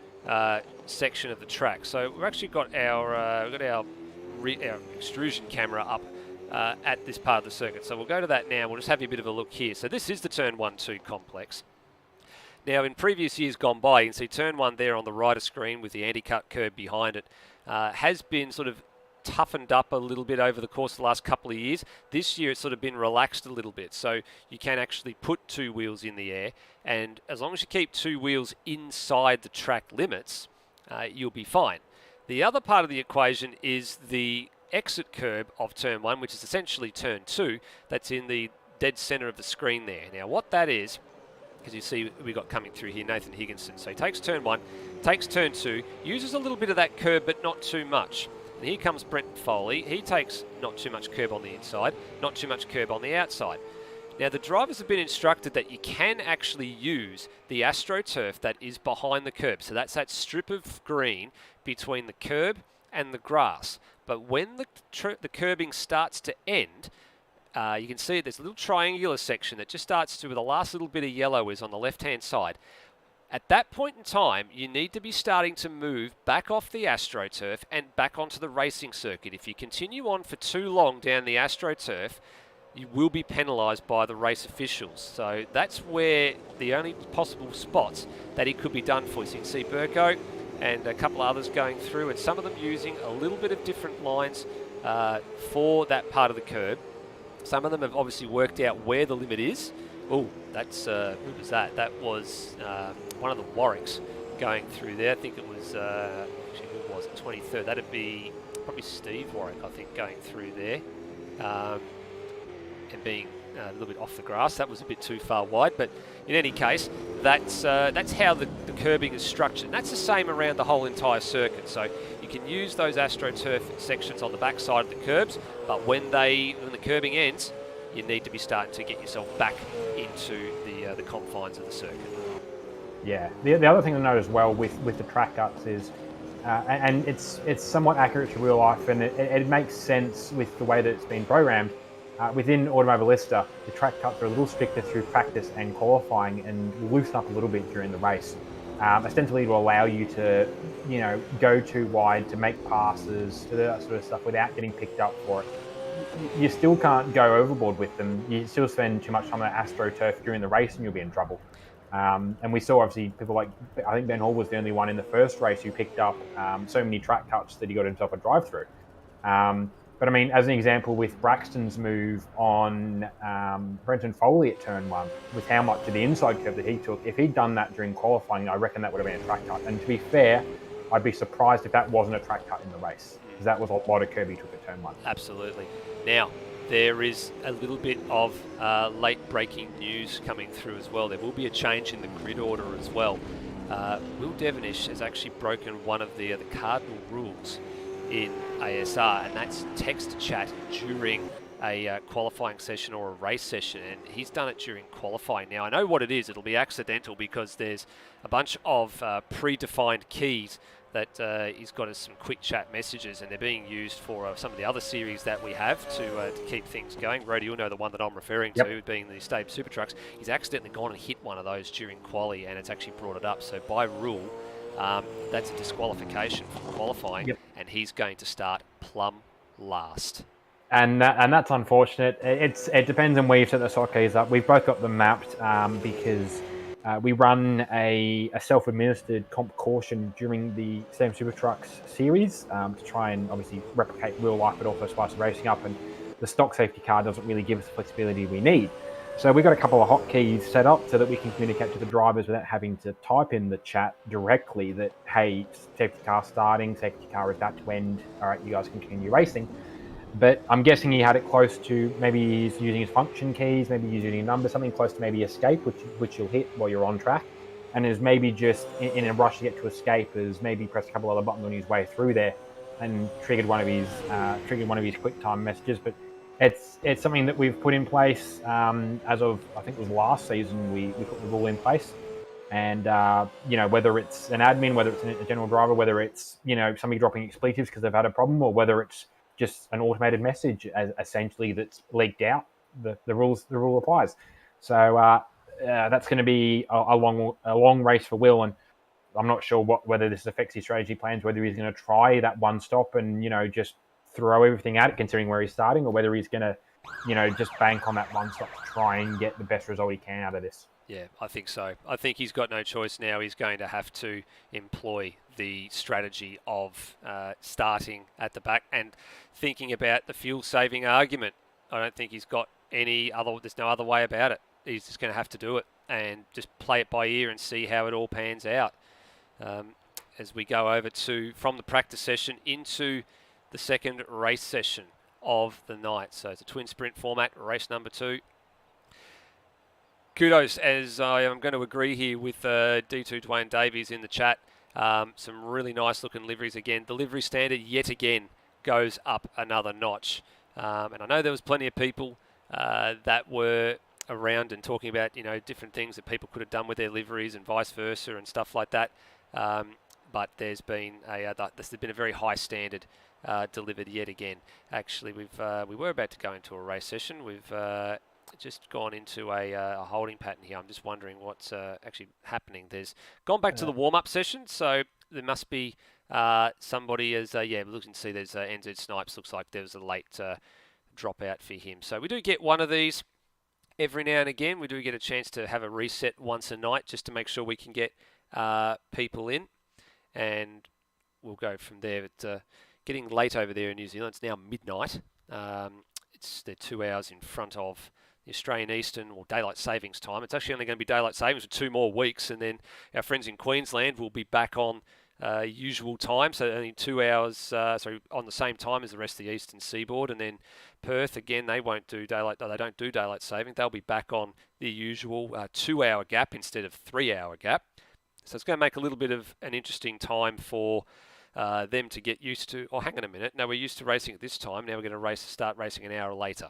section of the track. So we've actually got our extrusion camera up at this part of the circuit. So we'll go to that now. We'll just have you a bit of a look here. So this is the turn 1-2 complex. Now, in previous years gone by, you can see turn 1 there on the right of screen with the anti-cut curb behind it has been sort of toughened up a little bit over the course of the last couple of years. This year it's sort of been relaxed a little bit, so you can actually put 2 wheels in the air, and as long as you keep 2 wheels inside the track limits, you'll be fine. The other part of the equation is the exit curb of turn 1, which is essentially turn 2, that's in the dead center of the screen there. Now what that is, because you see we got coming through here Nathan Higginson, so he takes turn 1, takes turn 2, uses a little bit of that curb but not too much. And here comes Brenton Foley. He takes not too much curb on the inside, not too much curb on the outside. Now, the drivers have been instructed that you can actually use the AstroTurf that is behind the curb. So that's that strip of green between the curb and the grass. But when the curbing starts to end, you can see there's a little triangular section that just starts to where the last little bit of yellow is on the left-hand side. At that point in time, you need to be starting to move back off the AstroTurf and back onto the racing circuit. If you continue on for too long down the AstroTurf, you will be penalised by the race officials. So that's where the only possible spots that it could be done for. So you can see Burko and a couple others going through, and some of them using a little bit of different lines for that part of the curb. Some of them have obviously worked out where the limit is. Oh, that's, who was that? That was one of the Warwicks going through there. I think it was, actually who was it, 23rd? That'd be probably Steve Warwick, I think, going through there. And being a little bit off the grass. That was a bit too far wide, but in any case, that's how the curbing is structured. And that's the same around the whole entire circuit. So you can use those AstroTurf sections on the back side of the curbs, but when the curbing ends, you need to be starting to get yourself back into the confines of the circuit. Yeah, the other thing to note as well with the track cuts is, and it's somewhat accurate to real life, and it makes sense with the way that it's been programmed. Within Automobilista, the track cuts are a little stricter through practice and qualifying, and will loosen up a little bit during the race, ostensibly to allow you to, go too wide, to make passes, to that sort of stuff without getting picked up for it. You still can't go overboard with them. You still spend too much time on AstroTurf during the race and you'll be in trouble. And we saw obviously people like, I think Ben Hall was the only one in the first race who picked up so many track cuts that he got himself a drive-through. But I mean, as an example, with Braxton's move on Brenton Foley at turn 1, with how much of the inside curve that he took, if he'd done that during qualifying, I reckon that would have been a track cut. And to be fair, I'd be surprised if that wasn't a track cut in the race, because that was a lot of curve he took at turn 1. Absolutely. Now, there is a little bit of late breaking news coming through as well. There will be a change in the grid order as well. Will Devonish has actually broken one of the cardinal rules in ASR, and that's text chat during a qualifying session or a race session, and he's done it during qualifying. Now, I know what it is. It'll be accidental because there's a bunch of predefined keys that he's got as some quick chat messages, and they're being used for some of the other series that we have to keep things going. Rody, you'll know the one that I'm referring to, being the Stave Super Trucks. He's accidentally gone and hit one of those during quali, and it's actually brought it up. So by rule, that's a disqualification from qualifying, and he's going to start plumb last. And that's unfortunate. It depends on where you've set the sock keys up. We've both got them mapped because we run a self-administered comp caution during the Stave Super Trucks series to try and obviously replicate real life, but also spice the racing up. And the stock safety car doesn't really give us the flexibility we need. So we've got a couple of hotkeys set up so that we can communicate to the drivers without having to type in the chat directly that, hey, safety car starting, safety car is about to end, all right, you guys can continue racing. But I'm guessing he had it close to, maybe he's using his function keys, maybe he's using a number, something close to maybe escape, which you'll hit while you're on track. And is maybe just in a rush to get to escape, is maybe pressed a couple other buttons on his way through there and triggered one of his quick time messages. But it's something that we've put in place as of, I think it was last season, we put the rule in place. And, whether it's an admin, whether it's a general driver, whether it's, somebody dropping expletives because they've had a problem, or whether it's just an automated message essentially that's leaked out. The rule applies. So that's going to be a long race for Will, and I'm not sure whether this affects his strategy plans, whether he's going to try that one stop and just throw everything at it, considering where he's starting, or whether he's going to just bank on that one stop to try and get the best result he can out of this. Yeah, I think so. I think he's got no choice now. He's going to have to employ the strategy of starting at the back and thinking about the fuel-saving argument. I don't think he's got there's no other way about it. He's just going to have to do it and just play it by ear and see how it all pans out. As we go over from the practice session into the second race session of the night. So it's a twin sprint format, race number 2. Kudos, as I am going to agree here with D2 Dwayne Davies in the chat. Some really nice looking liveries again. The livery standard yet again goes up another notch. And I know there was plenty of people that were around and talking about, different things that people could have done with their liveries and vice versa and stuff like that. But there's been a very high standard delivered yet again. Actually, we were about to go into a race session. We've just gone into a holding pattern here. I'm just wondering what's actually happening. There's gone back to the warm-up session, so there must be somebody as we're looking to see there's NZ Snipes. Looks like there was a late dropout for him. So we do get one of these every now and again. We do get a chance to have a reset once a night just to make sure we can get people in, and we'll go from there. But getting late over there in New Zealand. It's now midnight. They're 2 hours in front of the Australian Eastern or Daylight Savings Time. It's actually only going to be Daylight Savings for 2 more weeks, and then our friends in Queensland will be back on usual time, so only 2 hours, on the same time as the rest of the Eastern Seaboard. And then Perth, again, they don't do Daylight Saving. They'll be back on the usual 2 hour gap instead of 3 hour gap. So it's going to make a little bit of an interesting time for them to get used to. Oh, hang on a minute. No, we're used to racing at this time. Now we're going to start racing an hour later.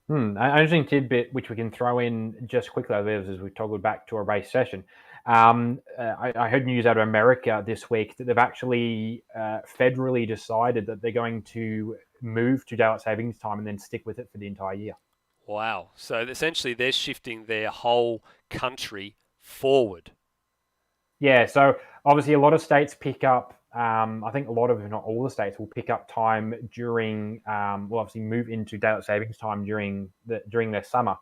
An interesting tidbit, which we can throw in just quickly as we toggle back to a race session. I heard news out of America this week that they've actually federally decided that they're going to move to Daylight Savings Time and then stick with it for the entire year. Wow. So essentially they're shifting their whole country forward. Yeah, so obviously a lot of states pick up, I think a lot of, if not all the states, will pick up time during, will obviously move into Daylight Savings Time during their summer.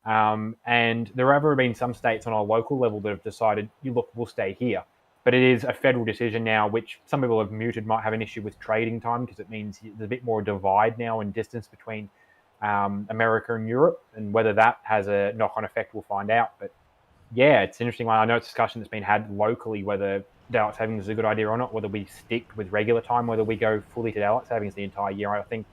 And there have been some states on a local level that have decided, we'll stay here. But it is a federal decision now, which some people have muted might have an issue with trading time, because it means there's a bit more divide now in distance between America and Europe, and whether that has a knock-on effect, we'll find out. But yeah, it's an interesting one. I know it's a discussion that's been had locally, whether Daylight Savings is a good idea or not, whether we stick with regular time, whether we go fully to Daylight Savings the entire year. I think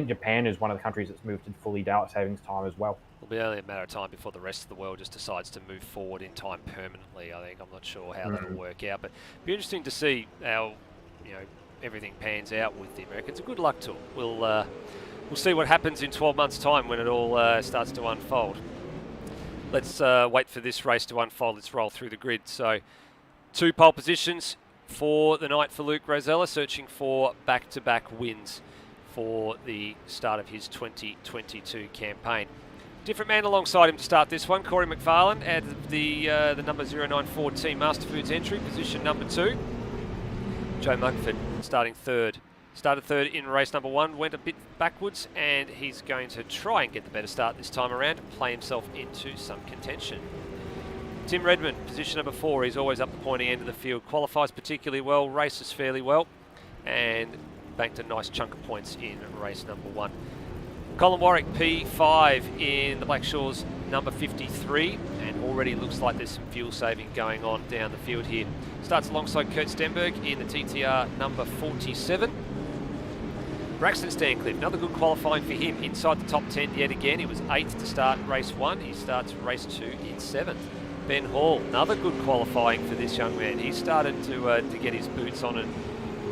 Japan is one of the countries that's moved to fully Daylight Savings Time as well. It'll be only a matter of time before the rest of the world just decides to move forward in time permanently. I think I'm not sure how that'll work out, but it'll be interesting to see how everything pans out with the Americans. Good luck to them. We'll see what happens in 12 months' time when it all starts to unfold. Let's wait for this race to unfold. Let's roll through the grid. So 2 pole positions for the night for Luke Rosella, searching for back-to-back wins for the start of his 2022 campaign. Different man alongside him to start this one, Corey McFarlane, out of the number 094 Team Master Foods entry, position number 2. Joe Mugford starting third. Started third in race number 1, went a bit backwards, and he's going to try and get the better start this time around and play himself into some contention. Tim Redmond, position number 4, he's always up the pointy end of the field, qualifies particularly well, races fairly well, and banked a nice chunk of points in race number 1. Colin Warwick, P5 in the Blackshaws number 53, and already looks like there's some fuel saving going on down the field here. Starts alongside Kurt Stenberg in the TTR number 47. Braxton Stancliffe, another good qualifying for him, inside the top 10 yet again. He was 8th to start race 1. He starts race 2 in 7th. Ben Hall, another good qualifying for this young man. He started to get his boots on and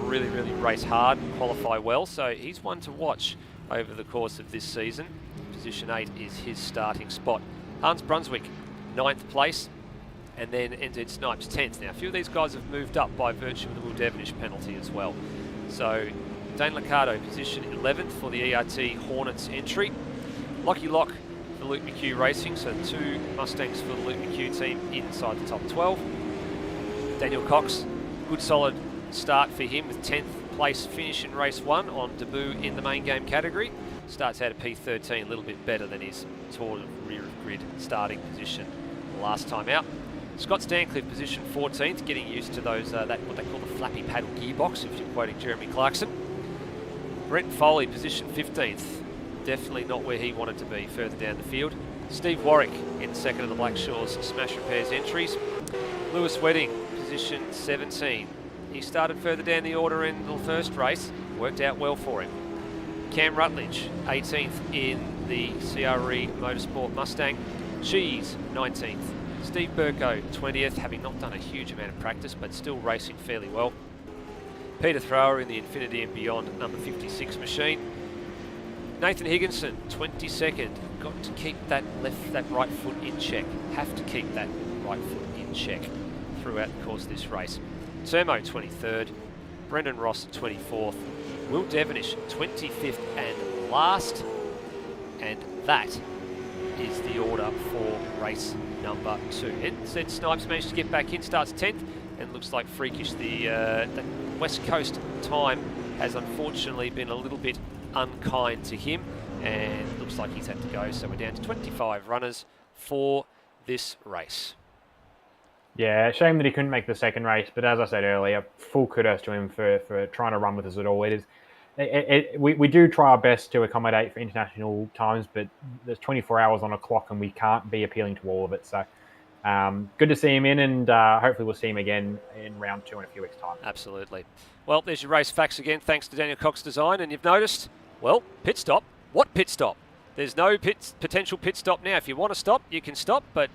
really race hard and qualify well. So he's one to watch over the course of this season. Position 8 is his starting spot. Hans Brunswick, 9th place. And then NZ Snipes, 10th. Now, a few of these guys have moved up by virtue of the Will Devonish penalty as well. So Dane Liccardo, position 11th for the ERT Hornets entry. Lockie Lock for Luke McHugh Racing, so 2 Mustangs for the Luke McHugh team inside the top 12. Daniel Cox, good solid start for him with 10th place finish in race 1 on debut in the main game category. Starts out at P13, a little bit better than his toward rear of grid starting position last time out. Scott Stancliffe, position 14th, getting used to those what they call the flappy paddle gearbox, if you're quoting Jeremy Clarkson. Brenton Foley, position 15th, definitely not where he wanted to be further down the field. Steve Warwick in second of the Black Shores Smash Repairs entries. Lewis Wedding, position 17. He started further down the order in the first race, worked out well for him. Cam Rutledge, 18th in the CRE Motorsport Mustang. Cheese, 19th. Steve Burko, 20th, having not done a huge amount of practice, but still racing fairly well. Peter Thrower in the Infinity and Beyond number 56 machine. Nathan Higginson, 22nd. Got to keep that right foot in check. Have to keep that right foot in check throughout the course of this race. Termo, 23rd. Brendan Ross, 24th. Will Devonish, 25th and last. And that is the order for race number 2. And Zed Snipes managed to get back in, starts 10th, and looks like freakish. The West Coast time has unfortunately been a little bit unkind to him, and looks like he's had to go. So we're down to 25 runners for this race. Yeah, shame that he couldn't make the second race, but as I said earlier, full kudos to him for trying to run with us at all. We do try our best to accommodate for international times, but there's 24 hours on a clock and we can't be appealing to all of it. So good to see him in, and hopefully we'll see him again in round 2 in a few weeks' time. Absolutely. Well, there's your race facts again, thanks to Daniel Cox Design. And you've noticed, well, pit stop. What pit stop? There's no potential pit stop now. If you want to stop, you can stop, but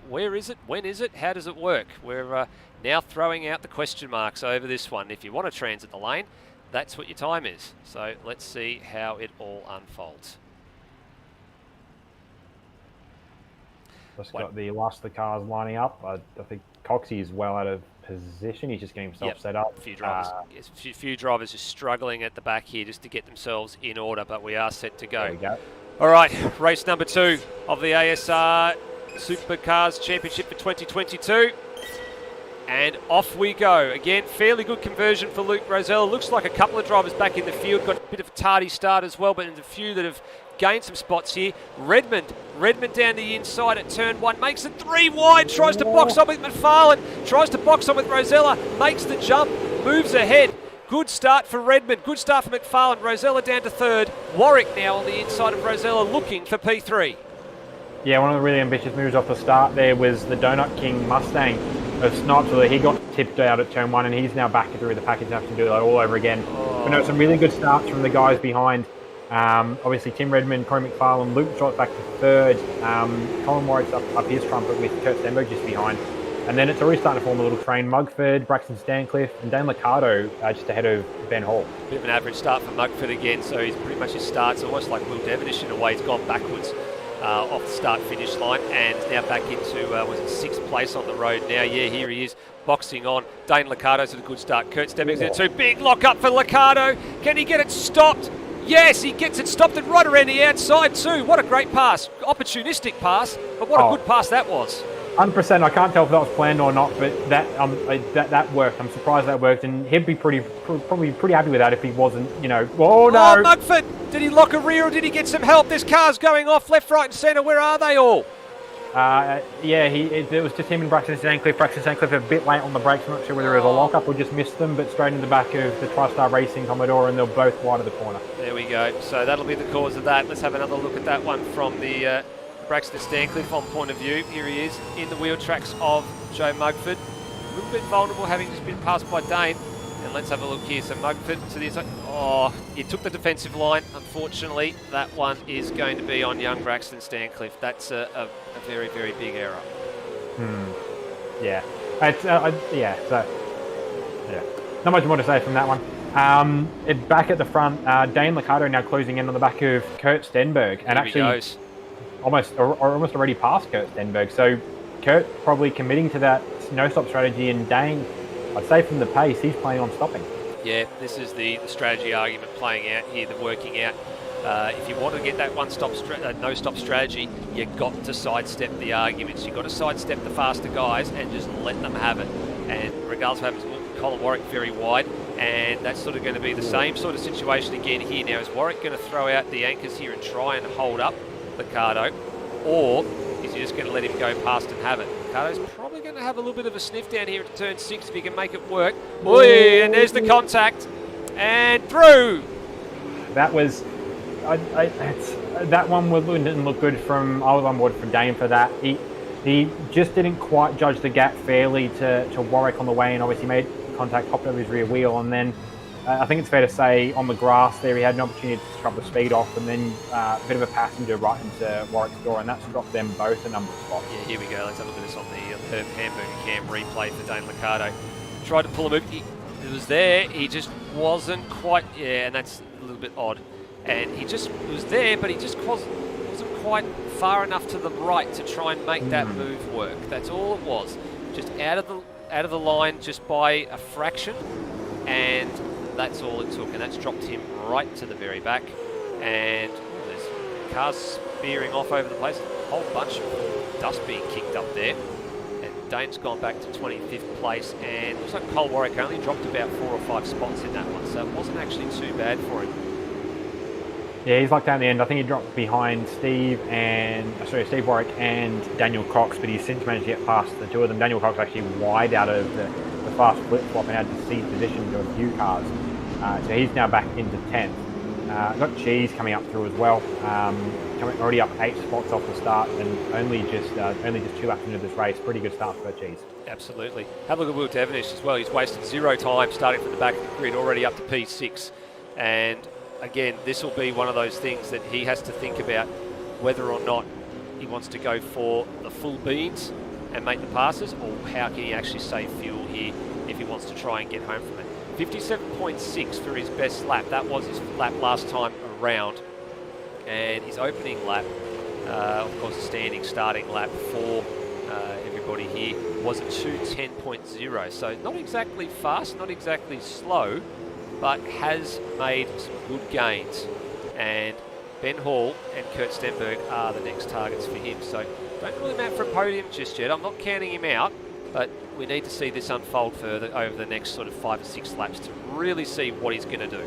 where is it? When is it? How does it work? We're now throwing out the question marks over this one. If you want to transit the lane, that's what your time is. So let's see how it all unfolds. Just got the last of the cars lining up. I think Coxie is well out of position. He's just getting himself set up. A few drivers are struggling at the back here just to get themselves in order, but we are set to go. There we go. All right, race number 2 of the ASR Supercars Championship for 2022. And off we go. Again, fairly good conversion for Luke Rosella. Looks like a couple of drivers back in the field. Got a bit of a tardy start as well, but there's a few that have gained some spots here. Redmond down the inside at turn 1. Makes it 3 wide. Tries to box on with McFarlane. Tries to box on with Rosella. Makes the jump. Moves ahead. Good start for Redmond. Good start for McFarlane. Rosella down to 3rd. Warwick now on the inside of Rosella looking for P3. Yeah, one of the really ambitious moves off the start there was the Donut King Mustang of Snipes. He got tipped out at turn 1 and he's now back through the package and have to do that all over again. But no, some really good starts from the guys behind. Obviously Tim Redmond, Corey McFarlane, Luke Trot's back to 3rd. Colin Warwick's up his trumpet with Kurt Stenberg just behind. And then it's already starting to form a little train. Mugford, Braxton Stancliffe, and Dane Liccardo just ahead of Ben Hall. Bit of an average start for Mugford again, so he's pretty much his start's almost like Will Devonish in a way. He's gone backwards off the start-finish line and now back into, was it 6th place on the road now? Yeah, here he is, boxing on. Dane Liccardo's at a good start. Kurt Stenberg's in 2. Big lock up for Liccardo. Can he get it stopped? Yes, he gets it stopped and right around the outside too. What a great pass. Opportunistic pass, but what a good pass that was. 100%. I can't tell if that was planned or not, but that worked. I'm surprised that worked, and he'd be probably pretty happy with that if he wasn't, Oh no! Oh, Mugford! Did he lock a rear or did he get some help? There's cars going off left, right, and centre. Where are they all? It was just him and Braxton Stancliffe. Braxton Stancliffe a bit late on the brakes. I'm not sure whether it was a lock-up or just missed them, but straight in the back of the TriStar Racing Commodore, and they're both wide of the corner. There we go. So that'll be the cause of that. Let's have another look at that one from the Braxton Stancliffe on point of view. Here he is in the wheel tracks of Joe Mugford. A little bit vulnerable, having just been passed by Dane. And let's have a look here. So Mugford to the inside. Oh, he took the defensive line. Unfortunately, that one is going to be on young Braxton Stancliffe. That's a very, very big error. Yeah. Not much more to say from that one. Back at the front, Dane Liccardo now closing in on the back of Kurt Stenberg. And actually almost already past Kurt Stenberg. So Kurt probably committing to that no-stop strategy, and Dane, I'd say from the pace, he's planning on stopping. Yeah, this is the strategy argument playing out here, the working out. If you want to get that no-stop strategy, you've got to sidestep the arguments. You've got to sidestep the faster guys and just let them have it. And regardless of what happens, Colin Warwick very wide, and that's sort of going to be the same sort of situation again here. Now, is Warwick going to throw out the anchors here and try and hold up Liccardo, or is he just going to let him go past and have it? Liccardo's probably going to have a little bit of a sniff down here at turn 6 if he can make it work. Oi, and there's the contact, and through. That was... that one didn't look good from... I was on board from Dane for that. He just didn't quite judge the gap fairly to Warwick on the way, and obviously made contact, hopped over his rear wheel, and then I think it's fair to say on the grass there he had an opportunity to scrub the speed off, and then a bit of a passenger right into Warwick's door, and that's dropped them both a number of spots. Yeah, here we go. Let's have a look at this on the Hamburger Cam replay for Dane Liccardo. Tried to pull him over. He was there. He just wasn't quite... Yeah, and that's a little bit odd. And he just was there, but he just wasn't quite far enough to the right to try and make that move work. That's all it was. Just out of the line just by a fraction, and that's all it took. And that's dropped him right to the very back. And there's cars spearing off over the place. A whole bunch of dust being kicked up there. And Dane's gone back to 25th place, and looks like Cole Warwick only dropped about 4 or 5 spots in that one, so it wasn't actually too bad for him. Yeah, he's lucked out in the end. I think he dropped behind Steve Warwick and Daniel Cox, but he's since managed to get past the two of them. Daniel Cox actually wide out of the fast flip-flop and had to cede position to a few cars. So he's now back into 10th. Got Cheese coming up through as well. Already up 8 spots off the start, and only just 2 laps into this race. Pretty good start for Cheese. Absolutely. Have a look at Will Devenish as well. He's wasted 0 time starting from the back of the grid, already up to P6. And again, this will be one of those things that he has to think about whether or not he wants to go for the full beans and make the passes, or how can he actually save fuel here if he wants to try and get home from it. 57.6 for his best lap. That was his lap last time around. And his opening lap, of course, the standing starting lap for everybody here, was a 2:10.0. So not exactly fast, not exactly slow, but has made some good gains. And Ben Hall and Kurt Stenberg are the next targets for him. So don't rule him out for a podium just yet. I'm not counting him out, but we need to see this unfold further over the next sort of 5 or 6 laps to really see what he's going to do.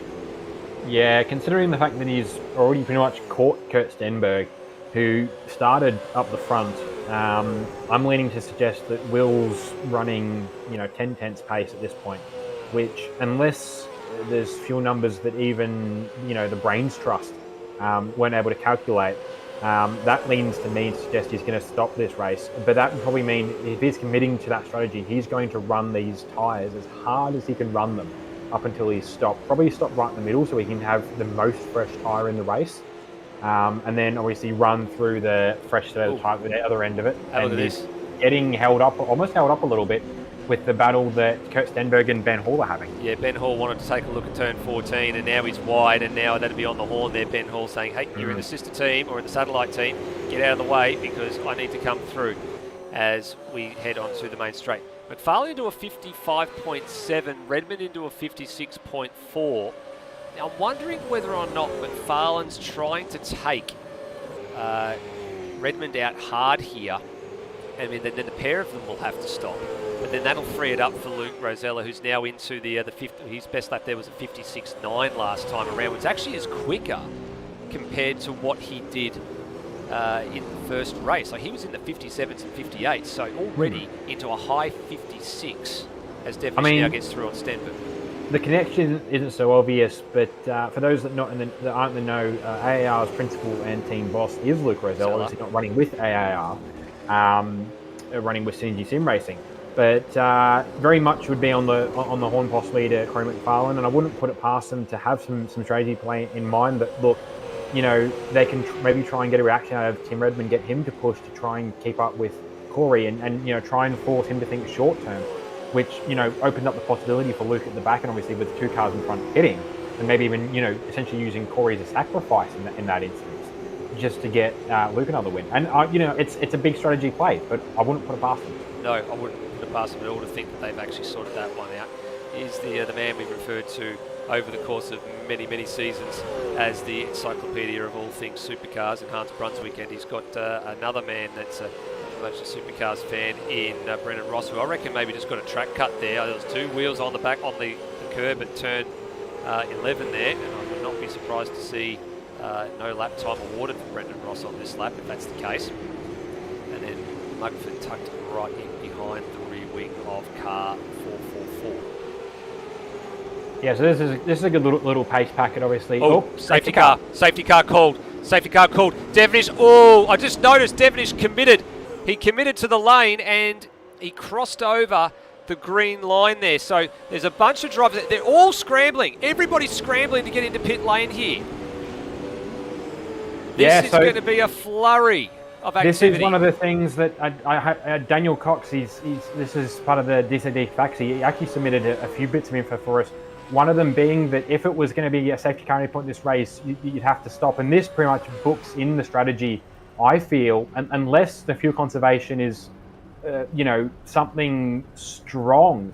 Yeah, considering the fact that he's already pretty much caught Kurt Stenberg, who started up the front, I'm leaning to suggest that Will's running, 10/10 pace at this point, which, unless there's fuel numbers that even, the brains trust weren't able to calculate, that leans to me to suggest he's going to stop this race. But that would probably mean if he's committing to that strategy, he's going to run these tyres as hard as he can run them up until he's stopped. Probably stop right in the middle so he can have the most fresh tyre in the race. And then obviously run through the fresh set of tyre at the other end of it. Look at this. Getting almost held up a little bit with the battle that Kurt Stenberg and Ben Hall are having. Yeah, Ben Hall wanted to take a look at turn 14, and now he's wide, and now that'll be on the horn there. Ben Hall saying, hey, you're in the sister team or in the satellite team, get out of the way because I need to come through as we head on to the main straight. McFarlane into a 55.7, Redmond into a 56.4. Now, I'm wondering whether or not McFarlane's trying to take Redmond out hard here. I mean, then the pair of them will have to stop. But then that'll free it up for Luke Rosella, who's now into the 50. His best lap there was a 56.9 last time around, which actually is quicker compared to what he did in the first race. So he was in the 57s and 58s, so already into a high 56 as Devonish now gets through on Stenberg. The connection isn't so obvious, but for those that aren't in the know, AAR's principal and team boss is Luke Rosella. Obviously not running with AAR, running with Synergy Sim Racing. But very much would be on the horn possibly to Corey McFarlane, and I wouldn't put it past them to have some strategy play in mind that, look, they can maybe try and get a reaction out of Tim Redmond, get him to push to try and keep up with Corey and try and force him to think short term, which, opened up the possibility for Luke at the back, and obviously with 2 cars in front hitting, and maybe even, essentially using Corey as a sacrifice in that instance, just to get Luke another win. And, it's a big strategy play, but I wouldn't put it past them. No, I wouldn't put it past them at all to think that they've actually sorted that one out. is the man we've referred to over the course of many, many seasons as the encyclopedia of all things supercars in Hans Brunswick, and he's got another man that's much a Supercars fan in Brendan Ross, who I reckon maybe just got a track cut there. There was 2 wheels on the back on the curb at turn 11 there, and I would not be surprised to see no lap time awarded for Brendan Ross on this lap if that's the case. And then Mugford tucked right in behind the rear wing of car 444. Yeah, so this is a good little pace packet, obviously. Oh, safety car. Safety car called. Safety car called. Devonish. Oh, I just noticed Devonish committed. He committed to the lane and he crossed over the green line there. So there's a bunch of drivers. They're all scrambling. Everybody's scrambling to get into pit lane here. This is going to be a flurry of activity. This is one of the things that Daniel Cox, this is part of the DCD facts. He actually submitted a few bits of info for us. One of them being that if it was going to be a safety car at any point in this race, you'd have to stop. And this pretty much books in the strategy, I feel, unless the fuel conservation is, something strong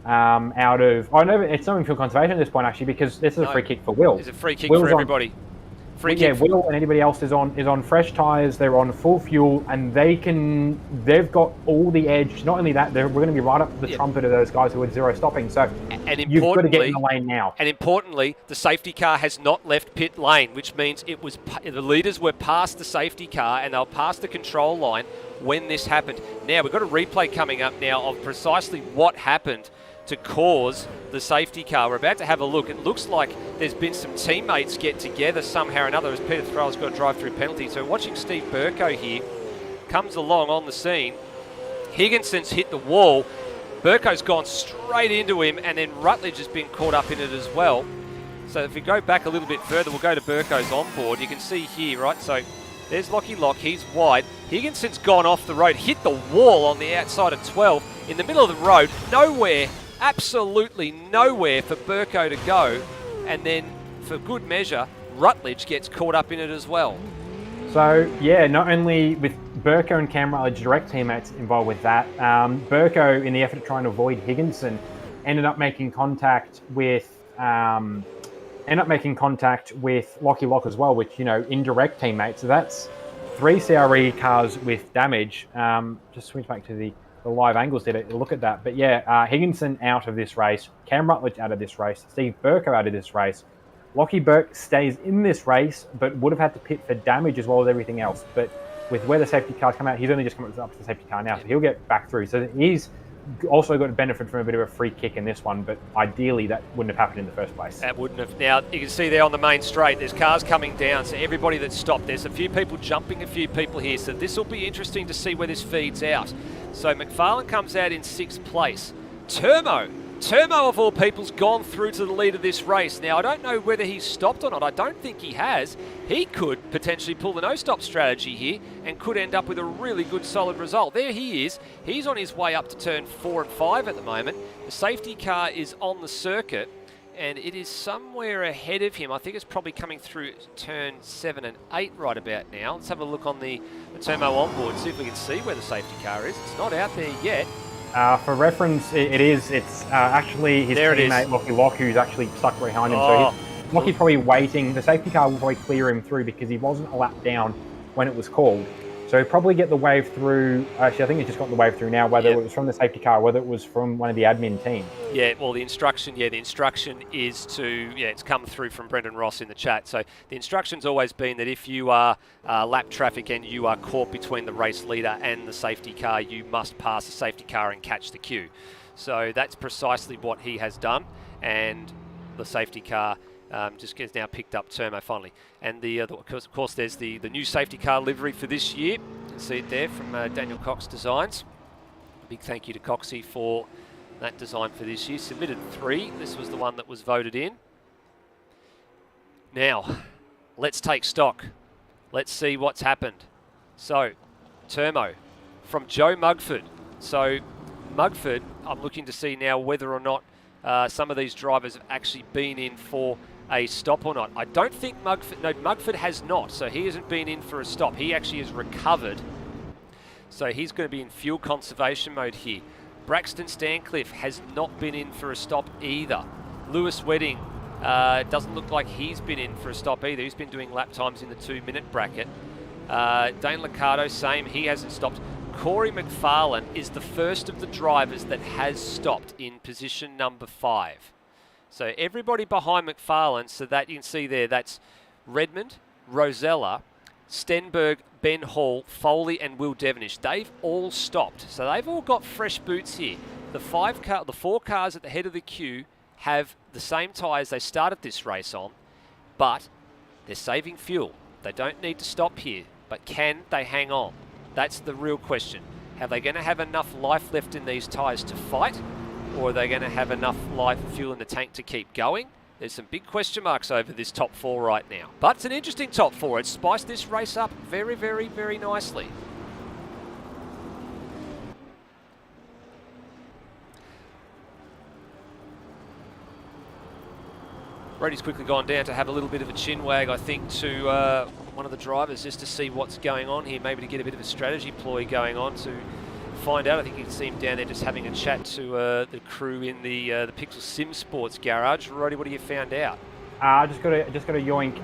out of... Oh, no, it's not even fuel conservation at this point, actually, because this is a free kick for Will. It's a free kick for everybody. Will and anybody else is on fresh tyres. They're on full fuel, and they've got all the edge. Not only that, we're going to be right up to the trumpet of those guys who are zero stopping. So you've got to get in the lane now. And importantly, the safety car has not left pit lane, which means the leaders were past the safety car and they were past the control line when this happened. Now we've got a replay coming up now of precisely what happened to cause the safety car. We're about to have a look. It looks like there's been some teammates get together somehow or another as Peter Thrall's got a drive-through penalty. So watching Steve Burko here, comes along on the scene. Higginson's hit the wall. Burko's gone straight into him, and then Rutledge has been caught up in it as well. So if we go back a little bit further, we'll go to Burko's onboard. You can see here, right, so there's Lockie Lock, he's wide. Higginson's gone off the road, hit the wall on the outside of 12, in the middle of the road, nowhere, absolutely nowhere for Burko to go. And then, for good measure, Rutledge gets caught up in it as well. So, yeah, not only with Burko and Cam Rutledge, direct teammates involved with that, Burko, in the effort of trying to avoid Higginson, ended up making contact with Lockie Lock as well, which, indirect teammates. So that's 3 CRE cars with damage. Just switch back to the live angles there to look at that. But yeah, Higginson out of this race, Cam Rutledge out of this race, Steve Burko out of this race. Lockie Burke stays in this race, but would have had to pit for damage as well as everything else. But with where the safety cars come out, he's only just come up to the safety car now, so he'll get back through. So he's also got to benefit from a bit of a free kick in this one, but ideally that wouldn't have happened in the first place. That wouldn't have. Now, you can see there on the main straight, there's cars coming down, so everybody that's stopped, there's a few people jumping a few people here, so this will be interesting to see where this feeds out. So McFarlane comes out in 6th place. Turmo of all people's gone through to the lead of this race. Now, I don't know whether he's stopped or not. I don't think he has. He could potentially pull the no-stop strategy here and could end up with a really good, solid result. There he is. He's on his way up to turn 4 and 5 at the moment. The safety car is on the circuit, and it is somewhere ahead of him. I think it's probably coming through turn 7 and 8 right about now. Let's have a look on the Turmo onboard, see if we can see where the safety car is. It's not out there yet. For reference, it's actually his teammate Lockie Lock who's actually stuck behind him. So Lockie's probably waiting. The safety car will probably clear him through because he wasn't a lap down when it was called. So he'll probably get the wave through. Actually, I think he's just got the wave through now, whether it was from the safety car, whether it was from one of the admin team. Yeah, well, the instruction is to, it's come through from Brendan Ross in the chat. So the instruction's always been that if you are lap traffic and you are caught between the race leader and the safety car, you must pass the safety car and catch the queue. So that's precisely what he has done, and the safety car just gets now picked up Turmo finally. And of course, there's the new safety car livery for this year. You can see it there from Daniel Cox Designs. A big thank you to Coxie for that design for this year. Submitted 3. This was the one that was voted in. Now, let's take stock. Let's see what's happened. So, Turmo from Joe Mugford. So, Mugford, I'm looking to see now whether or not some of these drivers have actually been in for a stop or not. I don't think Mugford has not, so he hasn't been in for a stop. He actually has recovered, so he's going to be in fuel conservation mode here. Braxton Stancliffe has not been in for a stop either. Lewis Wedding doesn't look like he's been in for a stop either. He's been doing lap times in the 2-minute bracket. Dane Liccardo, same, he hasn't stopped. Corey McFarlane is the first of the drivers that has stopped in position number 5. So everybody behind McFarlane, so that you can see there, that's Redmond, Rosella, Stenberg, Ben Hall, Foley and Will Devenish. They've all stopped. So they've all got fresh boots here. The 4 cars at the head of the queue have the same tyres they started this race on, but they're saving fuel. They don't need to stop here, but can they hang on? That's the real question. Are they going to have enough life left in these tyres to fight, or are they going to have enough life and fuel in the tank to keep going? There's some big question marks over this top 4 right now. But it's an interesting top 4. It's spiced this race up very, very, very nicely. Brady's quickly gone down to have a little bit of a chin wag, I think, to one of the drivers just to see what's going on here, maybe to get a bit of a strategy ploy going on to find out. I think you can see him down there just having a chat to the crew in the Pixel Sim Sports garage. Roddy, what have you found out? Just got a yoink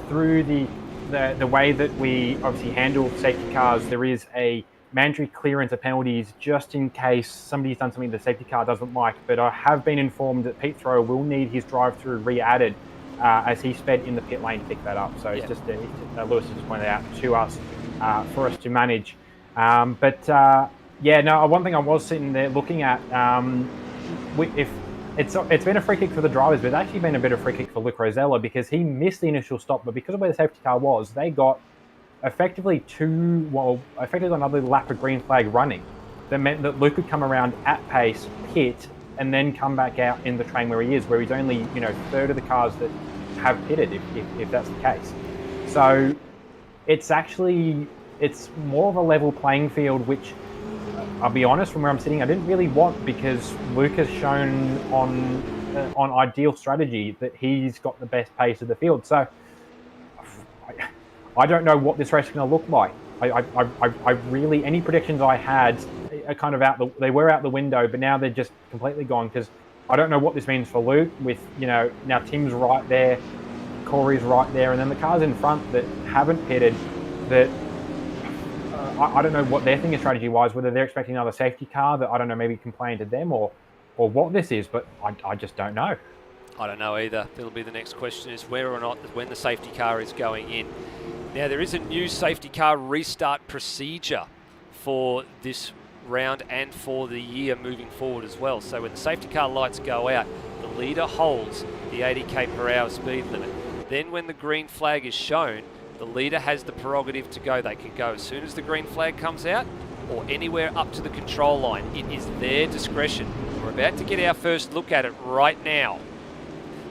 through the way that we obviously handle safety cars. There is a mandatory clearance of penalties just in case somebody's done something the safety car doesn't like. But I have been informed that Pete Thrower will need his drive-through re-added as he sped in the pit lane to pick that up. So it's just Lewis has just pointed out to us for us to manage. One thing I was sitting there looking at, if it's been a free kick for the drivers, but it's actually been a bit of a free kick for Luke Rosella because he missed the initial stop, but because of where the safety car was, they got effectively another lap of green flag running. That meant that Luke could come around at pace, pit, and then come back out in the train where he is, where he's only third of the cars that have pitted, if that's the case. So it's more of a level playing field, which I'll be honest, from where I'm sitting, I didn't really want, because Luke has shown on ideal strategy that he's got the best pace of the field. So I don't know what this race is going to look like. I really, any predictions I had are kind of they were out the window, but now they're just completely gone, because I don't know what this means for Luke with, now Tim's right there, Corey's right there, and then the cars in front that haven't pitted, that I don't know what they're thinking strategy-wise, whether they're expecting another safety car that, I don't know, maybe complain to them or what this is, but I just don't know. I don't know either. That'll be the next question, is whether or not when the safety car is going in. Now, there is a new safety car restart procedure for this round and for the year moving forward as well. So when the safety car lights go out, the leader holds the 80k per hour speed limit. Then when the green flag is shown, the leader has the prerogative to go. They can go as soon as the green flag comes out or anywhere up to the control line. It is their discretion. We're about to get our first look at it right now.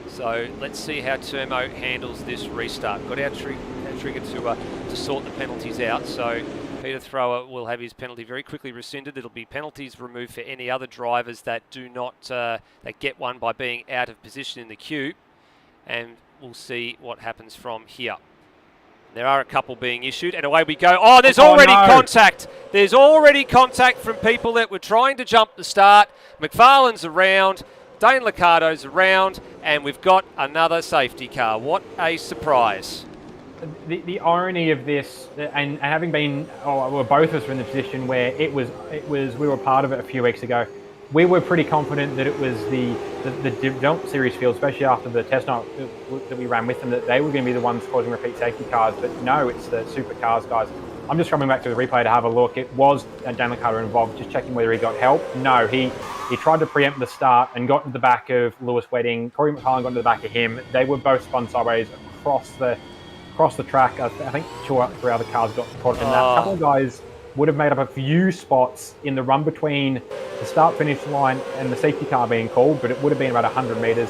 So let's see how Turmo handles this restart. Got our trigger to sort the penalties out. So Peter Thrower will have his penalty very quickly rescinded. It'll be penalties removed for any other drivers that do not that get one by being out of position in the queue. And we'll see what happens from here. There are a couple being issued, and away we go. Oh, there's already contact. There's already contact from people that were trying to jump the start. McFarlane's around, Dane Liccardo's around, and we've got another safety car. What a surprise. The irony of this, and having been, both of us were in the position where we were part of it a few weeks ago. We were pretty confident that it was the Development Series field, especially after the test night that we ran with them, that they were going to be the ones causing repeat safety cars. But no, it's the Supercars guys. I'm just coming back to the replay to have a look. It was Dan Liccardo involved, just checking whether he got help. No, he tried to preempt the start and got into the back of Lewis Wedding. Corey McFarlane got into the back of him. They were both spun sideways across the track. I think two other cars got caught in that. A couple of guys would have made up a few spots in the run between the start-finish line and the safety car being called, but it would have been about 100 metres,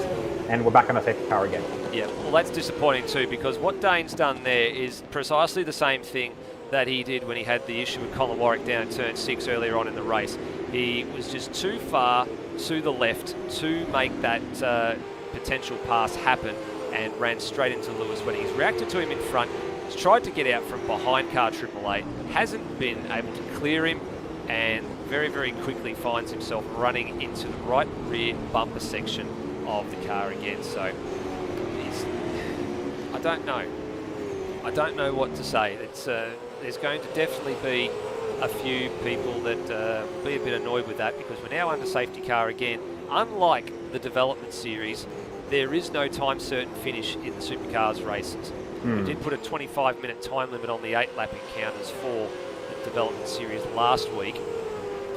and we're back on a safety car again. Yeah, well, that's disappointing too, because what Dane's done there is precisely the same thing that he did when he had the issue with Colin Warwick down turn 6 earlier on in the race. He was just too far to the left to make that potential pass happen and ran straight into Lewis when he's reacted to him in front. He's tried to get out from behind car AAA, hasn't been able to clear him, and very, very quickly finds himself running into the right rear bumper section of the car again. So I don't know. I don't know what to say. It's there's going to definitely be a few people that will be a bit annoyed with that, because we're now under safety car again. Unlike the development series, there is no time certain finish in the Supercars races. We did put a 25-minute time limit on the 8-lap encounters for the development series last week.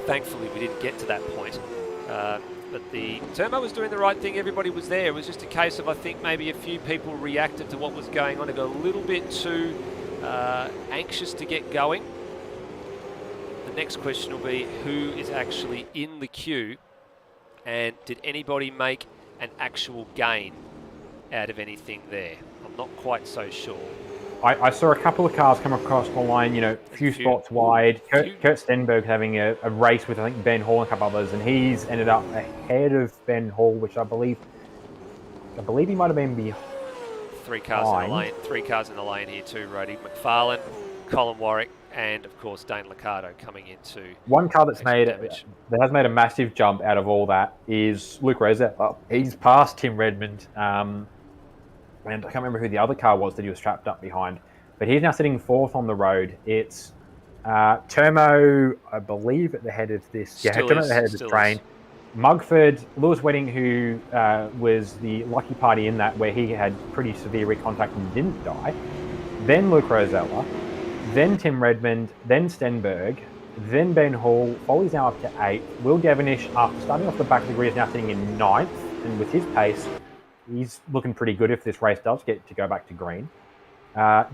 Thankfully, we didn't get to that point. But the Turbo was doing the right thing. Everybody was there. It was just a case of, I think, maybe a few people reacted to what was going on. They got a little bit too anxious to get going. The next question will be, who is actually in the queue, and did anybody make an actual gain out of anything there? I'm not quite so sure. I saw a couple of cars come across the line, you know, a few spots wide. Kurt Stenberg having a race with, I think, Ben Hall and a couple others, and he's ended up ahead of Ben Hall, which I believe he might have been behind. Three cars in the lane here too, Rody. McFarlane, Colin Warwick, and of course Dane Liccardo coming into one car that has made a massive jump out of all that is Luke Rosette. He's passed Tim Redmond. And I can't remember who the other car was that he was strapped up behind, but he's now sitting fourth on the road. It's Termo, I believe, at the head of this. Termo at the head of this train. Mugford, Lewis Wedding, who was the lucky party in that, where he had pretty severe recontact and didn't die. Then Luke Rosella, then Tim Redmond, then Stenberg, then Ben Hall. Foley's now up to 8th. Will Devonish, after starting off the back of the grid, is now sitting in 9th, and with his pace, he's looking pretty good if this race does get to go back to green.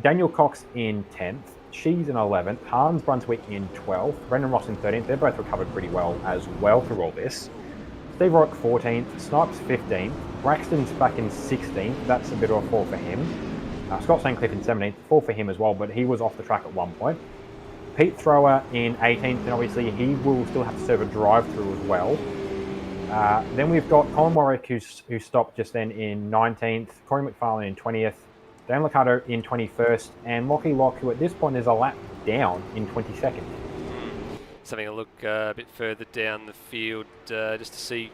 Daniel Cox in 10th. She's in 11th. Hans Brunswick in 12th. Brendan Ross in 13th. They've both recovered pretty well as well through all this. Steve Rourke 14th. Snipes 15th. Braxton's back in 16th. That's a bit of a fall for him. Scott St. Cliff in 17th. Fall for him as well, but he was off the track at one point. Pete Thrower in 18th, and obviously he will still have to serve a drive-through as well. Then we've got Colin Warwick, who stopped just then in 19th, Corey McFarlane in 20th, Dan Liccardo in 21st, and Lockie Locke, who at this point is a lap down, in 22nd. Just having a look a bit further down the field just to see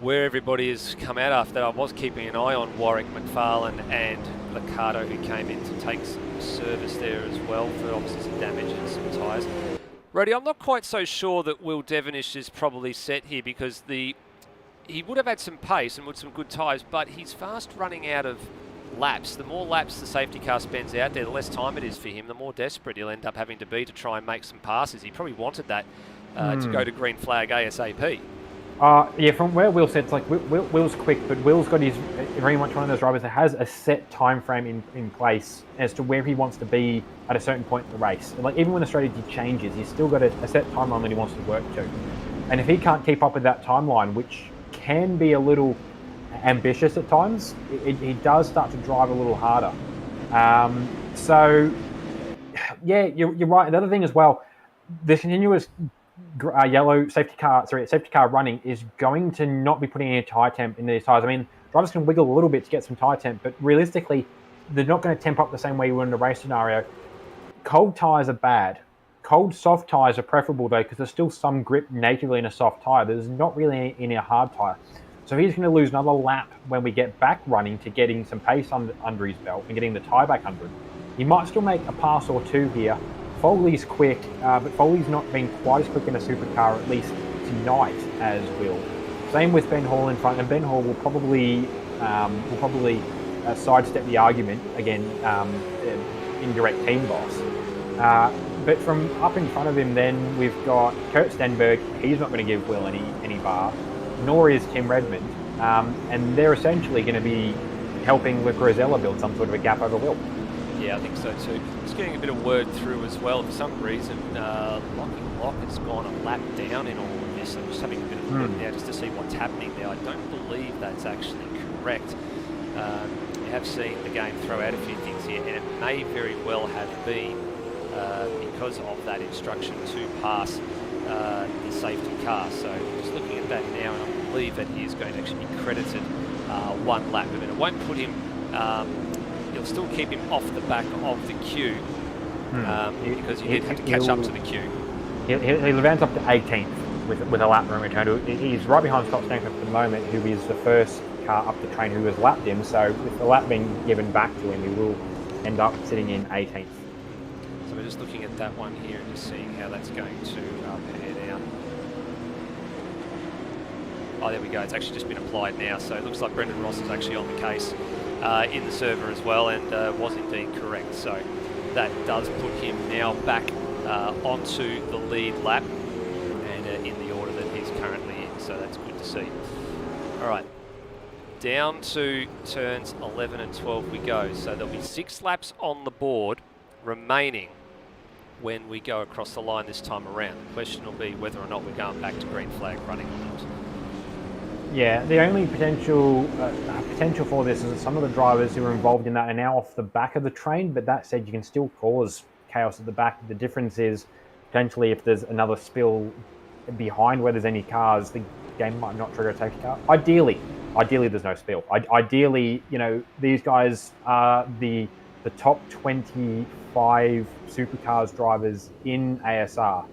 where everybody has come out after that. I was keeping an eye on Warwick, McFarlane and Liccardo, who came in to take some service there as well for obviously some damage and some tyres. Rody, I'm not quite so sure that Will Devonish is probably set here, because he would have had some pace and with some good tyres, but he's fast running out of laps. The more laps the safety car spends out there, the less time it is for him, the more desperate he'll end up having to be to try and make some passes. He probably wanted that to go to green flag ASAP. Yeah, from where Will sits, like Will's quick, but Will's got his very much one of those drivers that has a set time frame in place as to where he wants to be at a certain point in the race. And like even when the strategy changes, he's still got a set timeline that he wants to work to. And if he can't keep up with that timeline, which can be a little ambitious at times, he does start to drive a little harder. So yeah, you're right. The other thing as well, the continuous yellow safety car running is going to not be putting any tire temp in these tires. I mean, drivers can wiggle a little bit to get some tire temp, but realistically, they're not going to temp up the same way you would in a race scenario. Cold tires are bad. Cold soft tires are preferable though, because there's still some grip natively in a soft tire. There's not really any in a hard tire. So he's going to lose another lap when we get back running to getting some pace under his belt and getting the tire back under him. He might still make a pass or two here. Foley's quick, but Foley's not been quite as quick in a supercar, at least tonight, as Will. Same with Ben Hall in front, and Ben Hall will probably sidestep the argument again, indirect team boss. But from up in front of him, then we've got Kurt Stenberg. He's not going to give Will any bar, nor is Tim Redmond, and they're essentially going to be helping Luke Rosella build some sort of a gap over Will. Yeah, I think so too. Just getting a bit of word through as well. For some reason, Lockie Locke has gone a lap down in all of this. I'm just having a bit of a look now just to see what's happening there. I don't believe that's actually correct. We have seen the game throw out a few things here, and it may very well have been because of that instruction to pass the safety car. So just looking at that now, and I believe that he is going to actually be credited one lap. I mean, it won't put him... You'll still keep him off the back of the queue because you did have to catch up to the queue. He'll advance up to 18th with a lap room return. He's right behind Scott Stanford at the moment, who is the first car up the train who has lapped him. So with the lap being given back to him, he will end up sitting in 18th. So we're just looking at that one here and just seeing how that's going to pan out. Oh, there we go. It's actually just been applied now. So it looks like Brendan Ross is actually on the case in the server as well, and was indeed correct. So that does put him now back onto the lead lap and in the order that he's currently in. So that's good to see. All right. Down to turns 11 and 12 we go. So there'll be 6 laps on the board remaining when we go across the line this time around. The question will be whether or not we're going back to green flag running or not. Yeah, the only potential for this is that some of the drivers who are involved in that are now off the back of the train, but that said, you can still cause chaos at the back. The difference is potentially if there's another spill behind where there's any cars, the game might not trigger a safety car. Ideally there's no spill. Ideally, you know, these guys are the top 25 supercars drivers in ASR.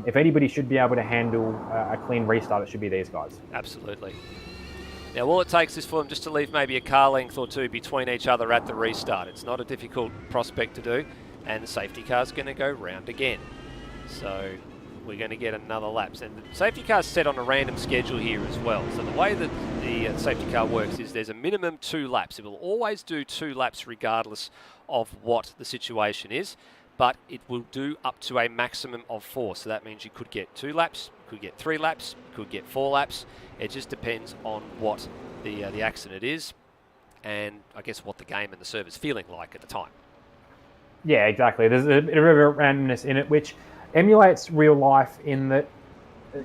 If anybody should be able to handle a clean restart, it should be these guys. Absolutely. Now, all it takes is for them just to leave maybe a car length or two between each other at the restart. It's not a difficult prospect to do, and the safety car's going to go round again. So we're going to get another lap. And the safety car's set on a random schedule here as well. So the way that the safety car works is there's a minimum 2 laps. It will always do 2 laps regardless of what the situation is, but it will do up to a maximum of 4. So that means you could get 2 laps, could get 3 laps, could get 4 laps. It just depends on what the accident is, and I guess what the game and the server's feeling like at the time. Yeah, exactly. There's a bit of randomness in it, which emulates real life in that,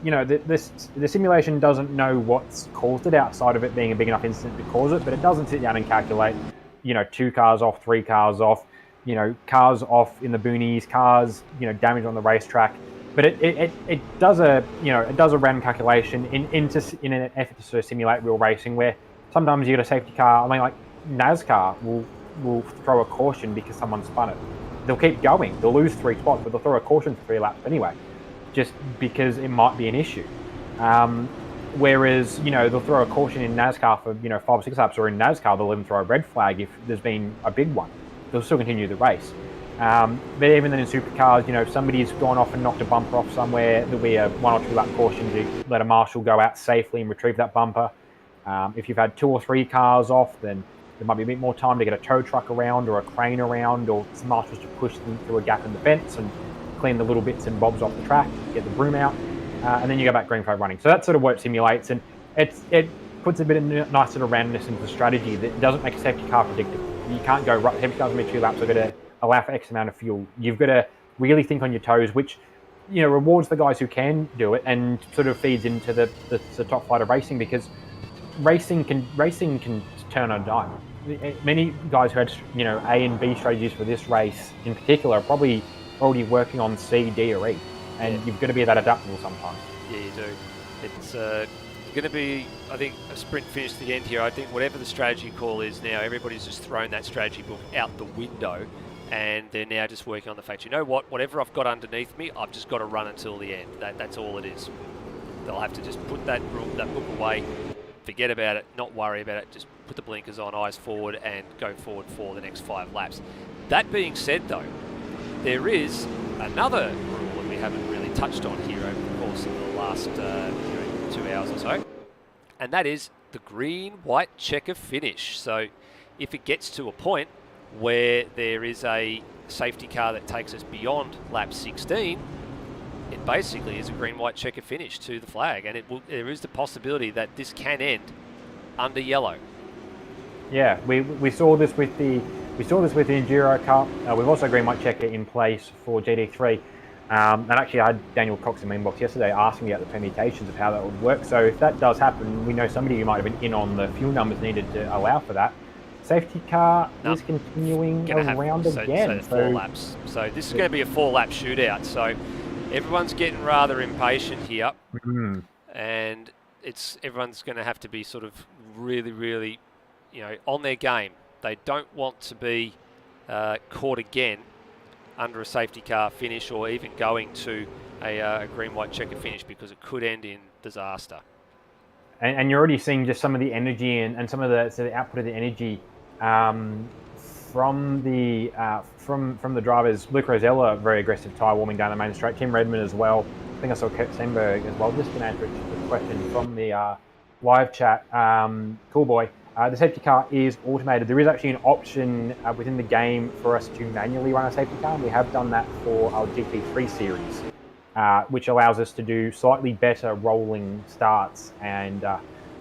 you know, the simulation doesn't know what's caused it outside of it being a big enough incident to cause it, but it doesn't sit down and calculate, you know, 2 cars off, 3 cars off, you know, cars off in the boonies, cars, you know, damage on the racetrack. But it does a random calculation in an effort to sort of simulate real racing, where sometimes you get a safety car. I mean, like NASCAR will throw a caution because someone spun it. They'll keep going. They'll lose 3 spots, but they'll throw a caution for 3 laps anyway, just because it might be an issue. Whereas, you know, they'll throw a caution in NASCAR for, you know, 5 or 6 laps, or in NASCAR they'll even throw a red flag if there's been a big one. They'll still continue the race. But even then in supercars, you know, if somebody's gone off and knocked a bumper off somewhere, there'll be a 1 or 2 lap caution to let a marshal go out safely and retrieve that bumper. If you've had 2 or 3 cars off, then there might be a bit more time to get a tow truck around or a crane around, or some marshals to push them through a gap in the fence and clean the little bits and bobs off the track, get the broom out, and then you go back green flag running. So that's sort of what it simulates, and it puts a bit of nice sort of randomness into the strategy that doesn't make a safety car predictable. You can't go, safety cars will be 2 laps, are going to allow for X amount of fuel. You've got to really think on your toes, which, you know, rewards the guys who can do it and sort of feeds into the top flight of racing, because racing can turn on a dime. Many guys who had, you know, A and B strategies for this race in particular are probably already working on C, D, or E, and you've got to be that adaptable sometimes. Yeah, you do. It's going to be, I think, a sprint finish to the end here. I think whatever the strategy call is now, everybody's just thrown that strategy book out the window, and they're now just working on the fact, you know what, whatever I've got underneath me, I've just got to run until the end. That's all it is. They'll have to just put that book away, forget about it, not worry about it, just put the blinkers on, eyes forward, and go forward for the next 5 laps. That being said, though, there is another rule that we haven't really touched on here over the course of the last 2 hours or so, and that is the green-white checker finish. So if it gets to a point where there is a safety car that takes us beyond lap 16, it basically is a green-white checker finish to the flag, and there is the possibility that this can end under yellow. Yeah, we saw this with the Enduro Cup. We've also green-white checker in place for GD3. And actually, I had Daniel Cox in my inbox yesterday asking me about the permutations of how that would work. So if that does happen, we know somebody who might have been in on the fuel numbers needed to allow for that. Safety car is continuing around again. So 4 laps. So this is going to be a 4-lap shootout. So everyone's getting rather impatient here, and everyone's going to have to be sort of really, really, you know, on their game. They don't want to be caught again under a safety car finish, or even going to a green-white checker finish, because it could end in disaster. And you're already seeing just some of the energy and some of the output of the energy from the drivers. Luke Rosella, very aggressive tyre warming down the main straight. Tim Redmond as well. I think I saw Kurt Stenberg as well. Just going to answer a question from the live chat. Cool boy. The safety car is automated. There is actually an option within the game for us to manually run a safety car. We have done that for our GP3 series, which allows us to do slightly better rolling starts and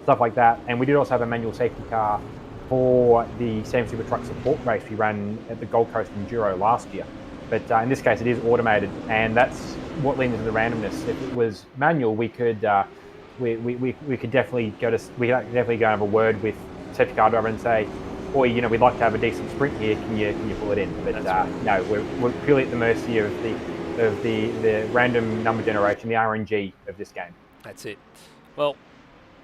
stuff like that. And we did also have a manual safety car for the Sam Super Truck support race we ran at the Gold Coast Enduro last year. But in this case, it is automated, and that's what leans into the randomness. If it was manual, we could definitely go and have a word with safety car driver and say, "Boy, we'd like to have a decent sprint here. Can you pull it in?" But no, we're purely at the mercy of the random number generation, the RNG of this game. That's it. Well,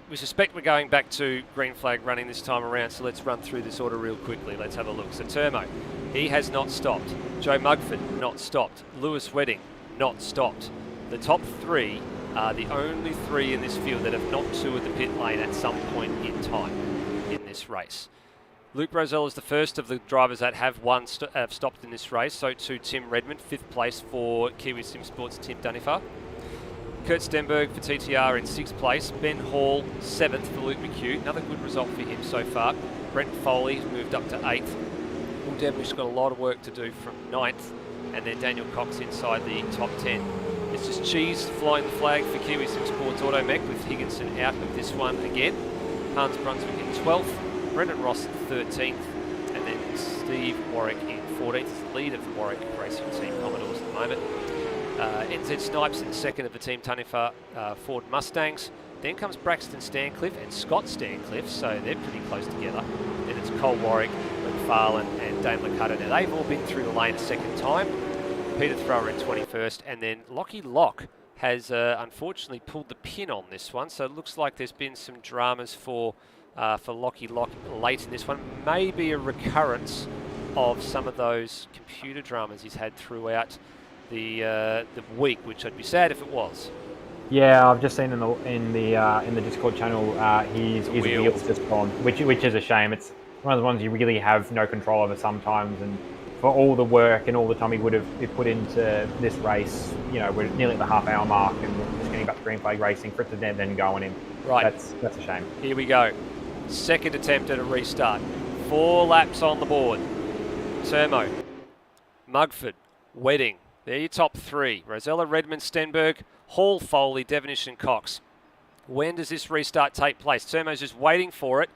we suspect we're going back to green flag running this time around, so let's run through this order real quickly. Let's have a look. So Termo, he has not stopped. Joe Mugford, not stopped. Lewis Wedding, not stopped. The top three are the only three in this field that have not toured the pit lane at some point in time in this race. Luke Rosell is the first of the drivers that have stopped in this race. So too Tim Redmond, 5th place for Kiwi Sim Sports' Tim Dunifer. Kurt Stenberg for TTR in 6th place. Ben Hall, 7th for Luke McHugh. Another good result for him so far. Brent Foley moved up to 8th. Will Devlish's got a lot of work to do from 9th. And then Daniel Cox inside the top 10. It's just Cheese flying the flag for Kiwi Sim Sports Automech, with Higginson out of this one again. Hans Brunswick in 12th. Brendan Ross 13th. And then Steve Warwick in 14th. He's the lead of the Warwick Racing Team Commodores at the moment. NZ Snipes in 2nd of the Team Tunifer Ford Mustangs. Then comes Braxton Stancliffe and Scott Stancliffe, so they're pretty close together. Then it's Cole Warwick, McFarlane and Dane Licata. Now they've all been through the lane a second time. Peter Thrower in 21st, and then Lockie Lock has unfortunately pulled the pin on this one, so it looks like there's been some dramas for Lockie Lock late in this one. Maybe a recurrence of some of those computer dramas he's had throughout the week, which I'd be sad if it was. Yeah, I've just seen in the Discord channel his wheels just gone, which is a shame. It's one of the ones you really have no control over sometimes, and for all the work and all the time he would have put into this race, we're nearly at the half-hour mark, and we're just getting back to green flag racing for it to then go on him. Right, that's a shame. Here we go. Second attempt at a restart. 4 laps on the board. Termo, Mugford, Wedding. They're your top 3. Rosella, Redmond, Stenberg, Hall, Foley, Devonish and Cox. When does this restart take place? Termo's just waiting for it.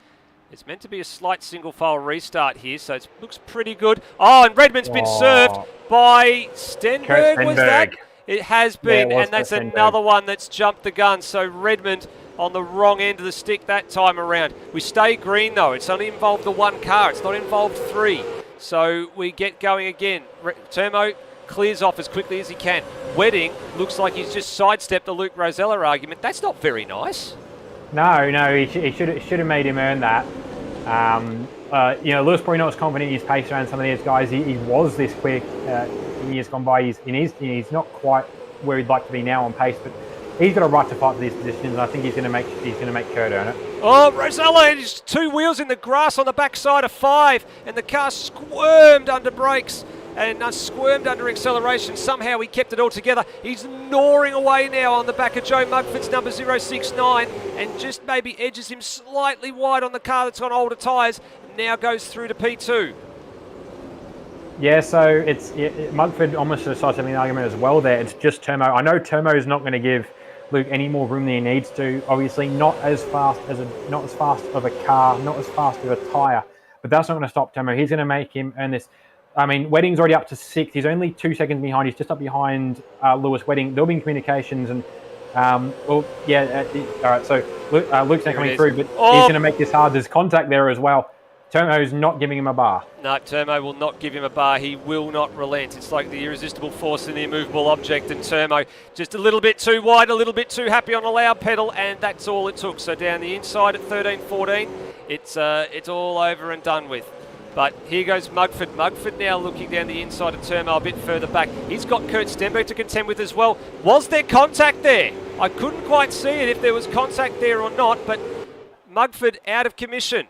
It's meant to be a slight single file restart here, so it looks pretty good. Oh, and Redmond's been served by Stenberg, was that? It has been, and that's another one that's jumped the gun. So Redmond on the wrong end of the stick that time around. We stay green though. It's only involved the 1 car. It's not involved 3. So we get going again. Termo clears off as quickly as he can. Wedding looks like he's just sidestepped the Luke Rosella argument. That's not very nice. No, he should have made him earn that. Lewis probably not as confident in his pace around some of these guys. He was this quick in years gone by. He's not quite where he'd like to be now on pace, but he's got a right to fight for these positions. And I think he's going to make Kurt earn it. Oh, Rosella is 2 wheels in the grass on the backside of 5, and the car squirmed under brakes and squirmed under acceleration. Somehow he kept it all together. He's gnawing away now on the back of Joe Mugford's number 069, and just maybe edges him slightly wide on the car that's on older tyres. Now goes through to P2. Yeah, so Mugford almost decides something argument as well there. It's just Termo. I know Termo is not going to give Luke any more room than he needs to. Obviously, not as fast of a car, not as fast of a tyre, but that's not going to stop Termo. He's going to make him earn this. I mean, Wedding's already up to 6th. He's only 2 seconds behind. He's just up behind Lewis Wedding. There'll be communications and, all right, so Luke's now coming through, but he's going to make this hard. There's contact there as well. Termo's not giving him a bar. No, Termo will not give him a bar. He will not relent. It's like the irresistible force in the immovable object, and Termo just a little bit too wide, a little bit too happy on a loud pedal, and that's all it took. So down the inside at 13.14, it's all over and done with. But here goes Mugford. Mugford now looking down the inside of turmoil a bit further back. He's got Kurt Stenberg to contend with as well. Was there contact there? I couldn't quite see it if there was contact there or not, but Mugford out of commission.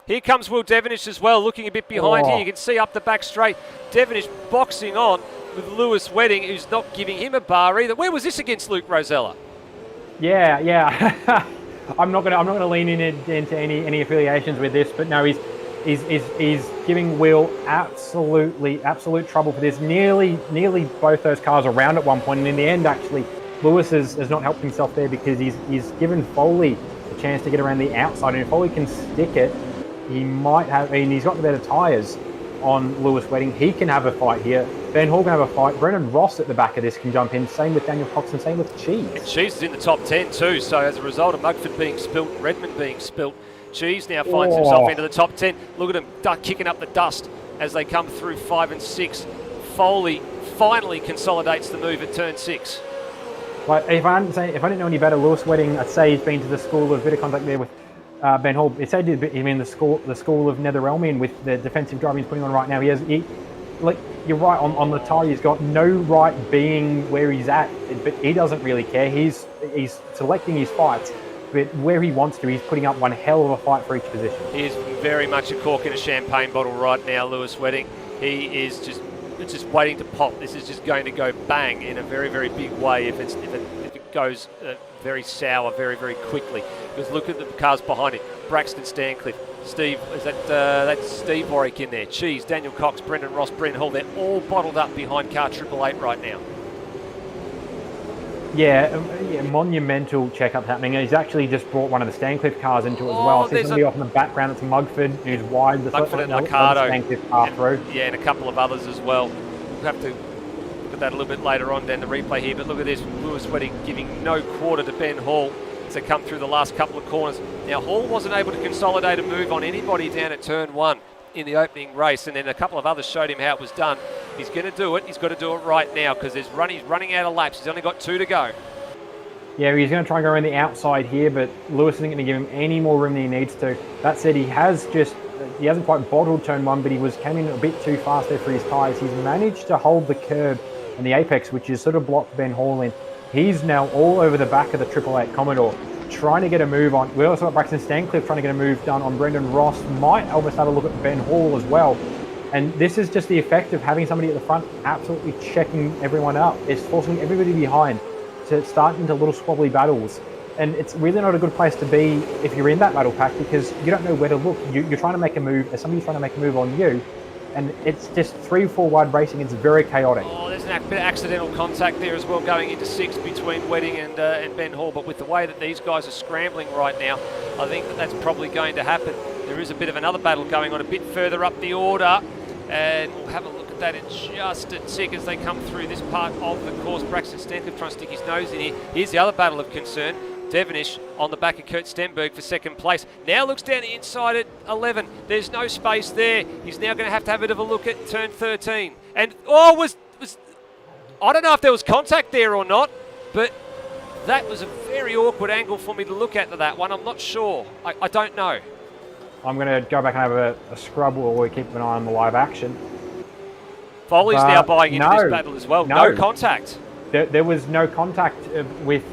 Here comes Will Devonish as well, looking a bit behind here. You can see up the back straight. Devonish boxing on with Lewis Wedding, who's not giving him a bar either. Where was this against Luke Rosella? Yeah. I'm not gonna lean into any affiliations with this, but no, he's giving Will absolute trouble for this. Nearly both those cars around at one point, and in the end, actually, Lewis has not helped himself there because he's given Foley a chance to get around the outside, and if Foley can stick it, he might have. I mean, he's got the better tyres on Lewis Wedding. He can have a fight here. Ben Hall can have a fight. Brendan Ross at the back of this can jump in. Same with Daniel Cox and same with Cheese. And Cheese is in the top 10 too, so as a result of Mugford being spilt and Redmond being spilt, Cheese now finds himself into the top 10. Look at him kicking up the dust as they come through 5 and 6. Foley finally consolidates the move at turn 6. Well, if I didn't know any better, Lewis Wedding, I'd say he's been to the school of a bit of contact there with Ben Hall. It said him in the school of Netherelmian with the defensive driving he's putting on right now. You're right on the tyre. He's got no right being where he's at, but he doesn't really care. He's selecting his fights, but where he wants to, he's putting up one hell of a fight for each position. He is very much a cork in a champagne bottle right now, Lewis Wedding. He is just waiting to pop. This is just going to go bang in a very, very big way if it goes very sour very, very quickly. Because look at the cars behind him. Braxton Stancliffe, Steve, that's Steve Warwick in there. Cheese, Daniel Cox, Brendan Ross, Brent Hall. They're all bottled up behind car 888 right now. Yeah, monumental checkup happening. He's actually just brought one of the Stancliffe cars into it as well. I see somebody off in the background. It's Mugford, who's wide. Mugford and Ricardo. And a couple of others as well. We'll have to look at that a little bit later on down the replay here. But look at this, Lewis Wedding giving no quarter to Ben Hall as they come through the last couple of corners. Now, Hall wasn't able to consolidate a move on anybody down at turn 1 in the opening race, and then a couple of others showed him how it was done. He's going to do it. He's got to do it right now because he's running out of laps. He's only got 2 to go. Yeah, he's going to try and go around the outside here, but Lewis isn't going to give him any more room than he needs to. That said, he hasn't quite bottled turn 1, but he came in a bit too fast there for his tyres. He's managed to hold the curb and the apex, which is sort of blocked Ben Hall in. He's now all over the back of the 888 Commodore, trying to get a move on. We also got Braxton Stancliffe trying to get a move done on Brendan Ross. Might almost have a look at Ben Hall as well. And this is just the effect of having somebody at the front absolutely checking everyone up. It's forcing everybody behind to start into little squabbly battles. And it's really not a good place to be if you're in that battle pack because you don't know where to look. You're trying to make a move, as somebody's trying to make a move on you, and it's just 3-4 wide racing. It's very chaotic. Oh, there's a bit of accidental contact there as well going into 6 between Wedding and Ben Hall. But with the way that these guys are scrambling right now, I think that's probably going to happen. There is a bit of another battle going on a bit further up the order, and we'll have a look at that in just a tick as they come through this part of the course. Braxton Stancliffe trying to stick his nose in here. Here's the other battle of concern. Devonish on the back of Kurt Stenberg for second place. Now looks down the inside at 11. There's no space there. He's now going to have a bit of a look at turn 13. And I don't know if there was contact there or not, but that was a very awkward angle for me to look at that one. I'm not sure. I don't know. I'm going to go back and have a scrub while we keep an eye on the live action. Foley's now buying into this battle as well. No contact. There was no contact with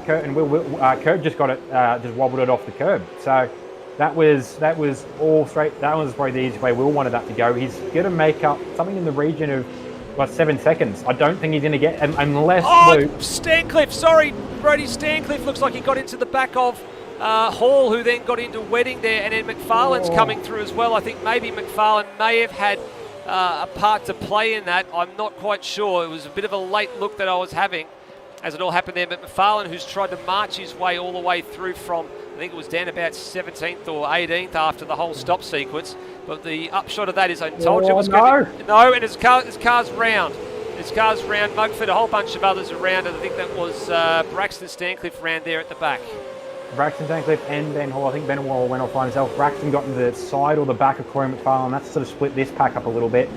Kurt and Will. Kurt just got it, just wobbled it off the curb. So that was all straight. That was probably the easiest way Will wanted that to go. He's going to make up something in the region of 7 seconds. I don't think he's going to get unless. Luke. Stancliffe, sorry, Brody Stancliffe looks like he got into the back of Hall, who then got into Wedding there, and then McFarlane's coming through as well. I think maybe McFarlane may have had a part to play in that. I'm not quite sure. It was a bit of a late look that I was having as it all happened there. But McFarlane, who's tried to march his way all the way through from, I think it was down about 17th or 18th after the whole stop sequence. But the upshot of that is I told you it was going to... No, and his car's round. His car's round. Mugford, a whole bunch of others around, and I think that was Braxton Stancliffe round there at the back. Braxton Stancliffe and Ben Hall. I think Ben Hall went off by himself. Braxton got into the side or the back of Corey McFarlane. That's sort of split this pack up a little bit.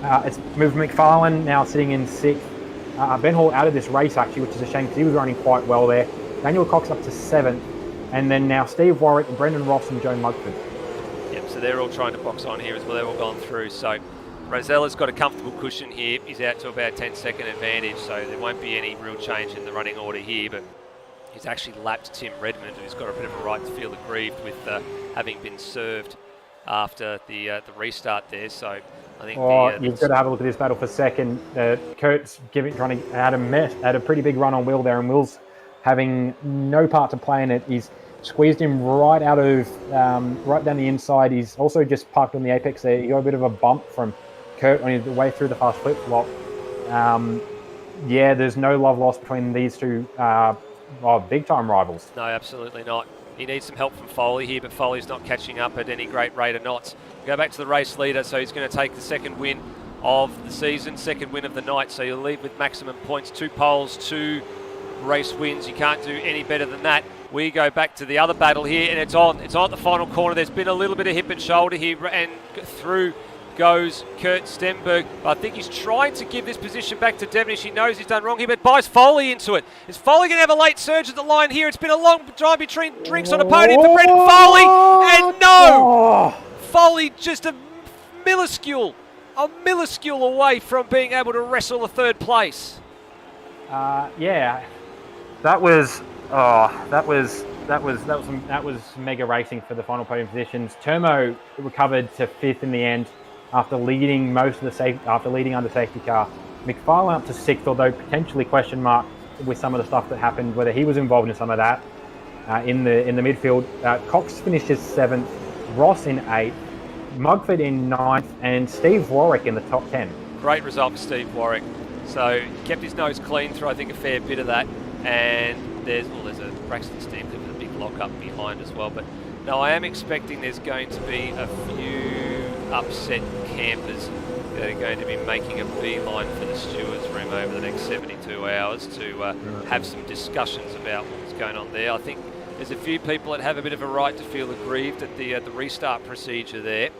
It's moved McFarlane now sitting in 6th. Ben Hall out of this race actually, which is a shame because he was running quite well there. Daniel Cox up to 7th. And then now Steve Warwick, Brendan Ross and Joe Mugford. Yep, so so they're all trying to box on here as well. They've all gone through. So Rosella's got a comfortable cushion here. He's out to about 10-second advantage, so there won't be any real change in the running order here, but he's actually lapped Tim Redmond, who's got a bit of a right to feel aggrieved with having been served after the restart there. So I think you've got to have a look at this battle for second. Kurt's trying to add a pretty big run on Will there, and Will's having no part to play in it. He's squeezed him right out of right down the inside. He's also just parked on the apex there. He got a bit of a bump from Kurt on his way through the fast flip flop. There's no love lost between these two big time rivals. No, absolutely not. He needs some help from Foley here, but Foley's not catching up at any great rate of knots. Go back to the race leader, so he's going to take the second win of the season, second win of the night. So you'll leave with maximum points, 2 poles, 2 race wins. You can't do any better than that. We go back to the other battle here, and it's on at the final corner. There's been a little bit of hip and shoulder here, and through goes Kurt Stenberg. I think he's trying to give this position back to Devonish. He knows he's done wrong here, but buys Foley into it. Is Foley going to have a late surge at the line here? It's been a long time between drinks on a podium for Brendan Foley, and no! Foley just a minuscule away from being able to wrestle a third place. That was mega racing for the final podium positions. Termo recovered to 5th in the end after leading under safety car. McFarlane up to 6th, although potentially question mark with some of the stuff that happened, whether he was involved in some of that in the midfield. Cox finishes 7th, Ross in 8th, Mugford in 9th, and Steve Warwick in the top 10. Great result for Steve Warwick. So he kept his nose clean through, I think, a fair bit of that. And there's a Braxton Steam with a big lock up behind as well. But no, I am expecting there's going to be a few upset campers that are going to be making a beeline for the stewards room over the next 72 hours to have some discussions about what's going on there. I think there's a few people that have a bit of a right to feel aggrieved at the restart procedure there.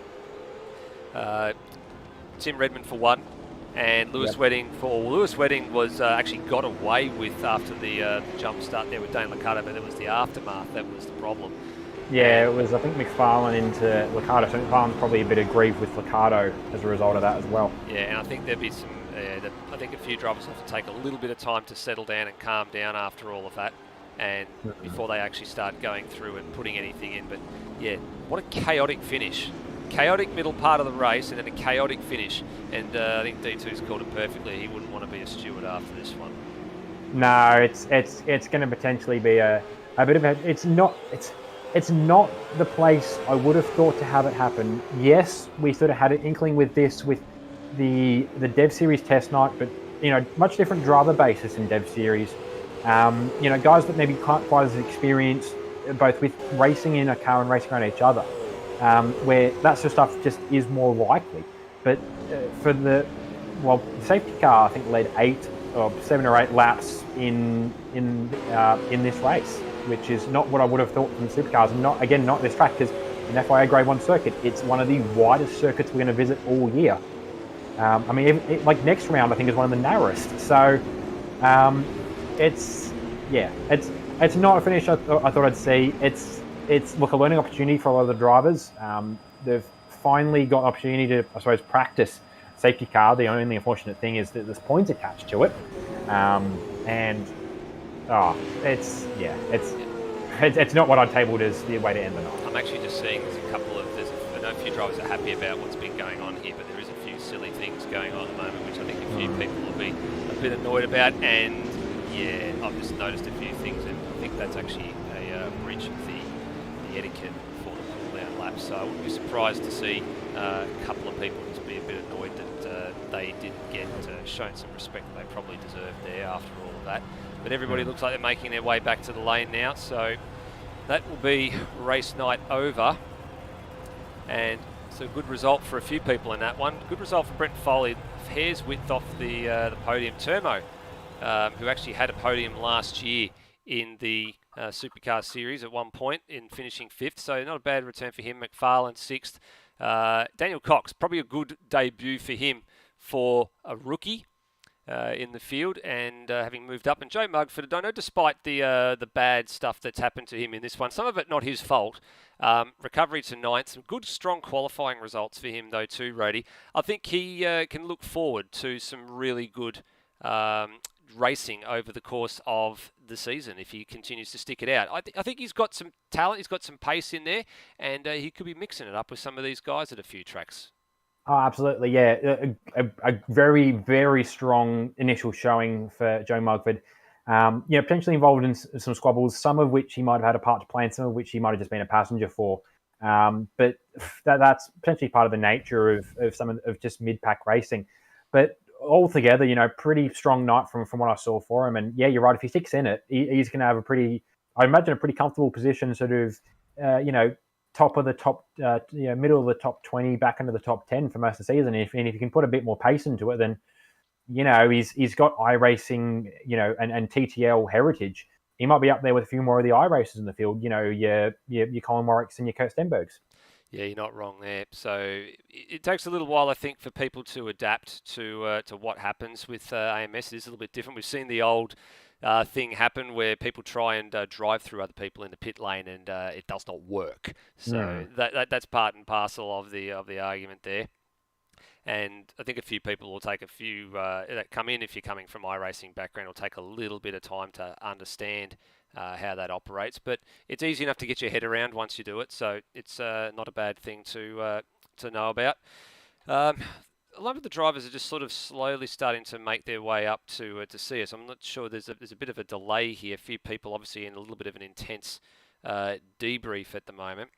Tim Redmond for one. And Lewis Wedding was actually got away with after the jump start there with Dane Licata, but it was the aftermath that was the problem. Yeah, it was, I think, McFarlane into Licata, so McFarlane's probably a bit aggrieved with Licata as a result of that as well. Yeah, and I think there'd be some, I think a few drivers have to take a little bit of time to settle down and calm down after all of that, and before they actually start going through and putting anything in. But yeah, what a chaotic finish. Chaotic middle part of the race and then a chaotic finish, and I think D2's called it perfectly. He wouldn't want to be a steward after this one. No, it's going to potentially be a bit of a. It's not the place I would have thought to have it happen. Yes, we sort of had an inkling with this with the Dev Series test night, but much different driver basis in Dev Series. Guys that maybe can't quite as experienced both with racing in a car and racing around each other. Where that sort of stuff just is more likely. But for the safety car, I think led 7 or 8 laps in this race, which is not what I would have thought from Supercars, and not this track, because an FIA Grade 1 circuit, it's one of the widest circuits we're going to visit all year. Next round I think is one of the narrowest. So it's not a finish I thought I'd see. It's a learning opportunity for a lot of the drivers. They've finally got an opportunity to, I suppose, practice safety car. The only unfortunate thing is that there's points attached to it, it's not what I'd tabled as the way to end the night. I'm actually just seeing I know a few drivers are happy about what's been going on here, but there is a few silly things going on at the moment, which I think a few people will be a bit annoyed about. And yeah, I've just noticed a few things, and I think that's actually a breach of the etiquette for the pull-down laps. So I wouldn't be surprised to see a couple of people just be a bit annoyed that they didn't get shown some respect that they probably deserved there after all of that. But everybody looks like they're making their way back to the lane now, so that will be race night over. And it's a good result for a few people in that one. Good result for Brent Foley, hair's width off the podium. Termo, who actually had a podium last year in the Supercar series at one point in finishing 5th, so not a bad return for him. McFarlane 6th. Daniel Cox, probably a good debut for him for a rookie. in the field and having moved up. And Joe Mugford, I know despite the bad stuff that's happened to him in this one, some of it not his fault, recovery to ninth, some good strong qualifying results for him though too, Rody. I think he can look forward to some really good racing over the course of the season if he continues to stick it out. I think he's got some talent, he's got some pace in there, and he could be mixing it up with some of these guys at a few tracks. Oh, absolutely, yeah. A very, very strong initial showing for Joe Mugford. Potentially involved in some squabbles, some of which he might have had a part to play in, some of which he might have just been a passenger for. But that's potentially part of the nature of some of just mid-pack racing. But altogether, pretty strong night from what I saw for him. And yeah, you're right. If he sticks in it, he's going to have I imagine, a pretty comfortable position, sort of, top of the top, middle of the top 20, back into the top 10 for most of the season. And if you can put a bit more pace into it, then, he's got iRacing, and TTL heritage. He might be up there with a few more of the iRacers in the field, your Colin Warwicks and your Kurt Stenbergs. Yeah, you're not wrong there. So it takes a little while, I think, for people to adapt to what happens with AMS. It is a little bit different. We've seen the old thing happen where people try and drive through other people in the pit lane, and it does not work. So that's part and parcel of the argument there. And I think a few people will take that come in, if you're coming from iRacing background, will take a little bit of time to understand how that operates. But it's easy enough to get your head around once you do it, so it's not a bad thing to know about. A lot of the drivers are just sort of slowly starting to make their way up to see us. I'm not sure, there's a bit of a delay here. A few people obviously in a little bit of an intense debrief at the moment.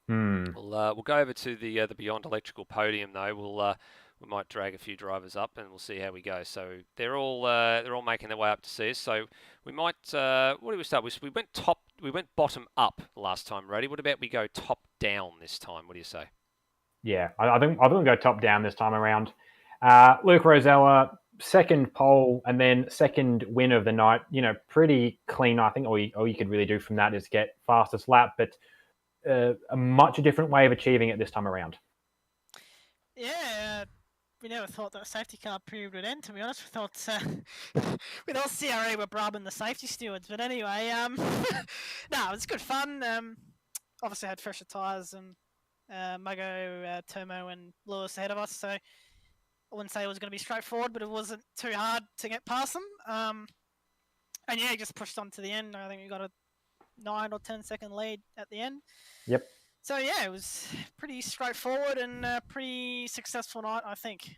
We'll go over to the Beyond Electrical podium though. We might drag a few drivers up and we'll see how we go. So they're all making their way up to see us. So we might. What do we start with? We went bottom up last time, Rody. What about we go top down this time? What do you say? Yeah, I think we'll go top down this time around. Luke Rosella, second pole and then second win of the night. Pretty clean. I think all you could really do from that is get fastest lap, but a much different way of achieving it this time around. Yeah, we never thought that safety car period would end, to be honest. We thought we thought CRA were bribing the safety stewards. But anyway, no, it was good fun. Obviously had fresher tyres and Mago, Termo and Lewis ahead of us, so I wouldn't say it was going to be straightforward, but it wasn't too hard to get past them. And yeah, just pushed on to the end. I think we got a 9 or 10 second lead at the end. Yep. So yeah, it was pretty straightforward and a pretty successful night, I think.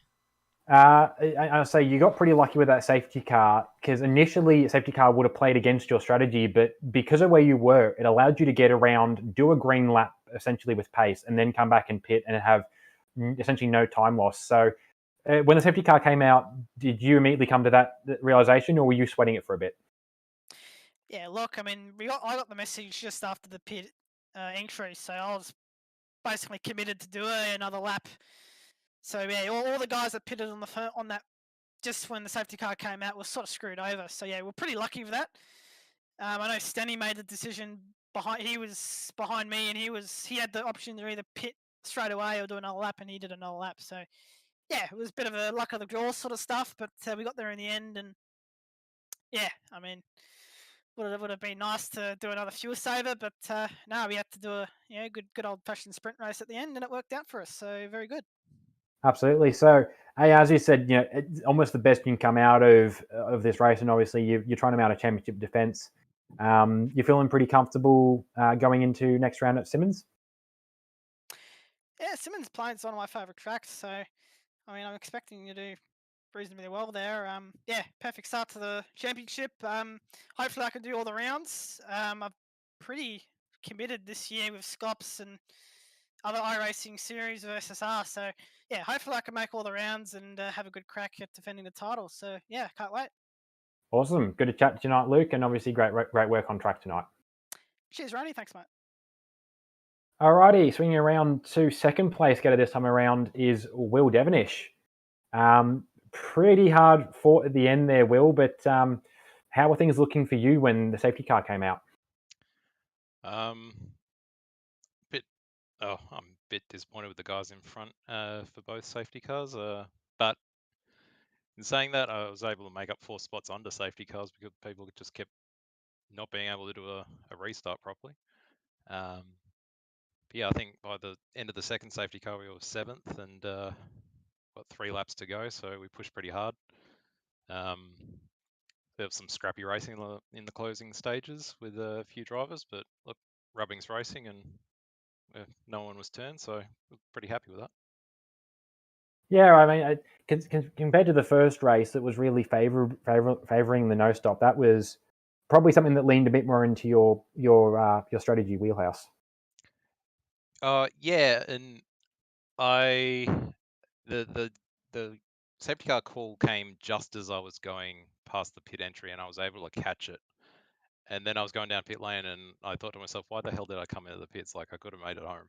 I say you got pretty lucky with that safety car, because initially a safety car would have played against your strategy, but because of where you were, it allowed you to get around, do a green lap essentially with pace, and then come back and pit and have essentially no time loss. So when the safety car came out, did you immediately come to that realization, or were you sweating it for a bit? Yeah, look, I mean, I got the message just after the pit entry, so I was basically committed to do another lap. So yeah, all the guys that pitted on that just when the safety car came out were sort of screwed over. So yeah, we're pretty lucky with that. I know Stenny made the decision he was behind me, and he had the option to either pit straight away or do another lap, and he did another lap. So yeah, it was a bit of a luck of the draw sort of stuff, but we got there in the end, and yeah, I mean, would have been nice to do another fuel saver, but no, we had to do a good old fashioned sprint race at the end, and it worked out for us. So very good. Absolutely. So, hey, as you said, it's almost the best you can come out of this race, and obviously you're trying to mount a championship defense. You're feeling pretty comfortable going into next round at Simmons? Yeah, Simmons Plains is one of my favourite tracks, so I mean, I'm expecting you to do reasonably well there. Yeah, perfect start to the championship. Hopefully I can do all the rounds. I'm pretty committed this year with Scops and other iRacing series of SSR. So yeah, hopefully I can make all the rounds and have a good crack at defending the title. So yeah, can't wait. Awesome. Good to chat to you tonight, Luke, and obviously great work on track tonight. Cheers, Ronnie. Thanks, mate. Alrighty, swinging around to second place getter this time around is Will Devonish. Pretty hard fought at the end there, Will, but how were things looking for you when the safety car came out? I'm a bit disappointed with the guys in front for both safety cars, but In saying that, I was able to make up 4 spots under safety cars because people just kept not being able to do a restart properly. But yeah, I think by the end of the second safety car, we were 7th and got 3 laps to go, so we pushed pretty hard. There was some scrappy racing in the closing stages with a few drivers, but look, rubbing's racing and no one was turned, so we're pretty happy with that. Yeah, I mean, compared to the first race, it was really favoring the no stop. That was probably something that leaned a bit more into your strategy wheelhouse. Yeah, and the safety car call came just as I was going past the pit entry, and I was able to catch it. And then I was going down pit lane, and I thought to myself, why the hell did I come into the pits? Like, I could have made it home.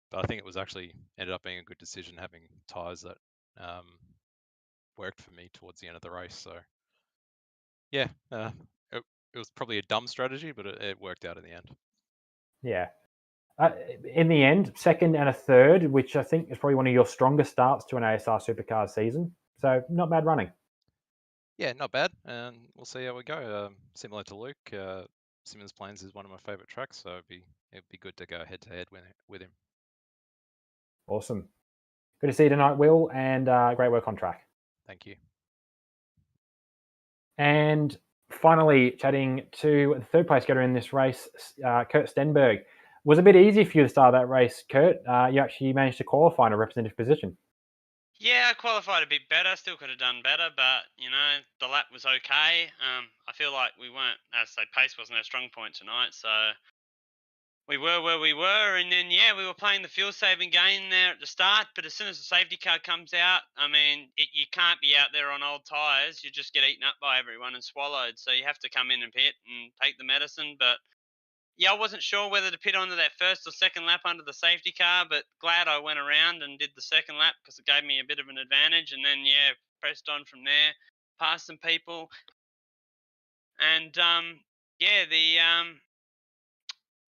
But I think it was actually ended up being a good decision having tyres that worked for me towards the end of the race. So, yeah, it was probably a dumb strategy, but it worked out in the end. Yeah. In the end, second and a third, which I think is probably one of your strongest starts to an ASR Supercars season. So, not bad running. Yeah, not bad, and we'll see how we go. Similar to Luke, Simmons Plains is one of my favourite tracks, so it'd be good to go head to head with him. Awesome. Good to see you tonight, Will, and great work on track. Thank you. And finally, chatting to the third place getter in this race, Kurt Stenberg. Was a bit easy for you to start that race, Kurt. You actually managed to qualify in a representative position. Yeah, I qualified a bit better. Still could have done better, but the lap was okay. I feel like we weren't, as I say, pace wasn't our strong point tonight, so we were where we were. And then we were playing the fuel saving game there at the start. But as soon as the safety car comes out, I mean, you can't be out there on old tyres. You just get eaten up by everyone and swallowed. So you have to come in and pit and take the medicine. But yeah, I wasn't sure whether to pit onto that first or second lap under the safety car, but glad I went around and did the second lap because it gave me a bit of an advantage. And then, pressed on from there, passed some people. And,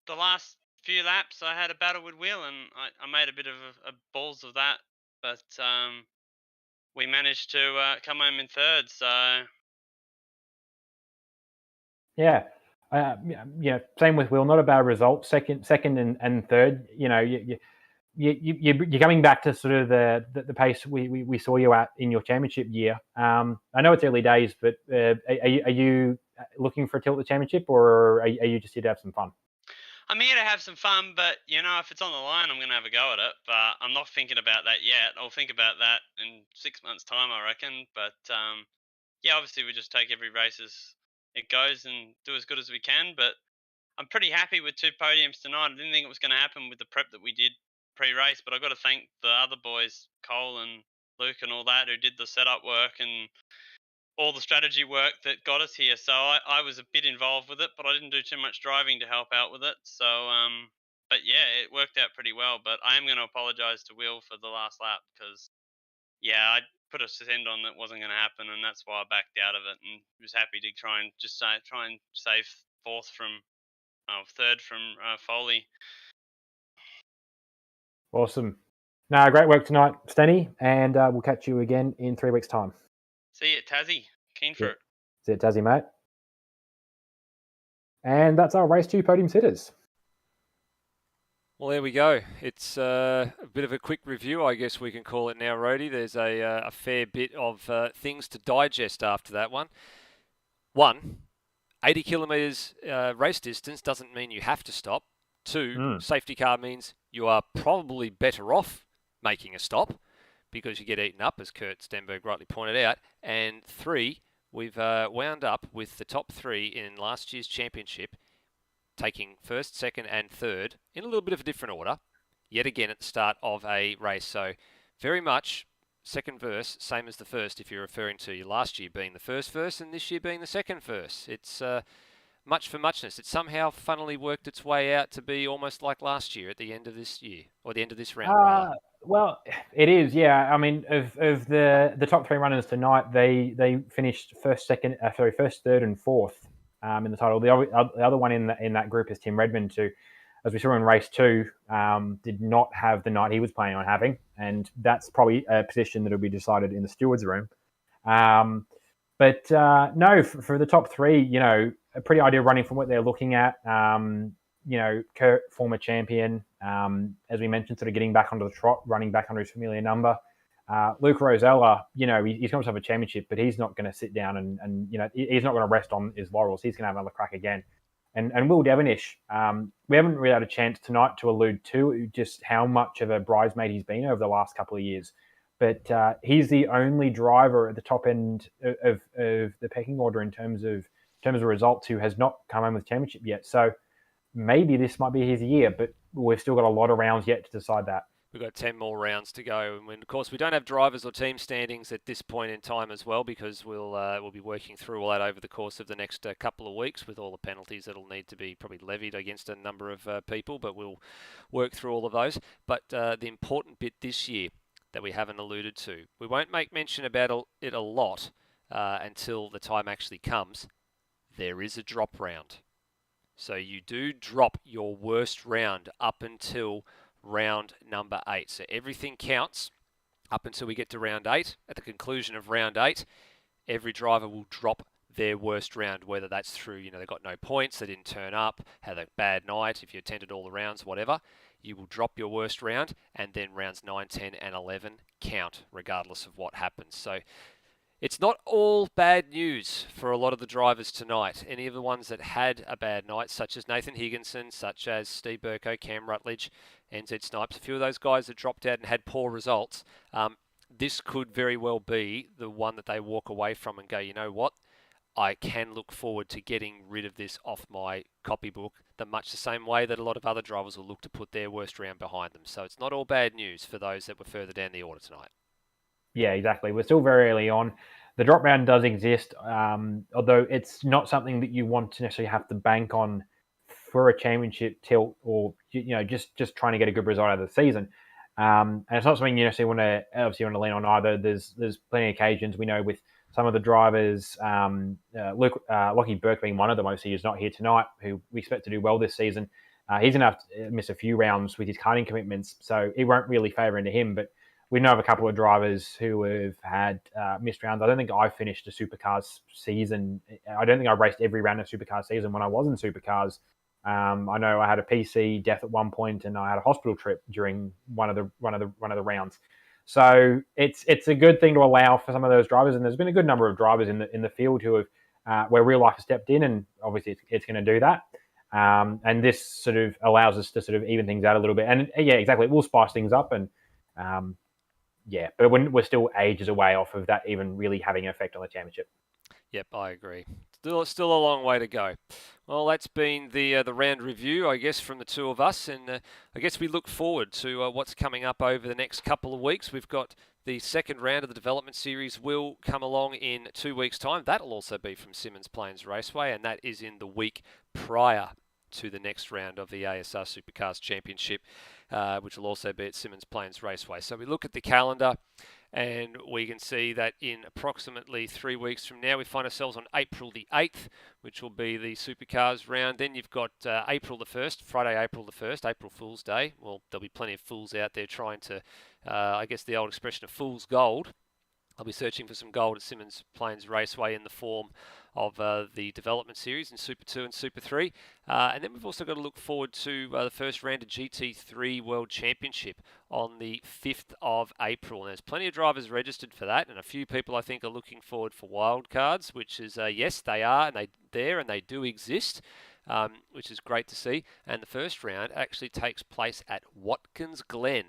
the last few laps I had a battle with Will and I made a bit of a balls of that. But we managed to come home in third, so... Yeah. Same with Will. Not a bad result. Second and third. You're coming back to sort of the pace we saw you at in your championship year. I know it's early days, but are you looking for a tilt at the championship, or are you just here to have some fun? I'm here to have some fun, but if it's on the line, I'm going to have a go at it. But I'm not thinking about that yet. I'll think about that in 6 months' time, I reckon. But obviously we just take every race as it goes and do as good as we can. But I'm pretty happy with 2 podiums tonight. I didn't think it was going to happen with the prep that we did pre-race, but I got to thank the other boys, Cole and Luke and all that, who did the setup work and all the strategy work that got us here. So I was a bit involved with it, but I didn't do too much driving to help out with it. So, but yeah, it worked out pretty well. But I am going to apologise to Will for the last lap because, I put a send on that wasn't going to happen, and that's why I backed out of it. And was happy to try and save third from Foley. Awesome. Great work tonight, Stenny, and we'll catch you again in 3 weeks' time. See you at Tassie. Keen for it. See you at Tassie, mate. And that's our Race 2 podium sitters. Well, there we go. It's a bit of a quick review, I guess we can call it now, Rhodey. There's a fair bit of things to digest after that one. 80 kilometres race distance doesn't mean you have to stop. 2, safety car means you are probably better off making a stop because you get eaten up, as Kurt Stenberg rightly pointed out. And 3, we've wound up with the top 3 in last year's championship taking first, second and third in a little bit of a different order, yet again at the start of a race. So very much second verse, same as the first if you're referring to your last year being the first verse and this year being the second verse. It's much for muchness. It somehow funnily worked its way out to be almost like last year at the end of this year, or the end of this round, rather. Well, it is, yeah. I mean, of the top 3 runners tonight, they finished first, third, and fourth in the title. The other one in that group is Tim Redmond, who, as we saw in race 2, did not have the night he was planning on having, and that's probably a position that will be decided in the stewards' room. But no, for the top three, you know, a pretty ideal running from what they're looking at. You know, Kurt, former champion, as we mentioned, sort of getting back onto the trot, running back under his familiar number. Luke Rosella, you know, he's going to have a championship, but he's not going to sit down and you know, he's not going to rest on his laurels. He's going to have another crack again. And Will Devonish, we haven't really had a chance tonight to allude to just how much of a bridesmaid he's been over the last couple of years. But he's the only driver at the top end of the pecking order in terms of results who has not come home with championship yet. So maybe this might be his year, but we've still got a lot of rounds yet to decide that. We've got 10 more rounds to go, and of course we don't have drivers or team standings at this point in time as well, because we'll be working through all that over the course of the next couple of weeks with all the penalties that'll need to be probably levied against a number of people, but we'll work through all of those. But the important bit this year that we haven't alluded to, we won't make mention about it a lot until the time actually comes. There is a drop round. So you do drop your worst round up until round number 8. So everything counts up until we get to round 8. At the conclusion of round 8, every driver will drop their worst round, whether that's through, you know, they got no points, they didn't turn up, had a bad night, if you attended all the rounds, whatever. You will drop your worst round, and then rounds 9, 10, and 11 count, regardless of what happens. So it's not all bad news for a lot of the drivers tonight. Any of the ones that had a bad night, such as Nathan Higginson, such as Steve Burko, Cam Rutledge, NZ Snipes, a few of those guys that dropped out and had poor results, this could very well be the one that they walk away from and go, you know what? I can look forward to getting rid of this off my copybook, much the same way that a lot of other drivers will look to put their worst round behind them. So it's not all bad news for those that were further down the order tonight. Yeah, exactly. We're still very early on. The drop round does exist, although it's not something that you want to necessarily have to bank on for a championship tilt, or you know, just trying to get a good result out of the season. And it's not something you necessarily want to lean on either. There's plenty of occasions we know with some of the drivers, Lockie Burke being one of them. Obviously, he's not here tonight, who we expect to do well this season. He's going to have to miss a few rounds with his karting commitments, so it won't really favour into him. But we know of a couple of drivers who have had missed rounds. I don't think I finished a Supercars season. I don't think I raced every round of Supercars season when I was in Supercars. I know I had a PC death at one point, and I had a hospital trip during one of the rounds. So it's a good thing to allow for some of those drivers, and there's been a good number of drivers in the field who have where real life has stepped in, and obviously it's going to do that. And this sort of allows us to sort of even things out a little bit. And yeah, exactly, it will spice things up, and yeah, but we're still ages away off of that even really having an effect on the championship. Yep, I agree. Still a long way to go. Well, that's been the round review, I guess, from the two of us, and I guess we look forward to what's coming up over the next couple of weeks. We've got the second round of the development series will come along in 2 weeks' time. That'll also be from Symmons Plains Raceway, and that is in the week prior to the next round of the ASR Supercars Championship, which will also be at Symmons Plains Raceway. So we look at the calendar, and we can see that in approximately 3 weeks from now, we find ourselves on April the 8th, which will be the Supercars round. Then you've got April the 1st, Friday, April the 1st, April Fool's Day. Well, there'll be plenty of fools out there trying to, I guess the old expression of fool's gold. I'll be searching for some gold at Symmons Plains Raceway in the form of the development series in Super 2 and Super 3. And then we've also got to look forward to the first round of GT3 World Championship on the 5th of April. And there's plenty of drivers registered for that, and a few people I think are looking forward for wildcards, which is, yes, they are, and they do exist, which is great to see. And the first round actually takes place at Watkins Glen.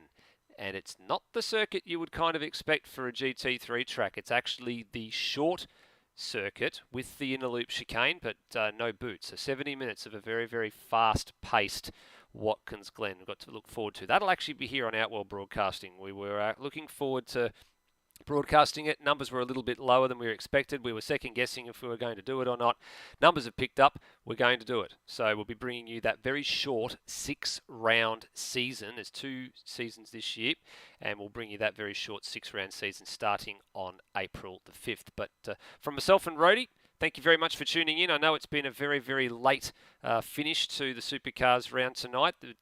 And it's not the circuit you would kind of expect for a GT3 track. It's actually the short circuit with the inner loop chicane, but no boots. So 70 minutes of a very, very fast-paced Watkins Glen we've got to look forward to. That'll actually be here on Outworld Broadcasting. We were looking forward to broadcasting it. Numbers were a little bit lower than we were expected. We were second guessing if we were going to do it or not. Numbers have picked up. We're going to do it. So we'll be bringing you that very short 6-round season. There's 2 seasons this year, and we'll bring you that very short 6-round season starting on April the 5th. But from myself and Rhodey, thank you very much for tuning in. I know it's been a very, very late finish to the Supercars round tonight due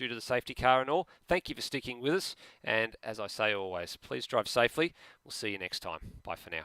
to the safety car and all. Thank you for sticking with us. And as I say always, please drive safely. We'll see you next time. Bye for now.